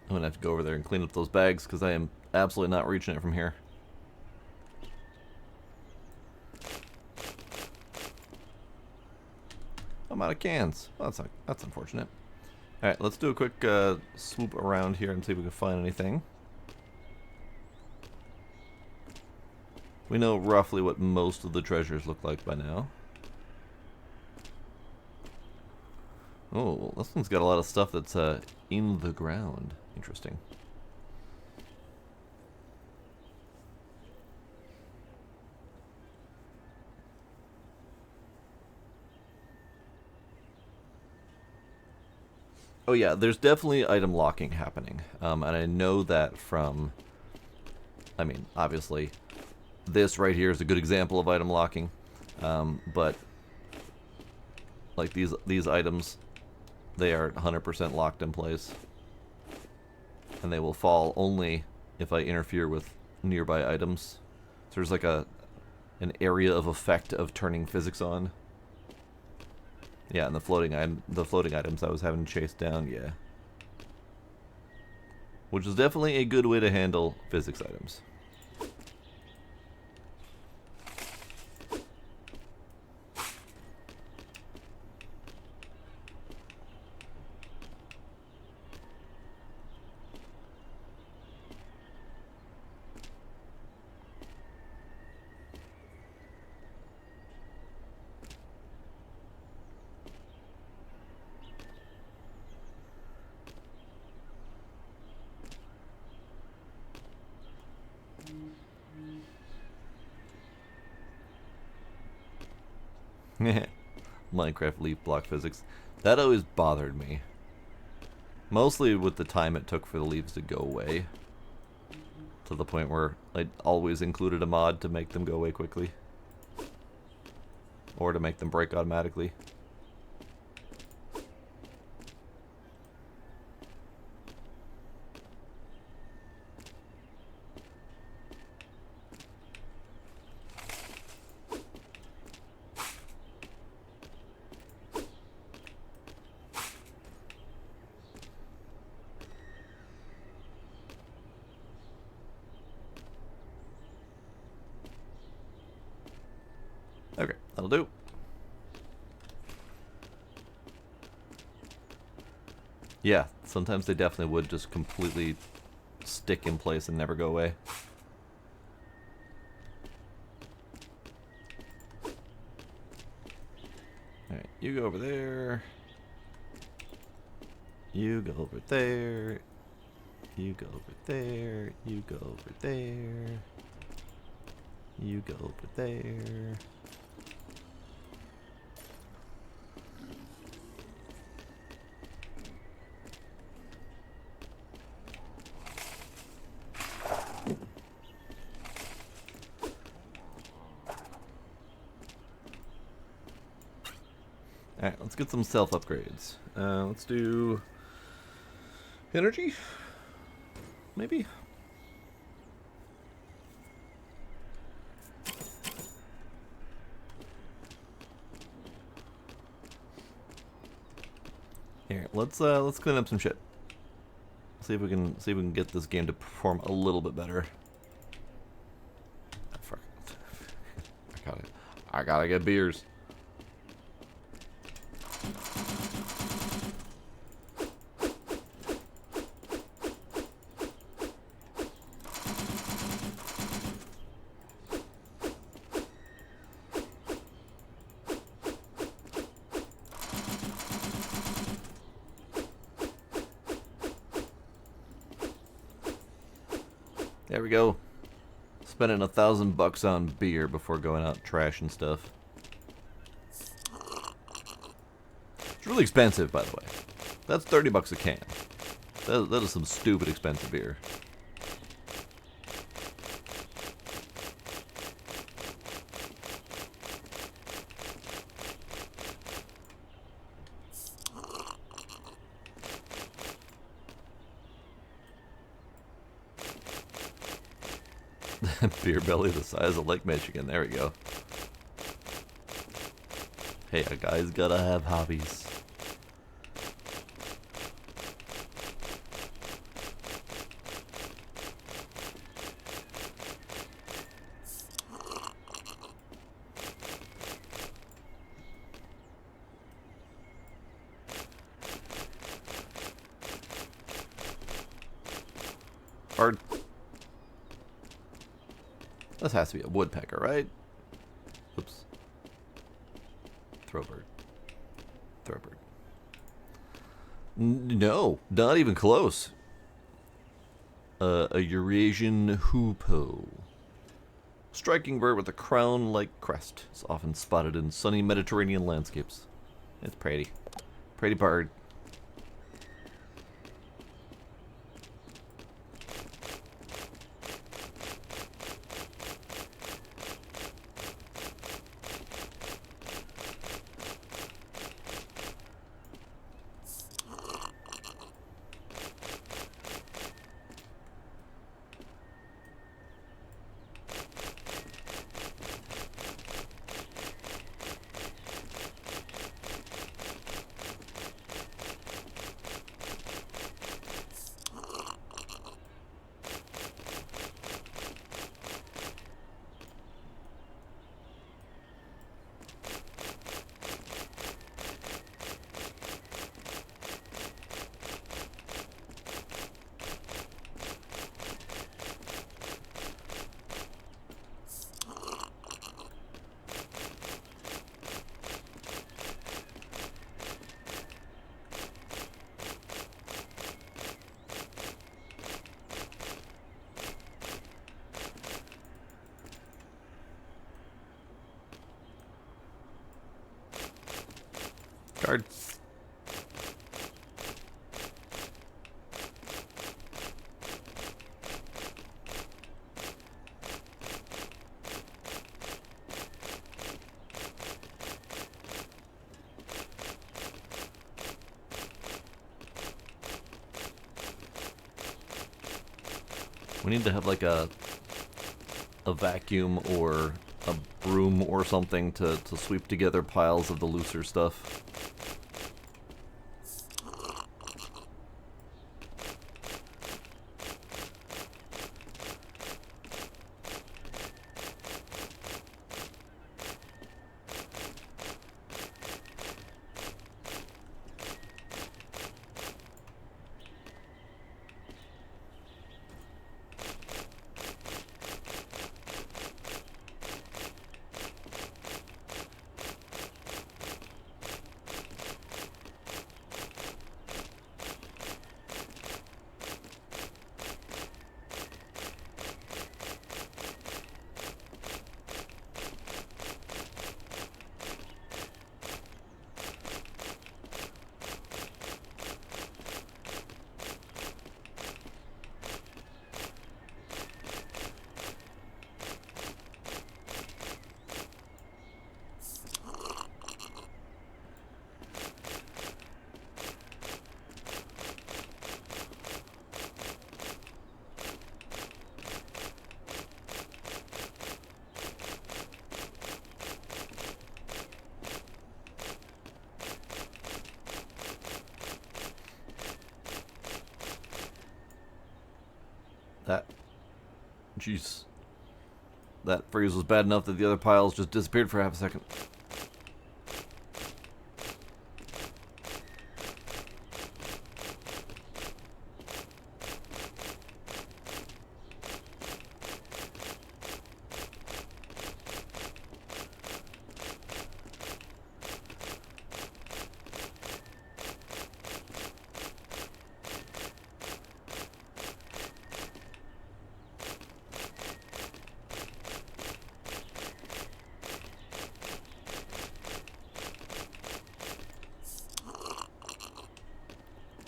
Speaker 1: I'm gonna have to go over there and clean up those bags because I am absolutely not reaching it from here. I'm out of cans. Well, that's unfortunate. Alright, let's do a quick swoop around here and see if we can find anything. We know roughly what most of the treasures look like by now. Oh, this one's got a lot of stuff that's in the ground. Interesting. Oh yeah, there's definitely item locking happening. And I know that from, I mean, obviously, this right here is a good example of item locking. But Like these items, they are 100% locked in place, and they will fall only if I interfere with nearby items. So there's like an area of effect of turning physics on. Yeah, and the floating items I was having to chase down, yeah. Which is definitely a good way to handle physics items. Minecraft leaf block physics. That always bothered me. Mostly with the time it took for the leaves to go away. To the point where I always included a mod to make them go away quickly. Or to make them break automatically. Okay, that'll do. Yeah, sometimes they definitely would just completely stick in place and never go away. Alright, you go over there. You go over there. You go over there. You go over there. You go over there. Alright, let's get some self upgrades. Let's do energy? Maybe? Here, let's clean up some shit. See if we can get this game to perform a little bit better. I gotta get beers. There we go. Spending $1,000 on beer before going out trashing stuff. It's really expensive, by the way. That's $30 a can. That is some stupid expensive beer. Beer belly the size of Lake Michigan. There we go. Hey, a guy's gotta have hobbies. Hard. This has to be a woodpecker, right? Oops. Throw bird. Throw bird. No, not even close. A Eurasian hoopoe. Striking bird with a crown-like crest. It's often spotted in sunny Mediterranean landscapes. It's pretty. Pretty bird. Discard. We need to have like a vacuum or a broom or something to sweep together piles of the looser stuff. That, jeez, that freeze was bad enough that the other piles just disappeared for half a second.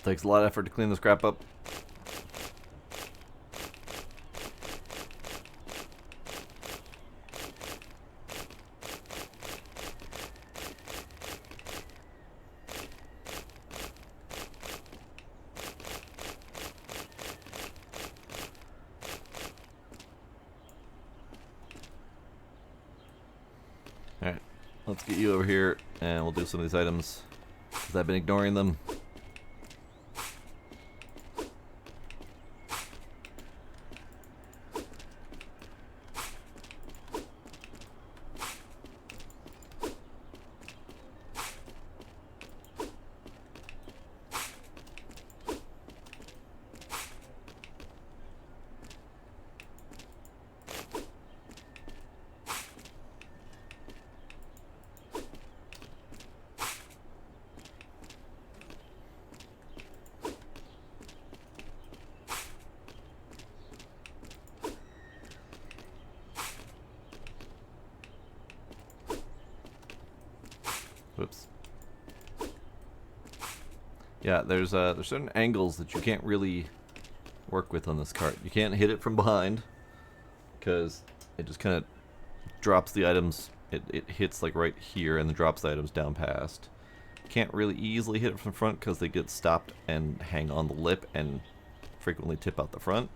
Speaker 1: Takes a lot of effort to clean this crap up. Alright, let's get you over here and we'll do some of these items, because I've been ignoring them. Whoops. Yeah, there's certain angles that you can't really work with on this cart. You can't hit it from behind because it just kind of drops the items. It hits like right here and then drops the items down past. Can't really easily hit it from the front because they get stopped and hang on the lip and frequently tip out the front.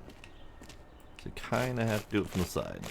Speaker 1: So you kind of have to do it from the side.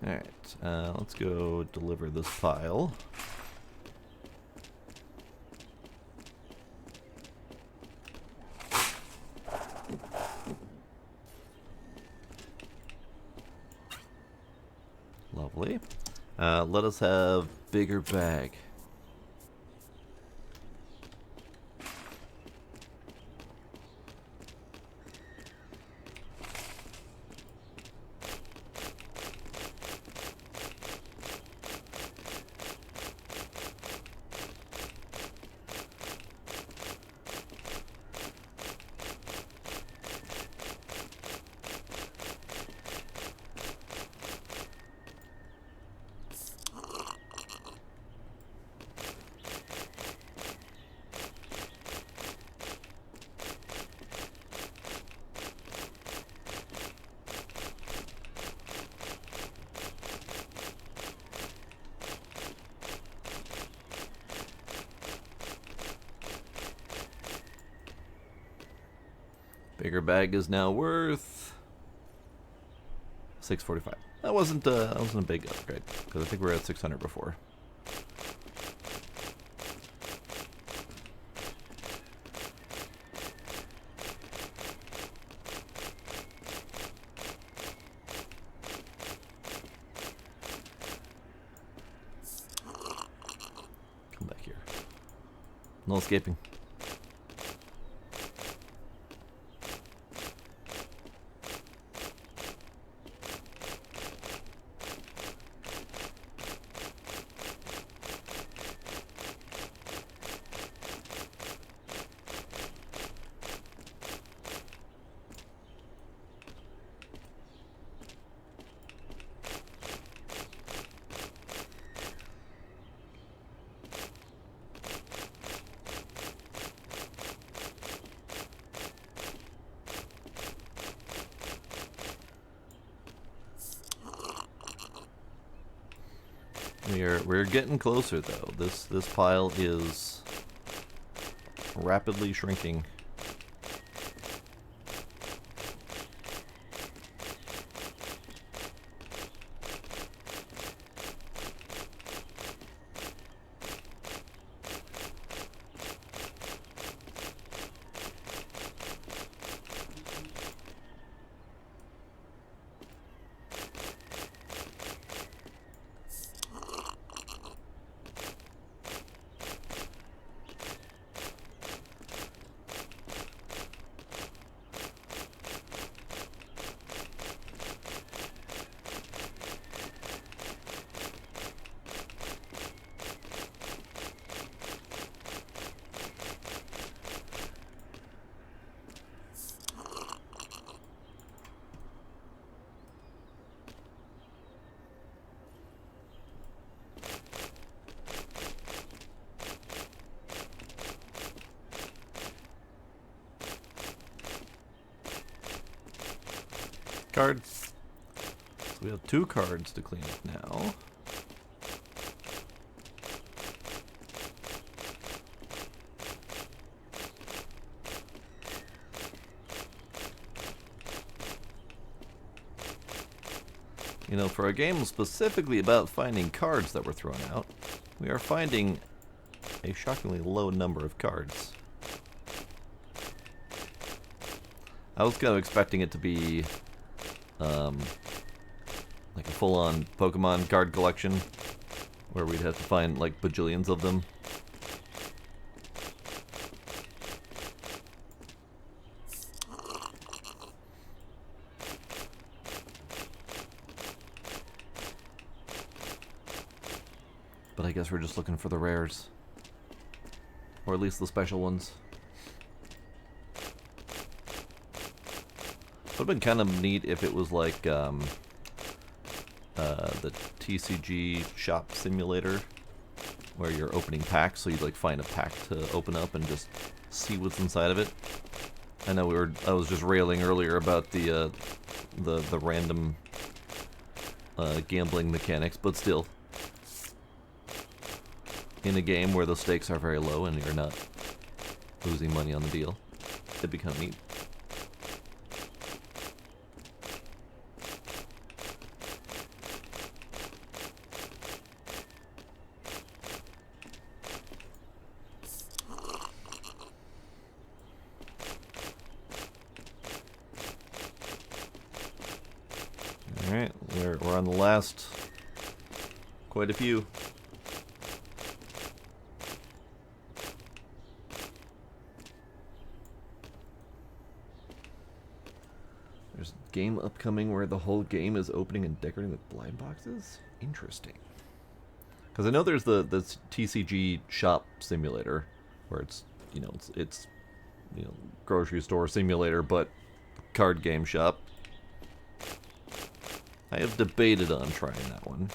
Speaker 1: Alright, let's go deliver this pile. Lovely. Let us have bigger bag. Bigger bag is now worth $645. That wasn't a big upgrade because I think we were at 600 before. Come back here. No escaping. We're getting closer though. This pile is rapidly shrinking. Cards. So we have 2 cards to clean up now. You know, for a game specifically about finding cards that were thrown out, we are finding a shockingly low number of cards. I was kind of expecting it to be like a full-on Pokemon card collection where we'd have to find like bajillions of them. But I guess we're just looking for the rares. Or at least the special ones. Would have been kind of neat if it was like the TCG shop simulator, where you're opening packs, so you'd like find a pack to open up and just see what's inside of it. I know I was just railing earlier about the random gambling mechanics, but still, in a game where the stakes are very low and you're not losing money on the deal, it'd be kind of neat. Alright, we're on the last Quite a few. There's a game upcoming where the whole game is opening and decorating with blind boxes? Interesting. Because I know there's the TCG shop simulator, where it's grocery store simulator, but card game shop. I have debated on trying that one.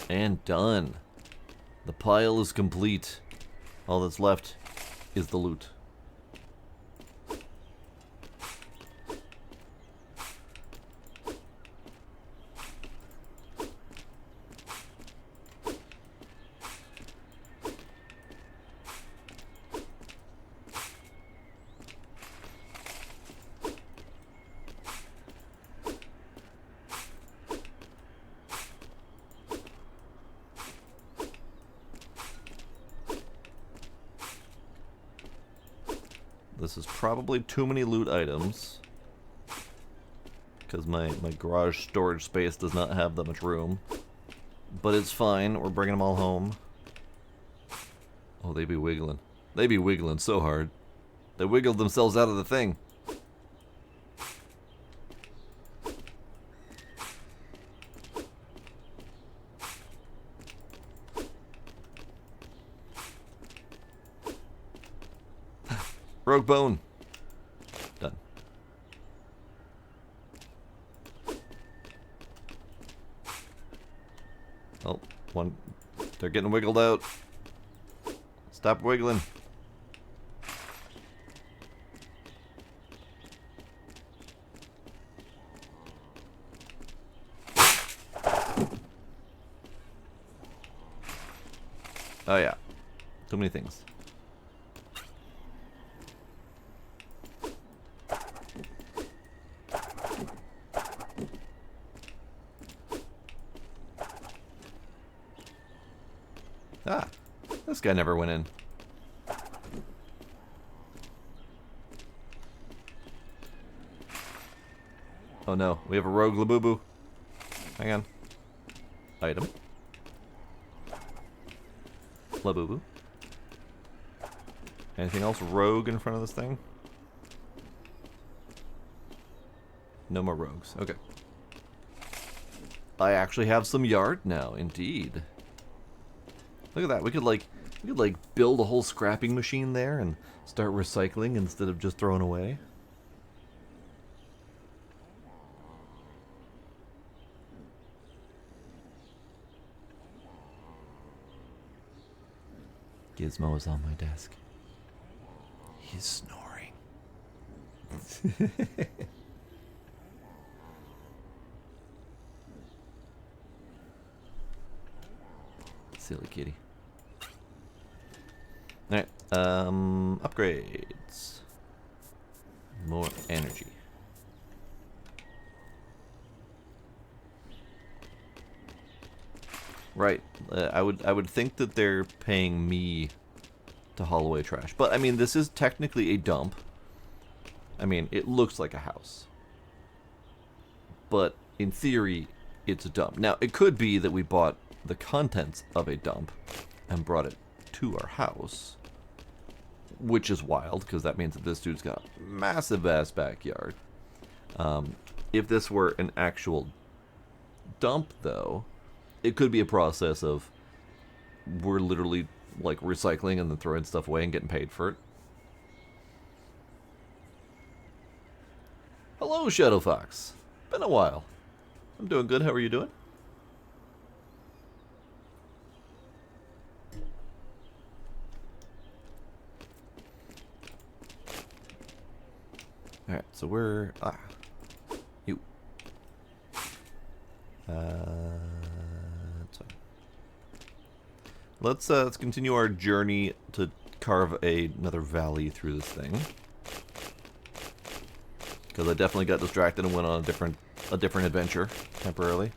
Speaker 1: And done. The pile is complete. All that's left is the loot. This is probably too many loot items, because my garage storage space does not have that much room. But it's fine, we're bringing them all home. Oh, they be wiggling. They be wiggling so hard. They wiggled themselves out of the thing. Rogue bone. Done. Oh, one. They're getting wiggled out. Stop wiggling. Oh yeah. Too many things. Ah, this guy never went in. Oh no, we have a rogue Labubu. Hang on. Item. Labubu. Anything else rogue in front of this thing? No more rogues. Okay. I actually have some yard now, indeed. Look at that. We could build a whole scrapping machine there and start recycling instead of just throwing away. Gizmo is on my desk. He's snoring. Silly kitty. Alright, upgrades. More energy. Right, I would think that they're paying me to haul away trash. But, I mean, this is technically a dump. I mean, it looks like a house. But, in theory, it's a dump. Now, it could be that we bought the contents of a dump and brought it to our house, which is wild because that means that this dude's got a massive ass backyard. If this were an actual dump, though, it could be a process of we're literally like recycling and then throwing stuff away and getting paid for it. Hello, Shadow Fox. Been a while. I'm doing good. How are you doing? Alright, so we're... You. Let's continue our journey to carve another valley through this thing. Because I definitely got distracted and went on a different adventure temporarily.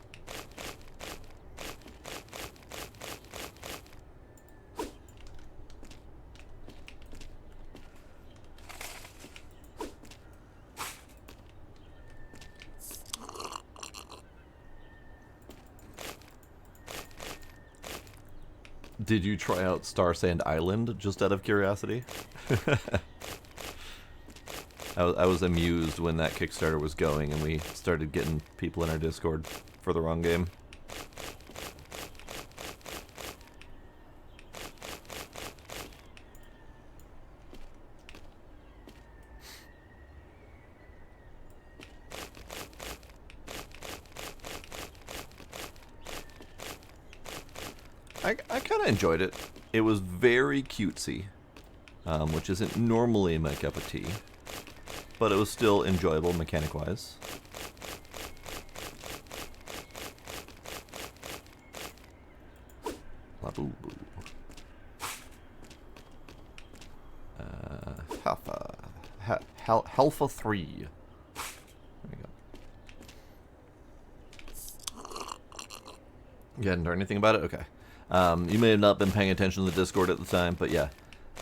Speaker 1: Did you try out Star Sand Island just out of curiosity? I was amused when that Kickstarter was going and we started getting people in our Discord for the wrong game. I kind of enjoyed it. It was very cutesy, which isn't normally my cup of tea, but it was still enjoyable mechanic-wise. La-boo-boo. Halfa 3. There we go. You hadn't heard anything about it? Okay. You may have not been paying attention to the Discord at the time, but yeah,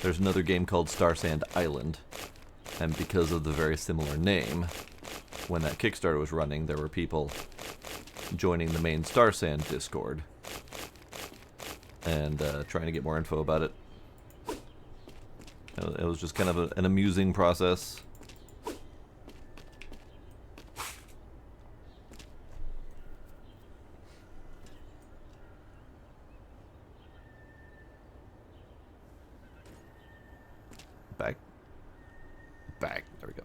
Speaker 1: there's another game called Star Sand Island, and because of the very similar name, when that Kickstarter was running, there were people joining the main Star Sand Discord and trying to get more info about it. It was just kind of an amusing process. Back. There we go.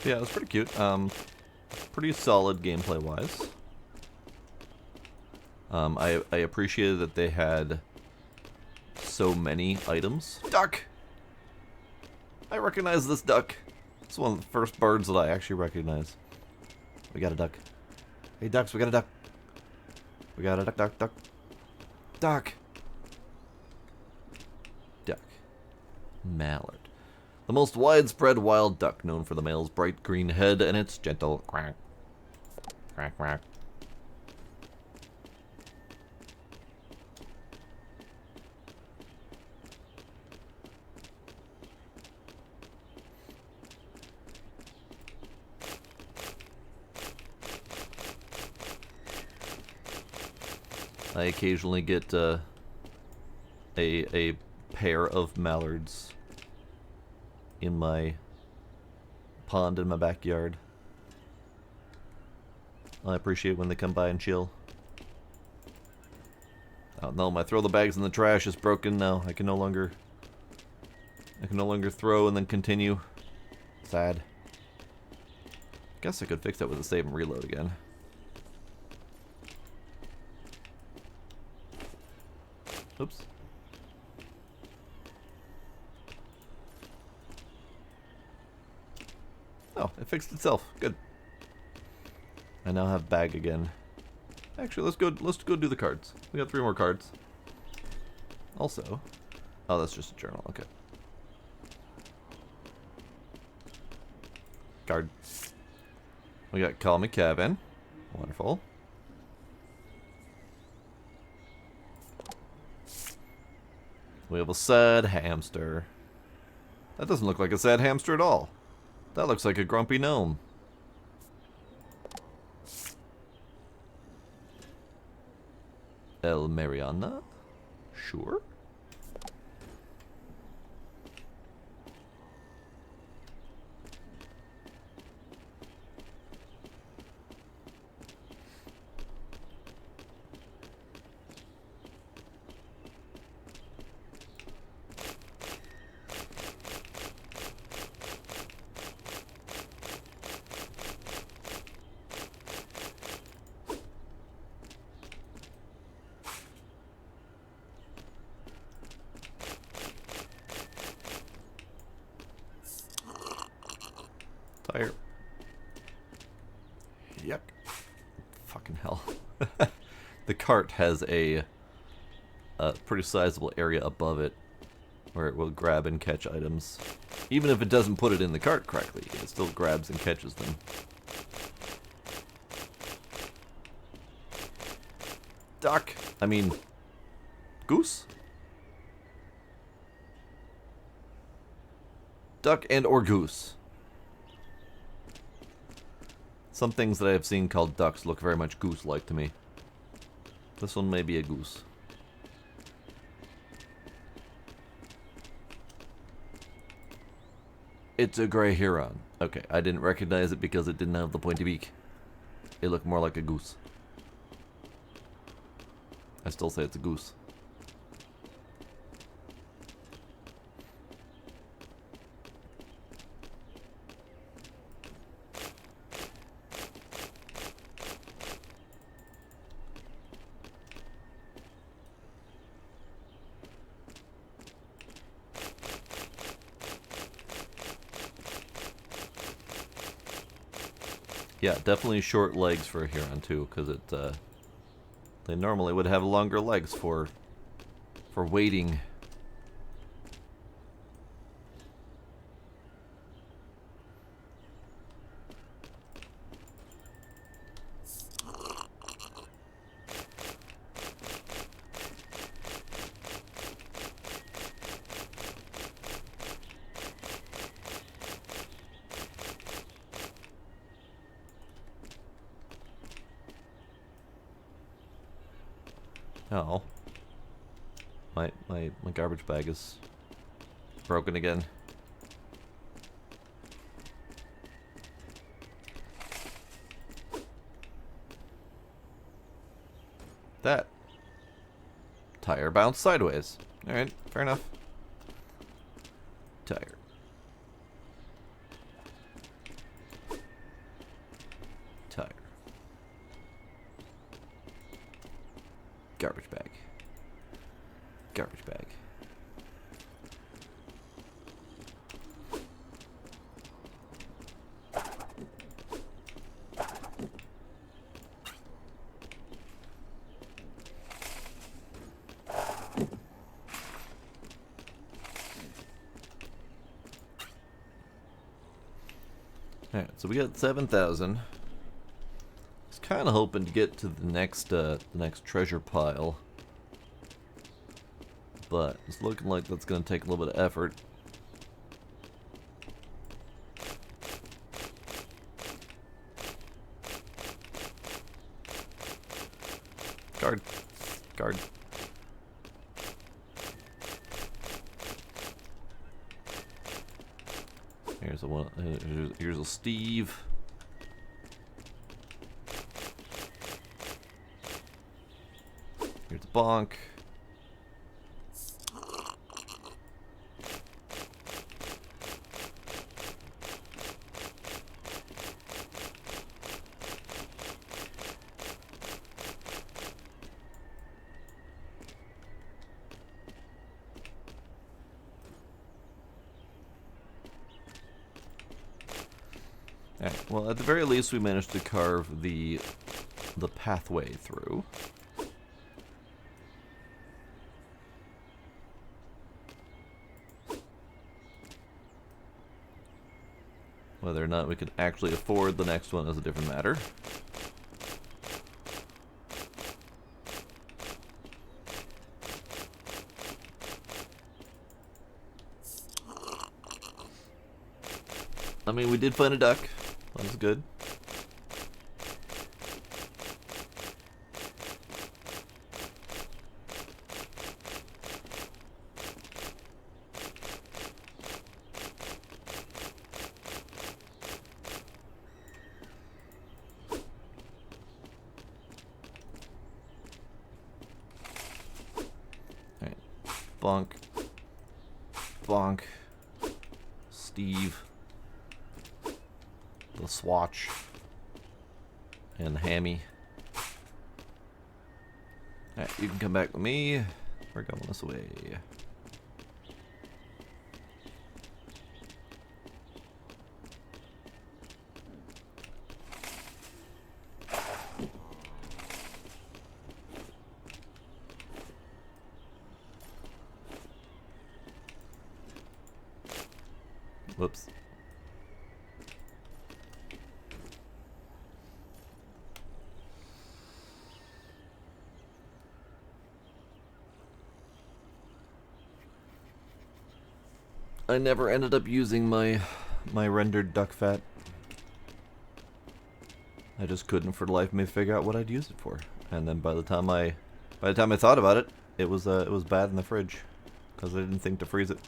Speaker 1: Yeah, it was pretty cute. Pretty solid gameplay-wise. I appreciated that they had so many items. Duck! I recognize this duck. It's one of the first birds that I actually recognize. We got a duck. Hey, ducks, we got a duck. We got a duck. Duck! Duck. Mallard. The most widespread wild duck, known for the male's bright green head and its gentle quack. Quack, quack. I occasionally get a pair of mallards in my pond in my backyard. I appreciate when they come by and chill. Oh no, my throw the bags in the trash is broken now. I can no longer throw and then continue. Sad. Guess I could fix that with a save and reload again. Oops. Oh, it fixed itself. Good. I now have bag again. Actually, let's go do the cards. We got 3 more cards. Also, oh, that's just a journal. Okay. Card. We got Call Me Kevin. Wonderful. We have a sad hamster. That doesn't look like a sad hamster at all. That looks like a grumpy gnome. El Mariana? Sure. Tire. Yuck. Fucking hell. The cart has a pretty sizable area above it where it will grab and catch items. Even if it doesn't put it in the cart correctly, it still grabs and catches them. Duck. I mean, goose? Duck and or goose. Some things that I have seen called ducks look very much goose-like to me. This one may be a goose. It's a gray heron. Okay, I didn't recognize it because it didn't have the pointy beak. It looked more like a goose. I still say it's a goose. Yeah, definitely short legs for a heron too, because they normally would have longer legs for wading. Oh. My garbage bag is broken again. That tire bounced sideways. Alright, fair enough. Tire. Tire. Garbage bag. Garbage bag. Alright, so we got 7,000. I was kind of hoping to get to the next treasure pile, but it's looking like that's going to take a little bit of effort. Guard. Guard. Here's a one. Here's a Steve. Here's a Bonk. Alright, well, at the very least, we managed to carve the pathway through. Whether or not we can actually afford the next one is a different matter. I mean, we did find a duck. That was good. Alright. Bonk. Bonk. Steve. The Swatch. And the Hammy. Alright, you can come back with me. We're going this way. Whoops. I never ended up using my rendered duck fat. I just couldn't for the life of me figure out what I'd use it for. And then by the time I thought about it, it was bad in the fridge because I didn't think to freeze it.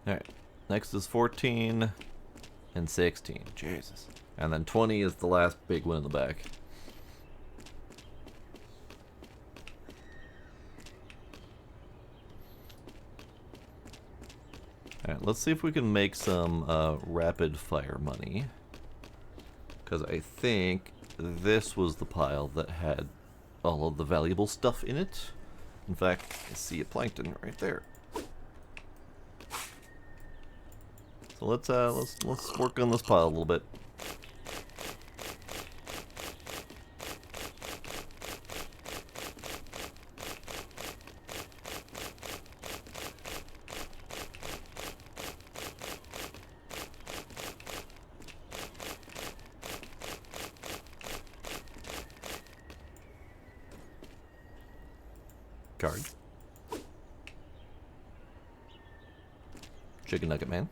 Speaker 1: Alright, next is 14 and 16. Jesus. And then 20 is the last big one in the back. Alright, let's see if we can make some rapid fire money. Because I think this was the pile that had all of the valuable stuff in it. In fact, I see a plankton right there. So let's work on this pile a little bit. Card. Chicken Nugget Man.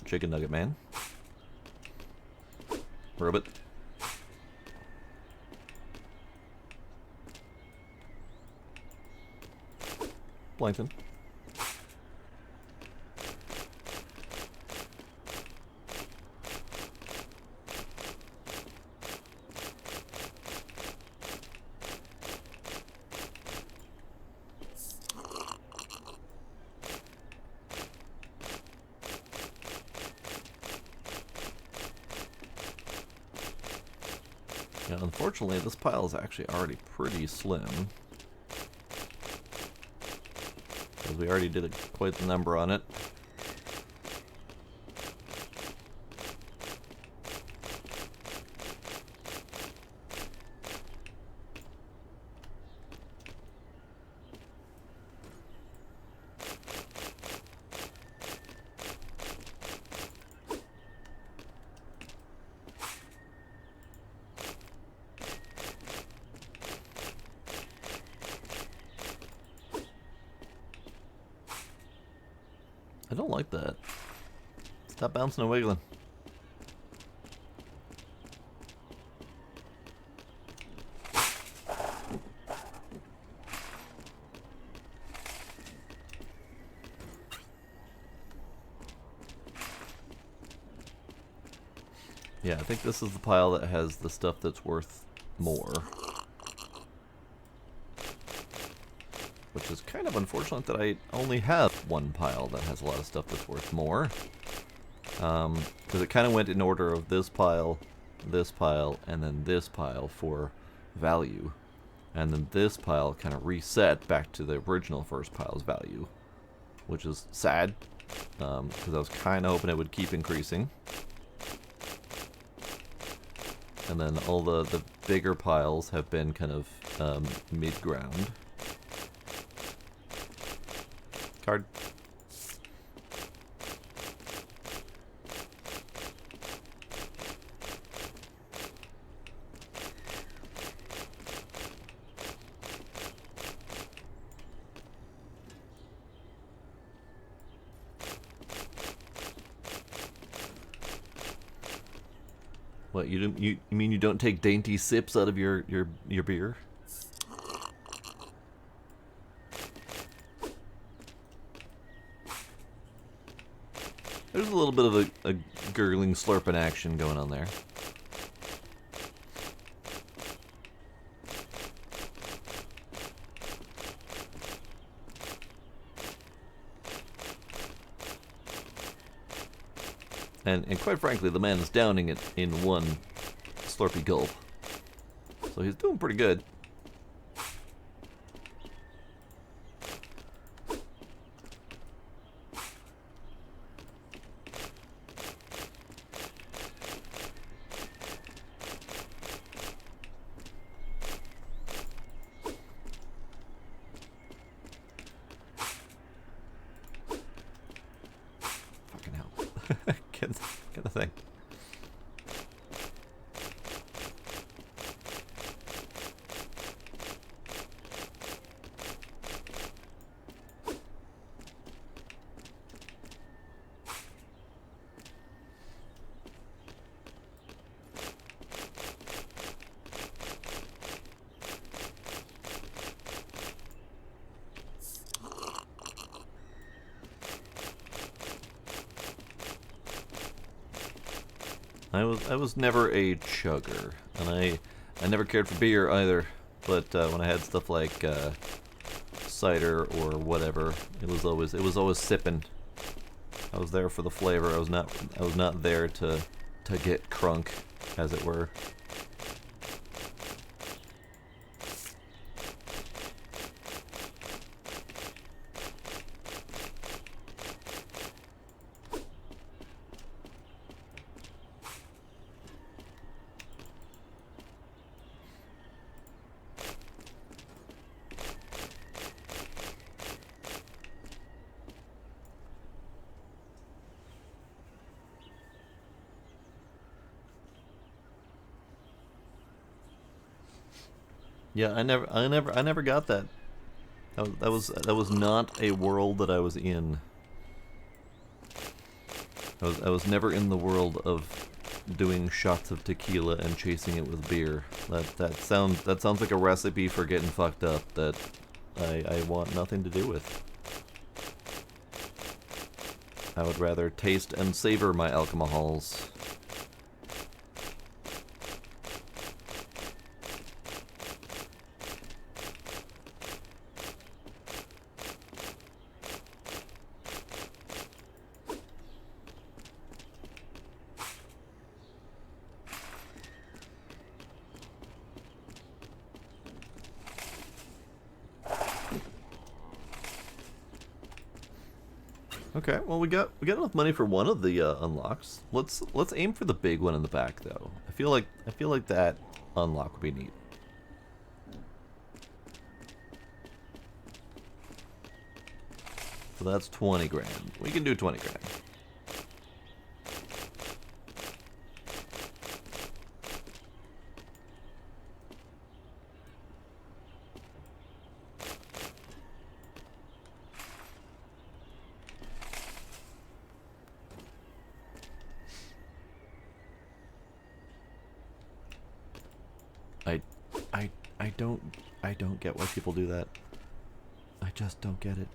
Speaker 1: Chicken Nugget Man. Robot. Plankton. Now, unfortunately, this pile is actually already pretty slim. Because we already did quite the number on it. I don't like that. Stop bouncing and wiggling. Yeah, I think this is the pile that has the stuff that's worth more. Which is kind of unfortunate that I only have one pile that has a lot of stuff that's worth more. Because it kind of went in order of this pile, and then this pile for value. And then this pile kind of reset back to the original first pile's value. Which is sad, because I was kind of hoping it would keep increasing. And then all the bigger piles have been kind of mid-ground. Card. What, you mean you don't take dainty sips out of your beer? There's a little bit of a gurgling, slurping action going on there. And quite frankly, the man is downing it in one slurpy gulp. So he's doing pretty good. kind of thing. I was never a chugger, and I never cared for beer either. But when I had stuff like cider or whatever, it was always sipping. I was there for the flavor. I was not there to get crunk, as it were. Yeah, I never got that. That was not a world that I was in. I was never in the world of doing shots of tequila and chasing it with beer. That sounds like a recipe for getting fucked up that I want nothing to do with. I would rather taste and savor my alcohols. Okay, well we got enough money for one of the unlocks. Let's aim for the big one in the back though. I feel like that unlock would be neat. So that's 20 grand. We can do 20 grand. I don't get why people do that. I just don't get it.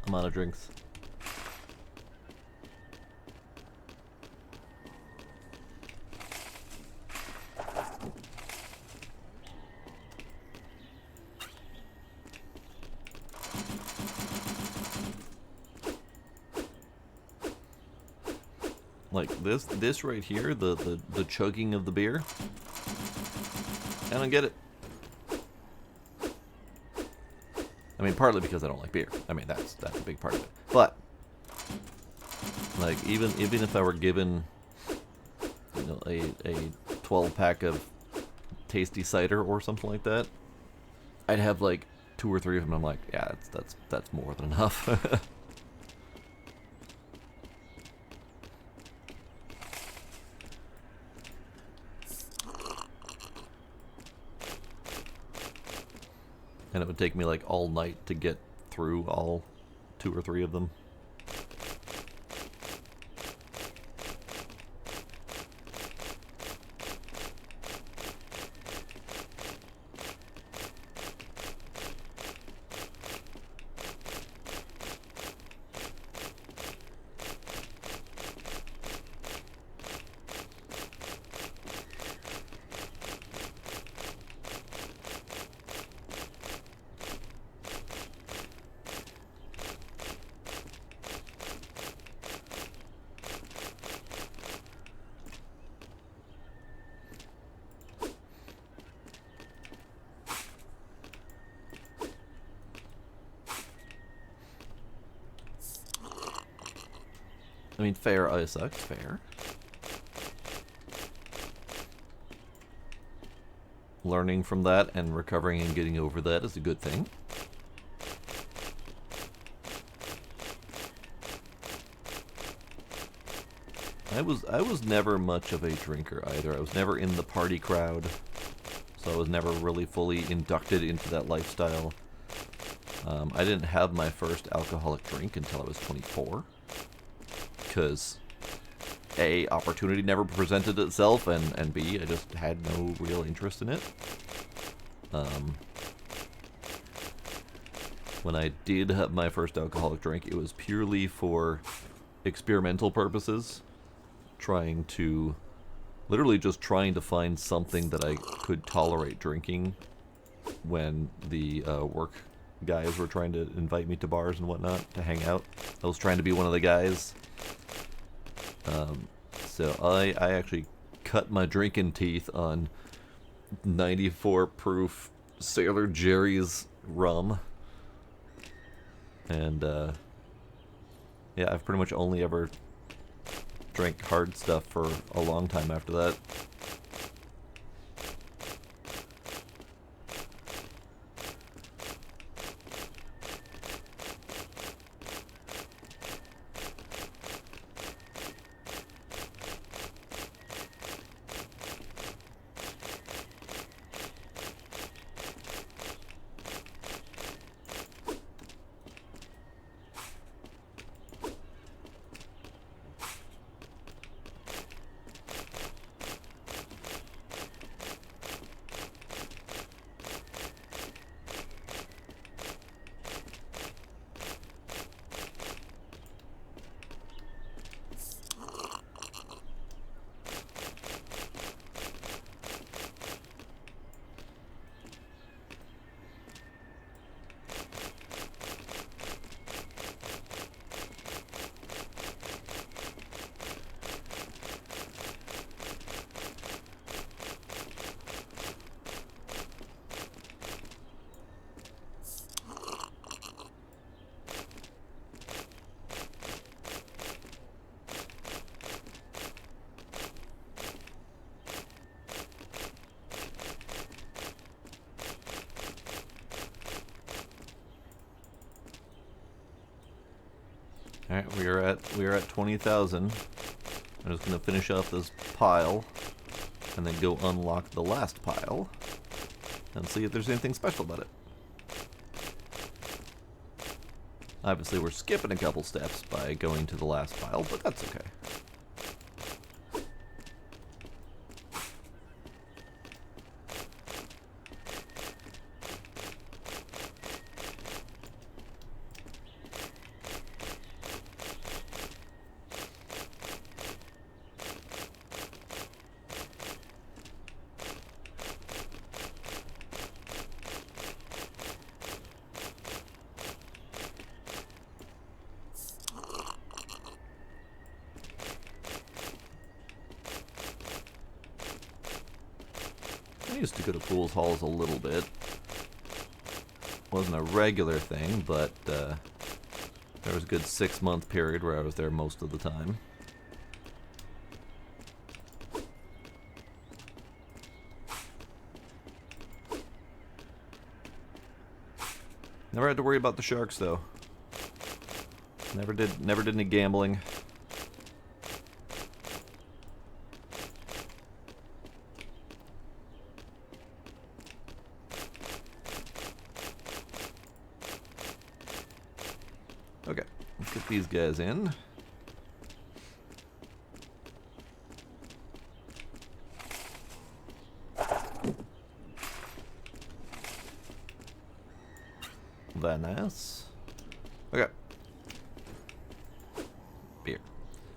Speaker 1: I'm out of drinks. Like this right here, the chugging of the beer. I don't get it. I mean, partly because I don't like beer. I mean, that's a big part of it. But like even if I were given, you know, a 12-pack of tasty cider or something like that, I'd have like 2 or 3 of them. And I'm like, yeah, that's more than enough. And it would take me like all night to get through all 2 or 3 of them. mean, fair, Isaac, fair. Learning from that and recovering and getting over that is a good thing. I was never much of a drinker either. I was never in the party crowd, so I was never really fully inducted into that lifestyle. I didn't have my first alcoholic drink until I was 24, because A, opportunity never presented itself, and B, I just had no real interest in it. When I did have my first alcoholic drink, it was purely for experimental purposes. Literally just trying to find something that I could tolerate drinking when the work guys were trying to invite me to bars and whatnot to hang out. I was trying to be one of the guys. So I actually cut my drinking teeth on 94 proof Sailor Jerry's rum. And yeah, I've pretty much only ever drank hard stuff for a long time after that. Alright, we are at 20,000. I'm just gonna finish off this pile and then go unlock the last pile and see if there's anything special about it. Obviously we're skipping a couple steps by going to the last pile, but that's okay. I used to go to Pools Halls a little bit. Wasn't a regular thing, but there was a good 6-month period where I was there most of the time. Never had to worry about the sharks though. Never did any gambling. Okay, let's get these guys in. Very nice. Okay. Beer.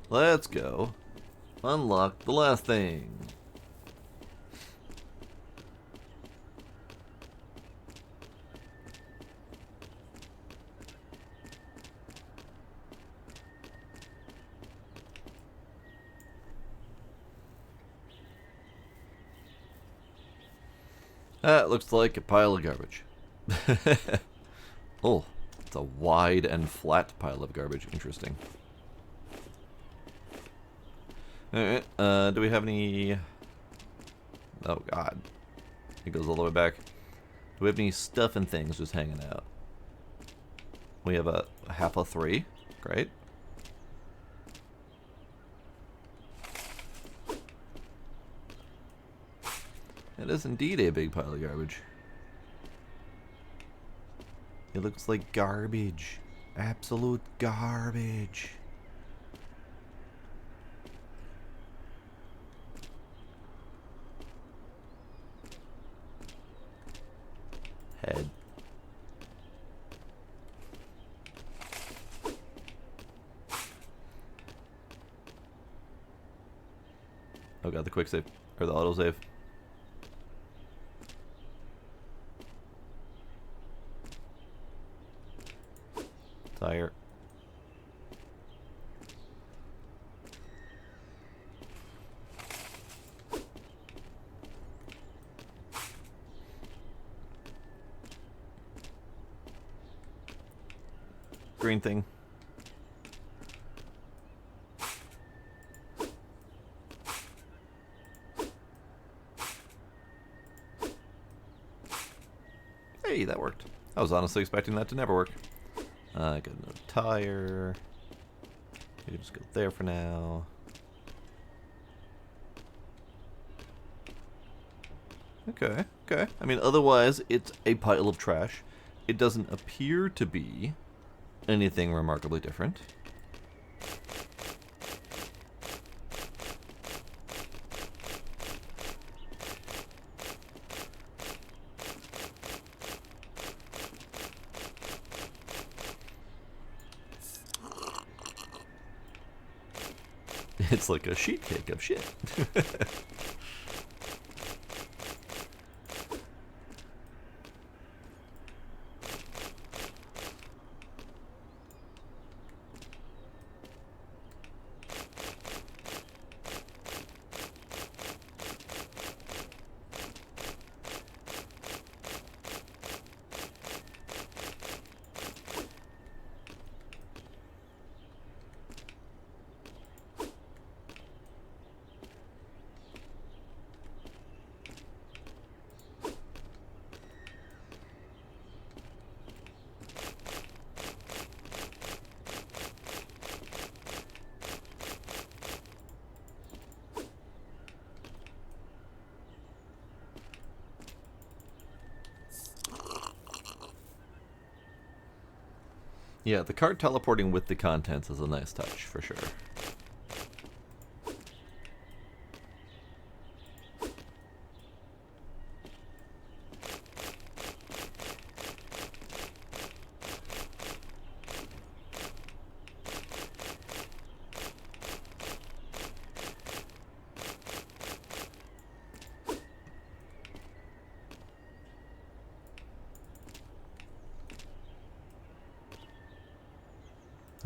Speaker 1: Let's go. Unlock the last thing. That looks like a pile of garbage. Oh, it's a wide and flat pile of garbage. Interesting. Alright, do we have any... Oh god. It goes all the way back. Do we have any stuff and things just hanging out? We have a half a 3. Great. It is indeed a big pile of garbage. It looks like garbage. Absolute garbage. Head. Oh god, the quick save. Or the auto save. Tire. Green thing. Hey, that worked. I was honestly expecting that to never work. I got another tire. You can just go there for now. Okay, okay. I mean, otherwise, it's a pile of trash. It doesn't appear to be anything remarkably different. It's like a sheet cake of shit. Yeah, the cart teleporting with the contents is a nice touch, for sure.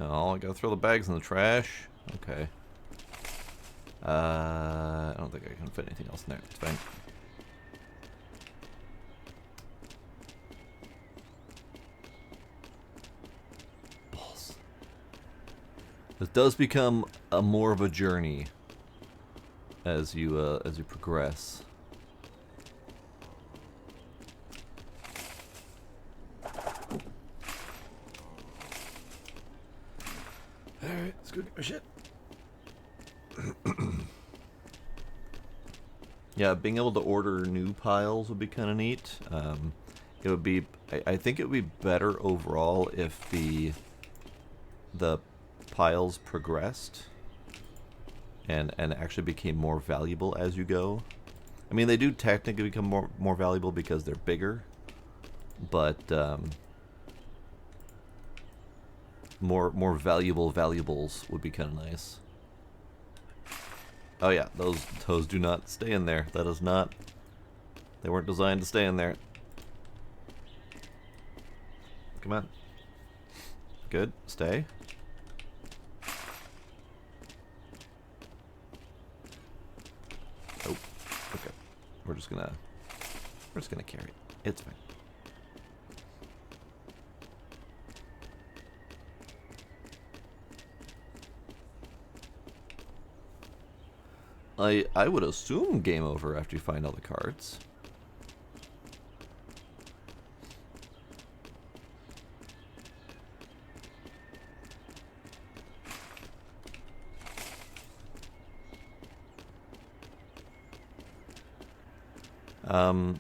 Speaker 1: Oh, I gotta throw the bags in the trash. Okay. I don't think I can fit anything else in there. It's fine. Balls. This does become a more of a journey as you progress. Alright, let's go get my shit. Yeah, being able to order new piles would be kind of neat. It would be, I think it would be better overall if the piles progressed and actually became more valuable as you go. I mean, they do technically become more valuable because they're bigger, but more valuable valuables would be kind of nice. Oh yeah, those do not stay in there. That is not... They weren't designed to stay in there. Come on. Good. Stay. Oh. Okay. We're just gonna carry it. It's fine. I would assume game over after you find all the cards.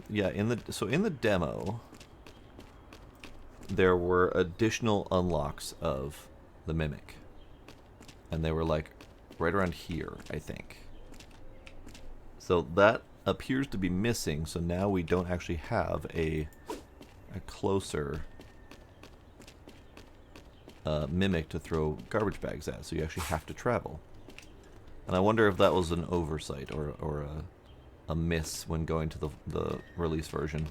Speaker 1: Yeah, in the demo, there were additional unlocks of the Mimic, and they were like right around here, I think. So that appears to be missing. So now we don't actually have a closer Mimic to throw garbage bags at. So you actually have to travel. And I wonder if that was an oversight or a miss when going to the release version.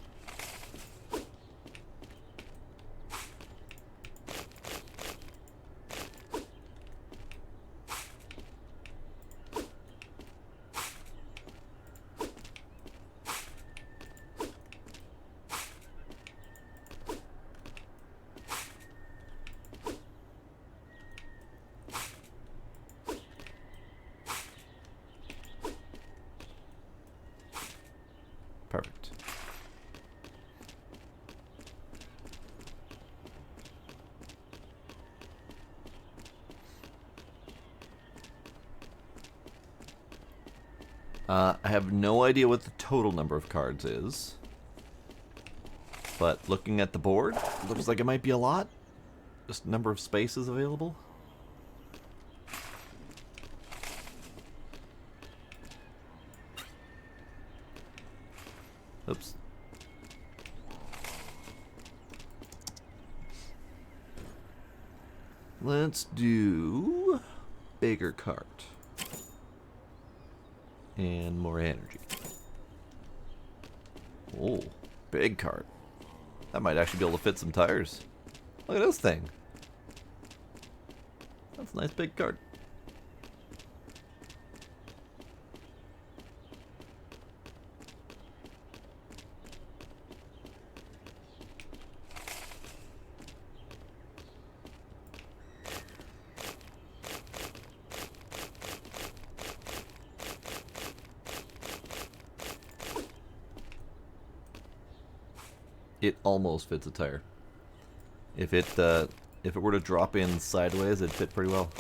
Speaker 1: Perfect. I have no idea what the total number of cards is, but looking at the board, looks like it might be a lot. Just number of spaces available. Oops. Let's do bigger cart. And more energy. Oh, big cart. That might actually be able to fit some tires. Look at this thing. That's a nice big cart. It almost fits a tire. If it were to drop in sideways, it'd fit pretty well.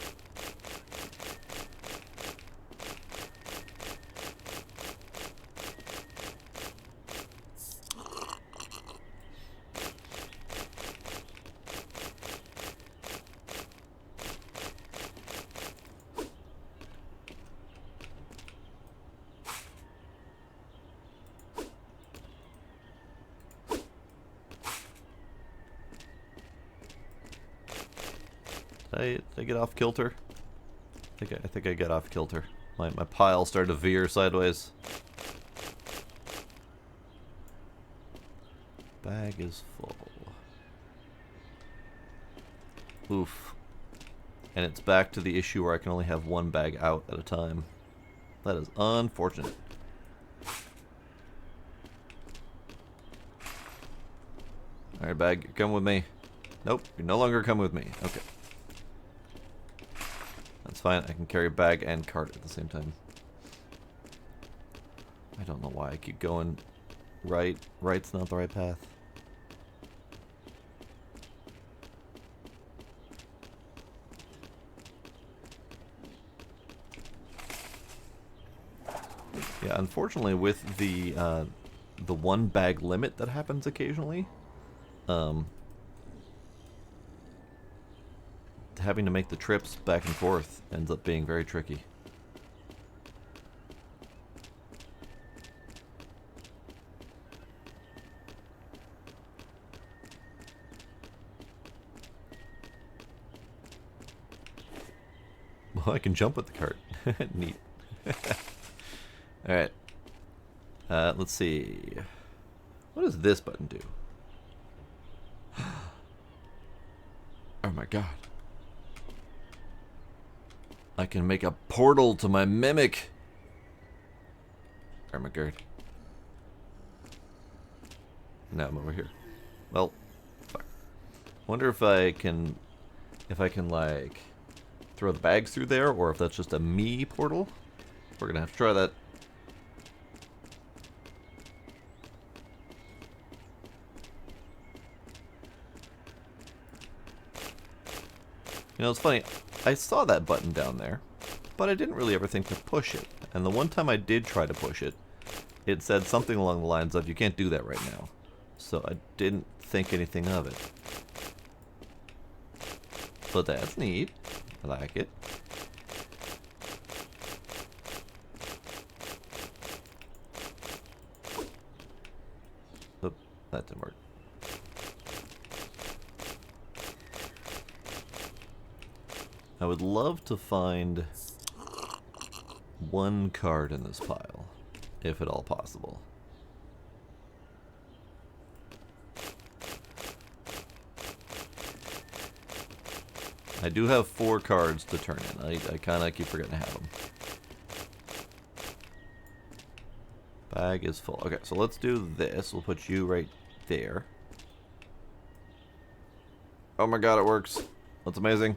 Speaker 1: Did I get off kilter? I think I got off kilter. My pile started to veer sideways. Bag is full. Oof. And it's back to the issue where I can only have one bag out at a time. That is unfortunate. Alright, bag, come with me. Nope, you no longer come with me. Okay. That's fine, I can carry bag and cart at the same time. I don't know why I keep going right. Right's not the right path. Yeah, unfortunately with the one bag limit that happens occasionally, having to make the trips back and forth ends up being very tricky. Well, I can jump with the cart. Neat. Alright. Let's see. What does this button do? Oh my god. I can make a portal to my Mimic. Oh my god. Now I'm over here. Well, fuck. Wonder if I can like throw the bags through there, or if that's just a me portal. we're gonna have to try that. You know, it's funny, I saw that button down there, but I didn't really ever think to push it. And the one time I did try to push it, it said something along the lines of, you can't do that right now. So I didn't think anything of it. But that's neat. I like it. Oop, that didn't work. I would love to find one card in this pile, if at all possible. I do have 4 cards to turn in. I kind of keep forgetting to have them. Bag is full. Okay, so let's do this. We'll put you right there. Oh my god, it works. That's amazing.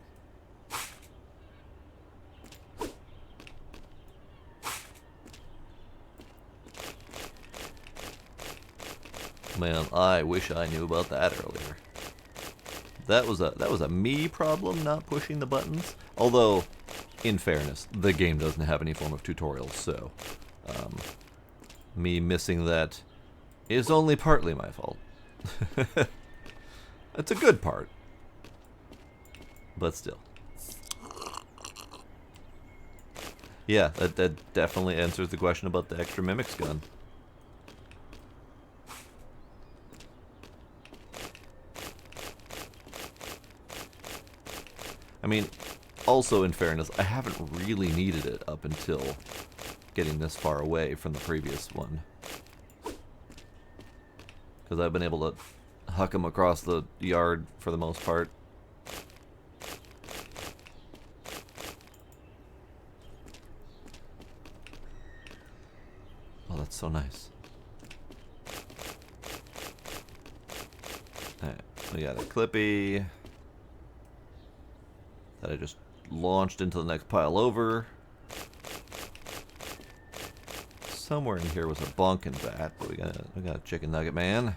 Speaker 1: Man, I wish I knew about that earlier. That was a me problem, not pushing the buttons. Although, in fairness, the game doesn't have any form of tutorials, so me missing that is only partly my fault. It's a good part, but still. Yeah, that definitely answers the question about the extra Mimics gun. I mean, also in fairness, I haven't really needed it up until getting this far away from the previous one. Because I've been able to huck them across the yard for the most part. Oh, that's so nice. Alright, we got a Clippy that I just launched into the next pile over. Somewhere in here was a Bonkin bat, but we got a Chicken Nugget Man.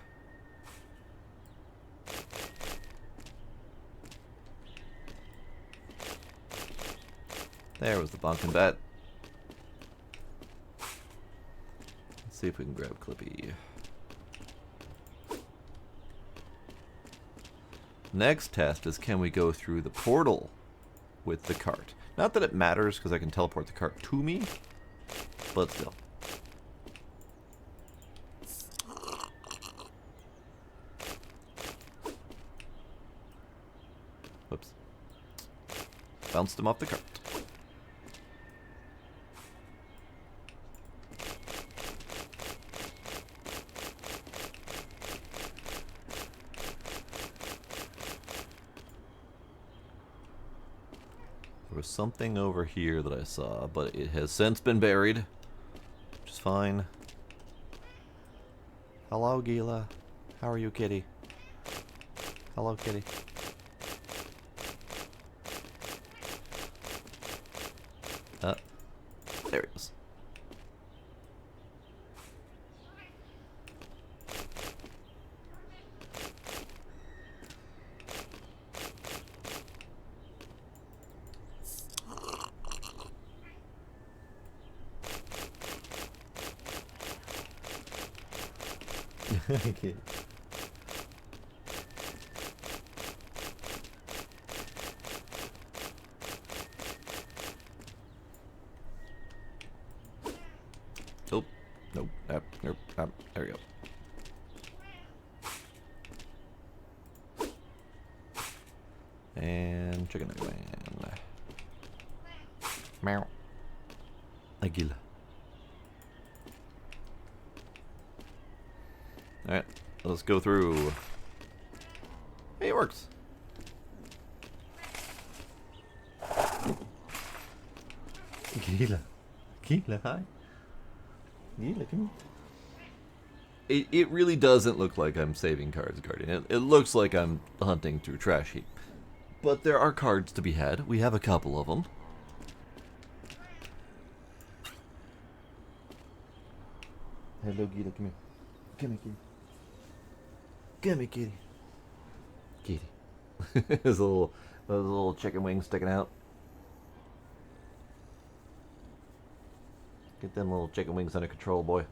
Speaker 1: There was the Bonkin bat. Let's see if we can grab Clippy. Next test is, can we go through the portal with the cart? Not that it matters, because I can teleport the cart to me, but still. Whoops. Bounced him off the cart. There was something over here that I saw, but it has since been buried, which is fine. Hello, Gila. How are you, kitty? Hello, kitty. There it is. Okay. Oh, nope, nope, there we go. And Chicken Nugget Man. Meow. Aguila. Alright, let's go through. Hey, it works. Gila. Gila, hi. Gila, come here. It really doesn't look like I'm saving cards, Guardian. It looks like I'm hunting through Trash Heap. But there are cards to be had. We have a couple of them. Hello, Gita. Come here. Come here, kitty. Come here, kitty. Kitty. Those little chicken wings sticking out. Get them little chicken wings under control, boy.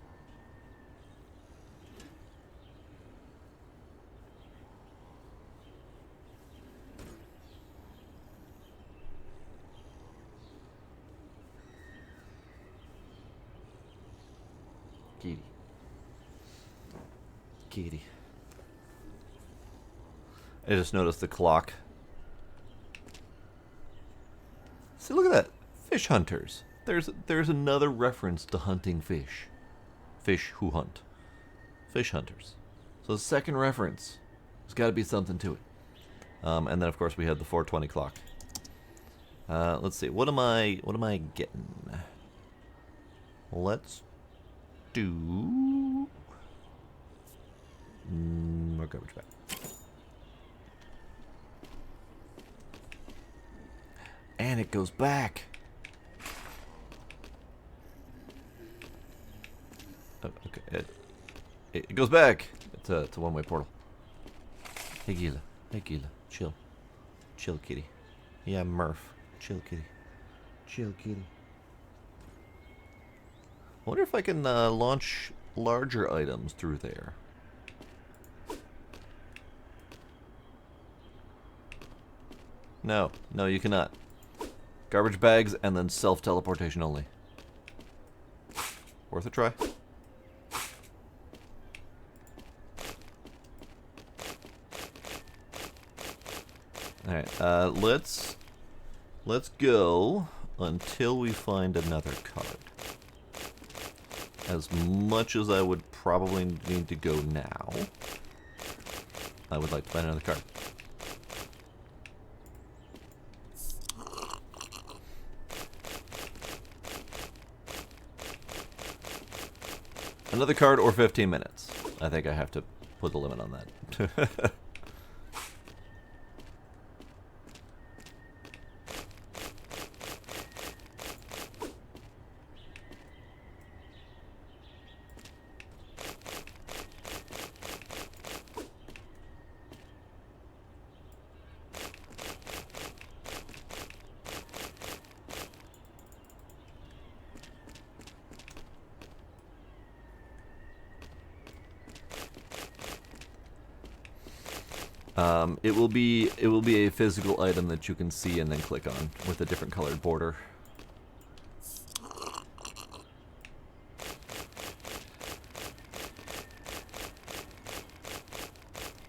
Speaker 1: Kitty. Kitty. I just noticed the clock. See, look at that. Fish hunters. There's another reference to hunting fish. Fish who hunt. Fish hunters. So the second reference. There's got to be something to it. And then of course we had the 420 clock. Let's see. What am I getting? Let's do more garbage bag. And it goes back. Oh, okay. It goes back. It's a one-way portal. Hey Gila. Hey Gila. Chill. Chill, kitty. Yeah, Murph. Chill, kitty. Chill, kitty. I wonder if I can launch larger items through there. No, you cannot. Garbage bags and then self-teleportation only. Worth a try. Alright, let's go until we find another card. As much as I would probably need to go now, I would like to find another card. Another card or 15 minutes. I think I have to put the limit on that. It will be a physical item that you can see and then click on with a different colored border.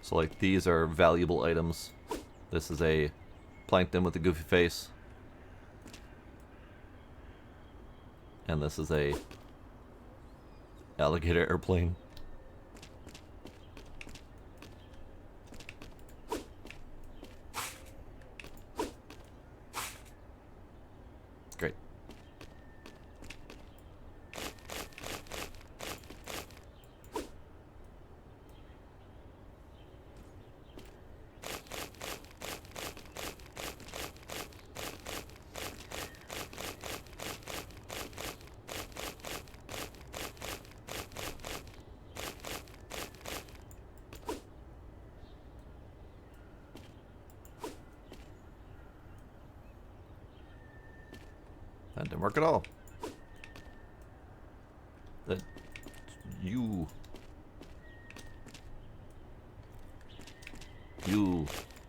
Speaker 1: So like these are valuable items. This is a plankton with a goofy face. And this is a alligator airplane. Great. That didn't work at all. That you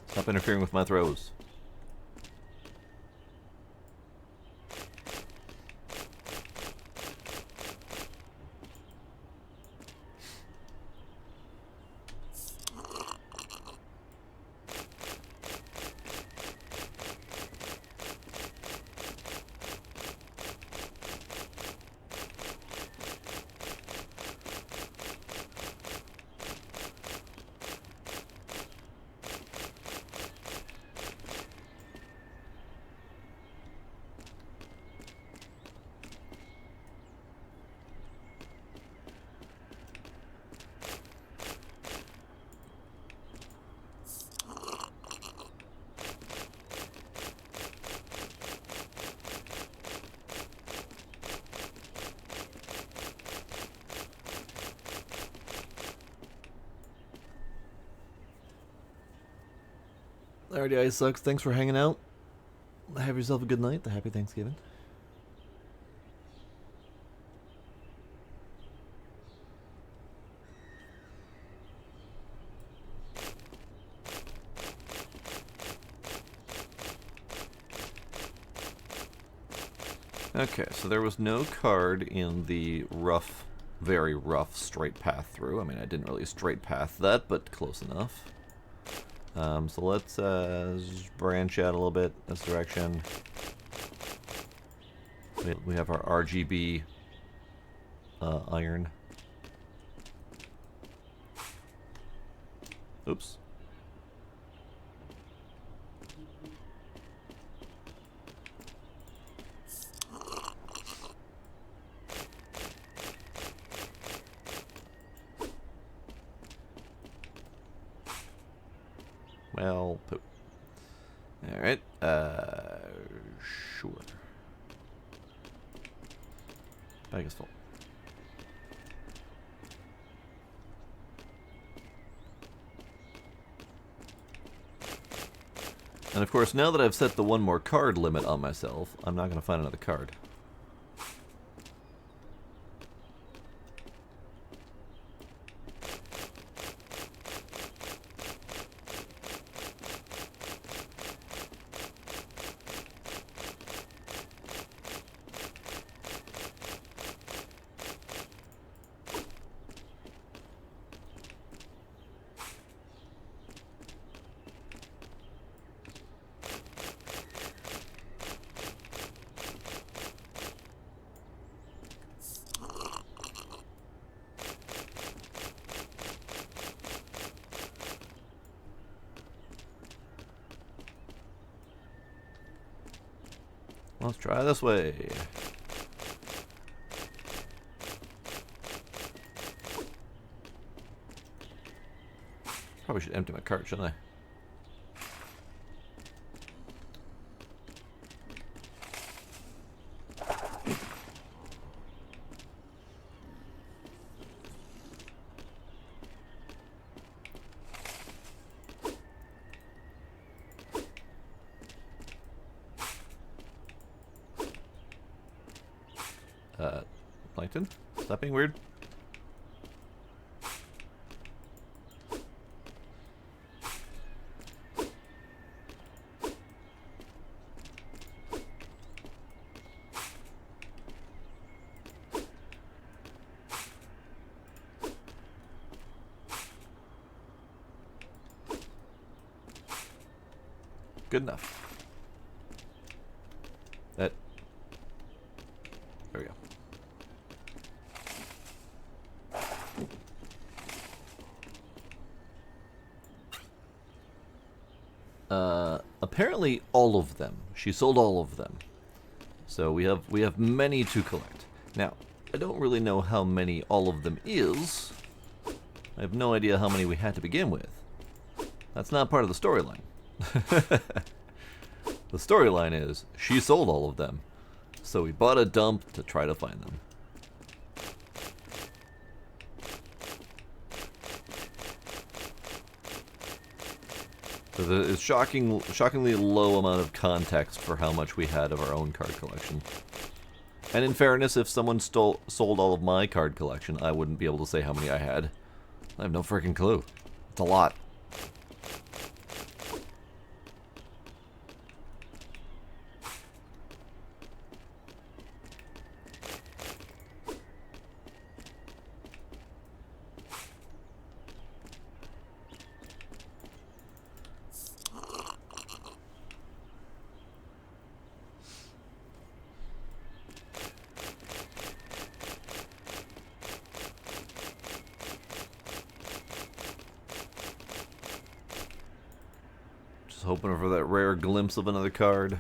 Speaker 1: stop interfering with my throws. Alrighty, Ice Sucks. Thanks for hanging out. Have yourself a good night. A happy Thanksgiving. Okay, so there was no card in the rough, very rough straight path through. I mean, I didn't really straight path that, but close enough. So let's branch out a little bit this direction. We have our RGB iron. Oops. Well, poop. Alright, sure. Bag is full. And of course, now that I've set the one more card limit on myself, I'm not going to find another card. Let's try this way. Probably should empty my cart, shouldn't I? Plankton? Stop being weird. Good enough. There we go. Apparently all of them. She sold all of them. So we have many to collect. Now, I don't really know how many all of them is. I have no idea how many we had to begin with. That's not part of the storyline. The storyline is she sold all of them. So we bought a dump to try to find them. So it's shockingly low amount of context for how much we had of our own card collection. And in fairness, if someone sold all of my card collection, I wouldn't be able to say how many I had. I have no freaking clue. It's a lot. Hoping for that rare glimpse of another card.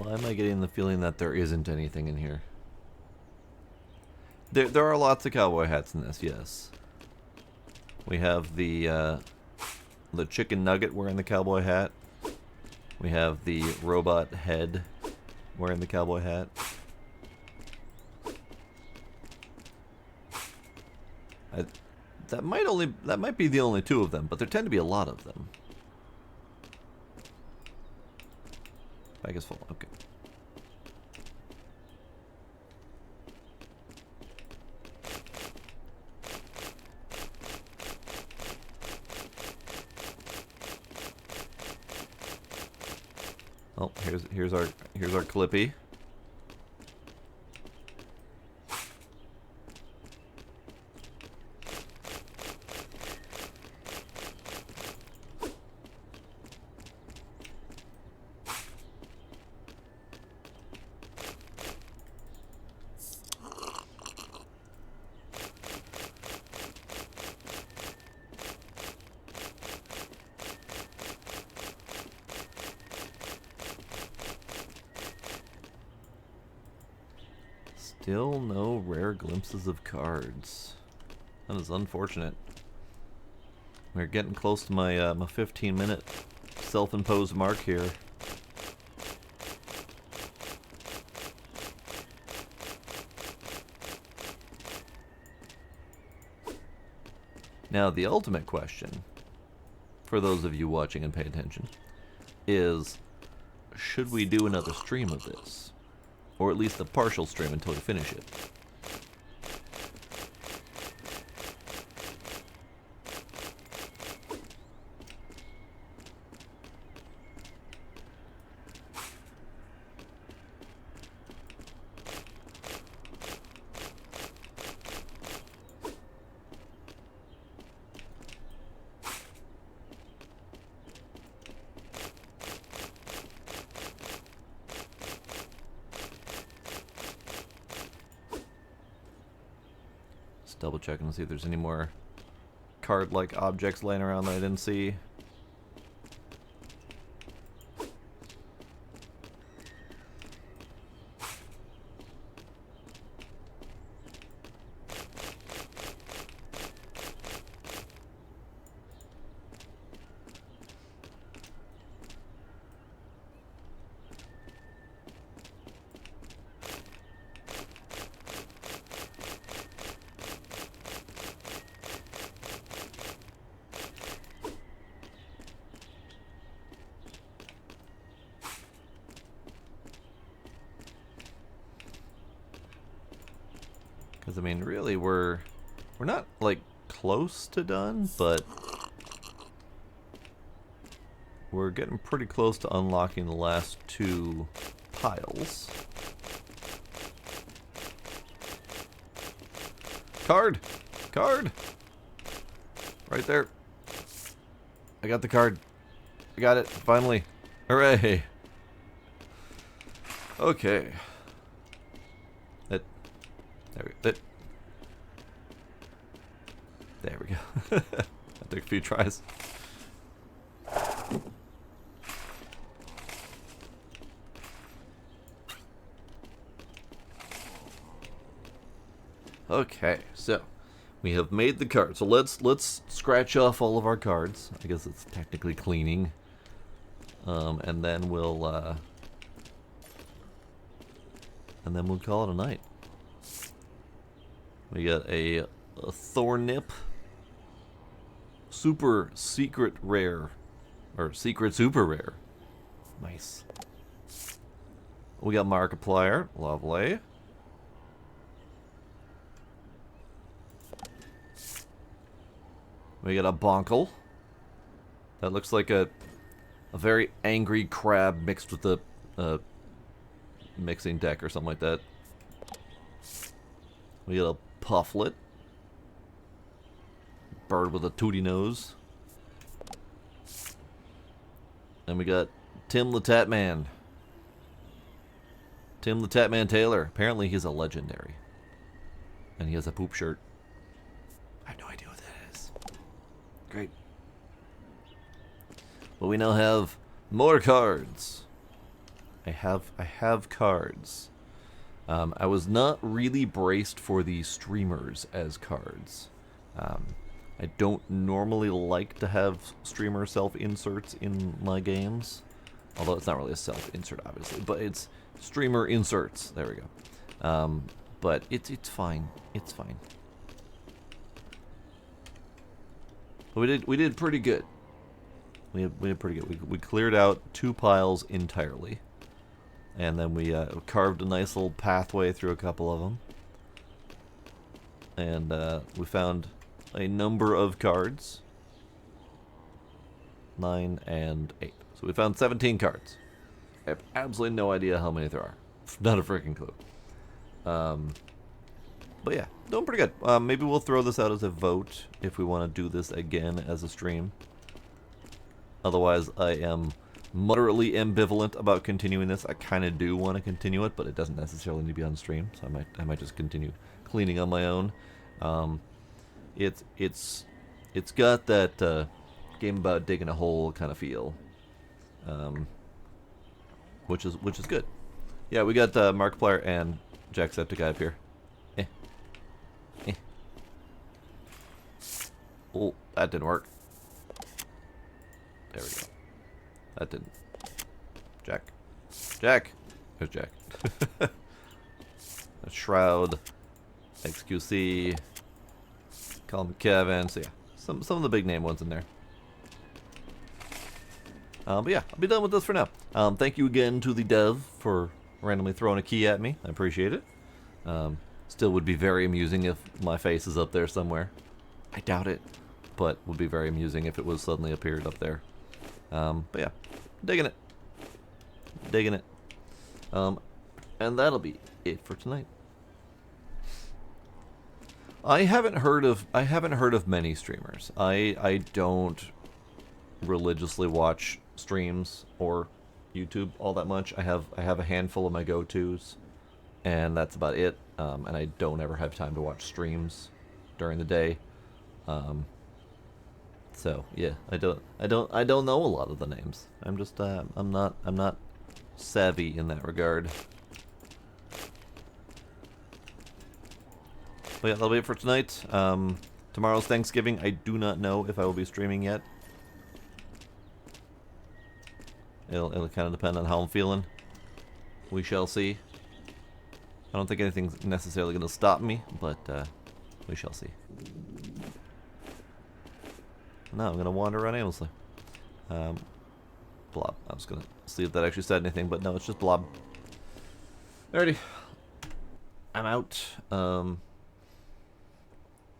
Speaker 1: Why am I getting the feeling that there isn't anything in here? There are lots of cowboy hats in this, yes. We have the chicken nugget wearing the cowboy hat. We have the robot head wearing the cowboy hat. That might be the only two of them, but there tend to be a lot of them. Bag is full. Okay. Oh, here's our Clippy. Still no rare glimpses of cards. That is unfortunate. We're getting close to my my 15-minute self-imposed mark here. Now, the ultimate question, for those of you watching and pay attention, is should we do another stream of this? Or at least a partial stream until we finish it. Double checking to see if there's any more card-like objects laying around that I didn't see. Because, I mean, really, we're not, like, close to done, but we're getting pretty close to unlocking the last two piles. Card! Card! Right there. I got the card. I got it, finally. Hooray! Okay. There we go. That took a few tries. Okay, so we have made the card. So let's scratch off all of our cards. I guess it's technically cleaning. And then we'll call it a night. We got a Thornip super secret rare, or secret super rare. Nice. We got Markiplier, lovely. We got a Bonkle. That looks like a very angry crab mixed with a mixing deck or something like that. We got a Pufflet. Bird with a tooty nose. And we got Tim the Tatman. Tim the Tatman Taylor. Apparently he's a legendary. And he has a poop shirt. I have no idea what that is. Great. But we now have more cards. I have cards. I was not really braced for the streamers as cards. Um, I don't normally like to have streamer self-inserts in my games. Although it's not really a self-insert, obviously. But it's streamer inserts. There we go. But it's fine. It's fine. We did pretty good. We did pretty good. We cleared out 2 piles entirely. And then we carved a nice little pathway through a couple of them. And we found a number of cards. 9 and 8. So we found 17 cards. I have absolutely no idea how many there are. Not a freaking clue. But yeah, doing pretty good. Maybe we'll throw this out as a vote if we want to do this again as a stream. Otherwise, I am moderately ambivalent about continuing this. I kind of do want to continue it, but it doesn't necessarily need to be on stream, so I might just continue cleaning on my own. It's got that game about digging a hole kind of feel, which is good. Yeah, we got Markiplier and Jacksepticeye up here. Oh, that didn't work. There we go. That didn't. Jack. There's Jack. A Shroud. XQC. Call him Kevin. So yeah, some of the big name ones in there. But yeah, I'll be done with this for now. Thank you again to the dev for randomly throwing a key at me. I appreciate it. Still would be very amusing if my face is up there somewhere. I doubt it, but would be very amusing if it was suddenly appeared up there. But yeah, digging it. And that'll be it for tonight. I haven't heard of many streamers. I don't religiously watch streams or YouTube all that much. I have a handful of my go-tos, and that's about it. And I don't ever have time to watch streams during the day. So yeah, I don't know a lot of the names. I'm just I'm not savvy in that regard. But yeah, that'll be it for tonight. Tomorrow's Thanksgiving. I do not know if I will be streaming yet. It'll kind of depend on how I'm feeling. We shall see. I don't think anything's necessarily going to stop me, but we shall see. Now I'm going to wander around aimlessly. Blob. I was going to see if that actually said anything, but no, it's just Blob. Alrighty. I'm out.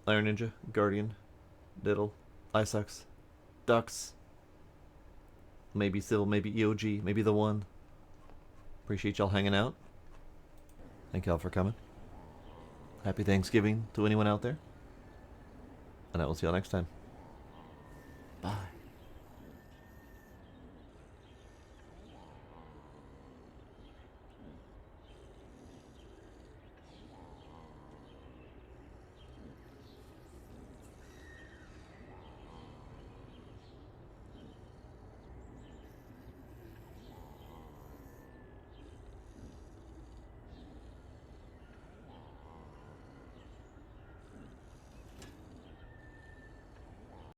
Speaker 1: Iron Ninja, Guardian, Diddle, Isox, Ducks, maybe Sybil, maybe EOG, maybe the one. Appreciate y'all hanging out. Thank y'all for coming. Happy Thanksgiving to anyone out there. And I will see y'all next time. Bye.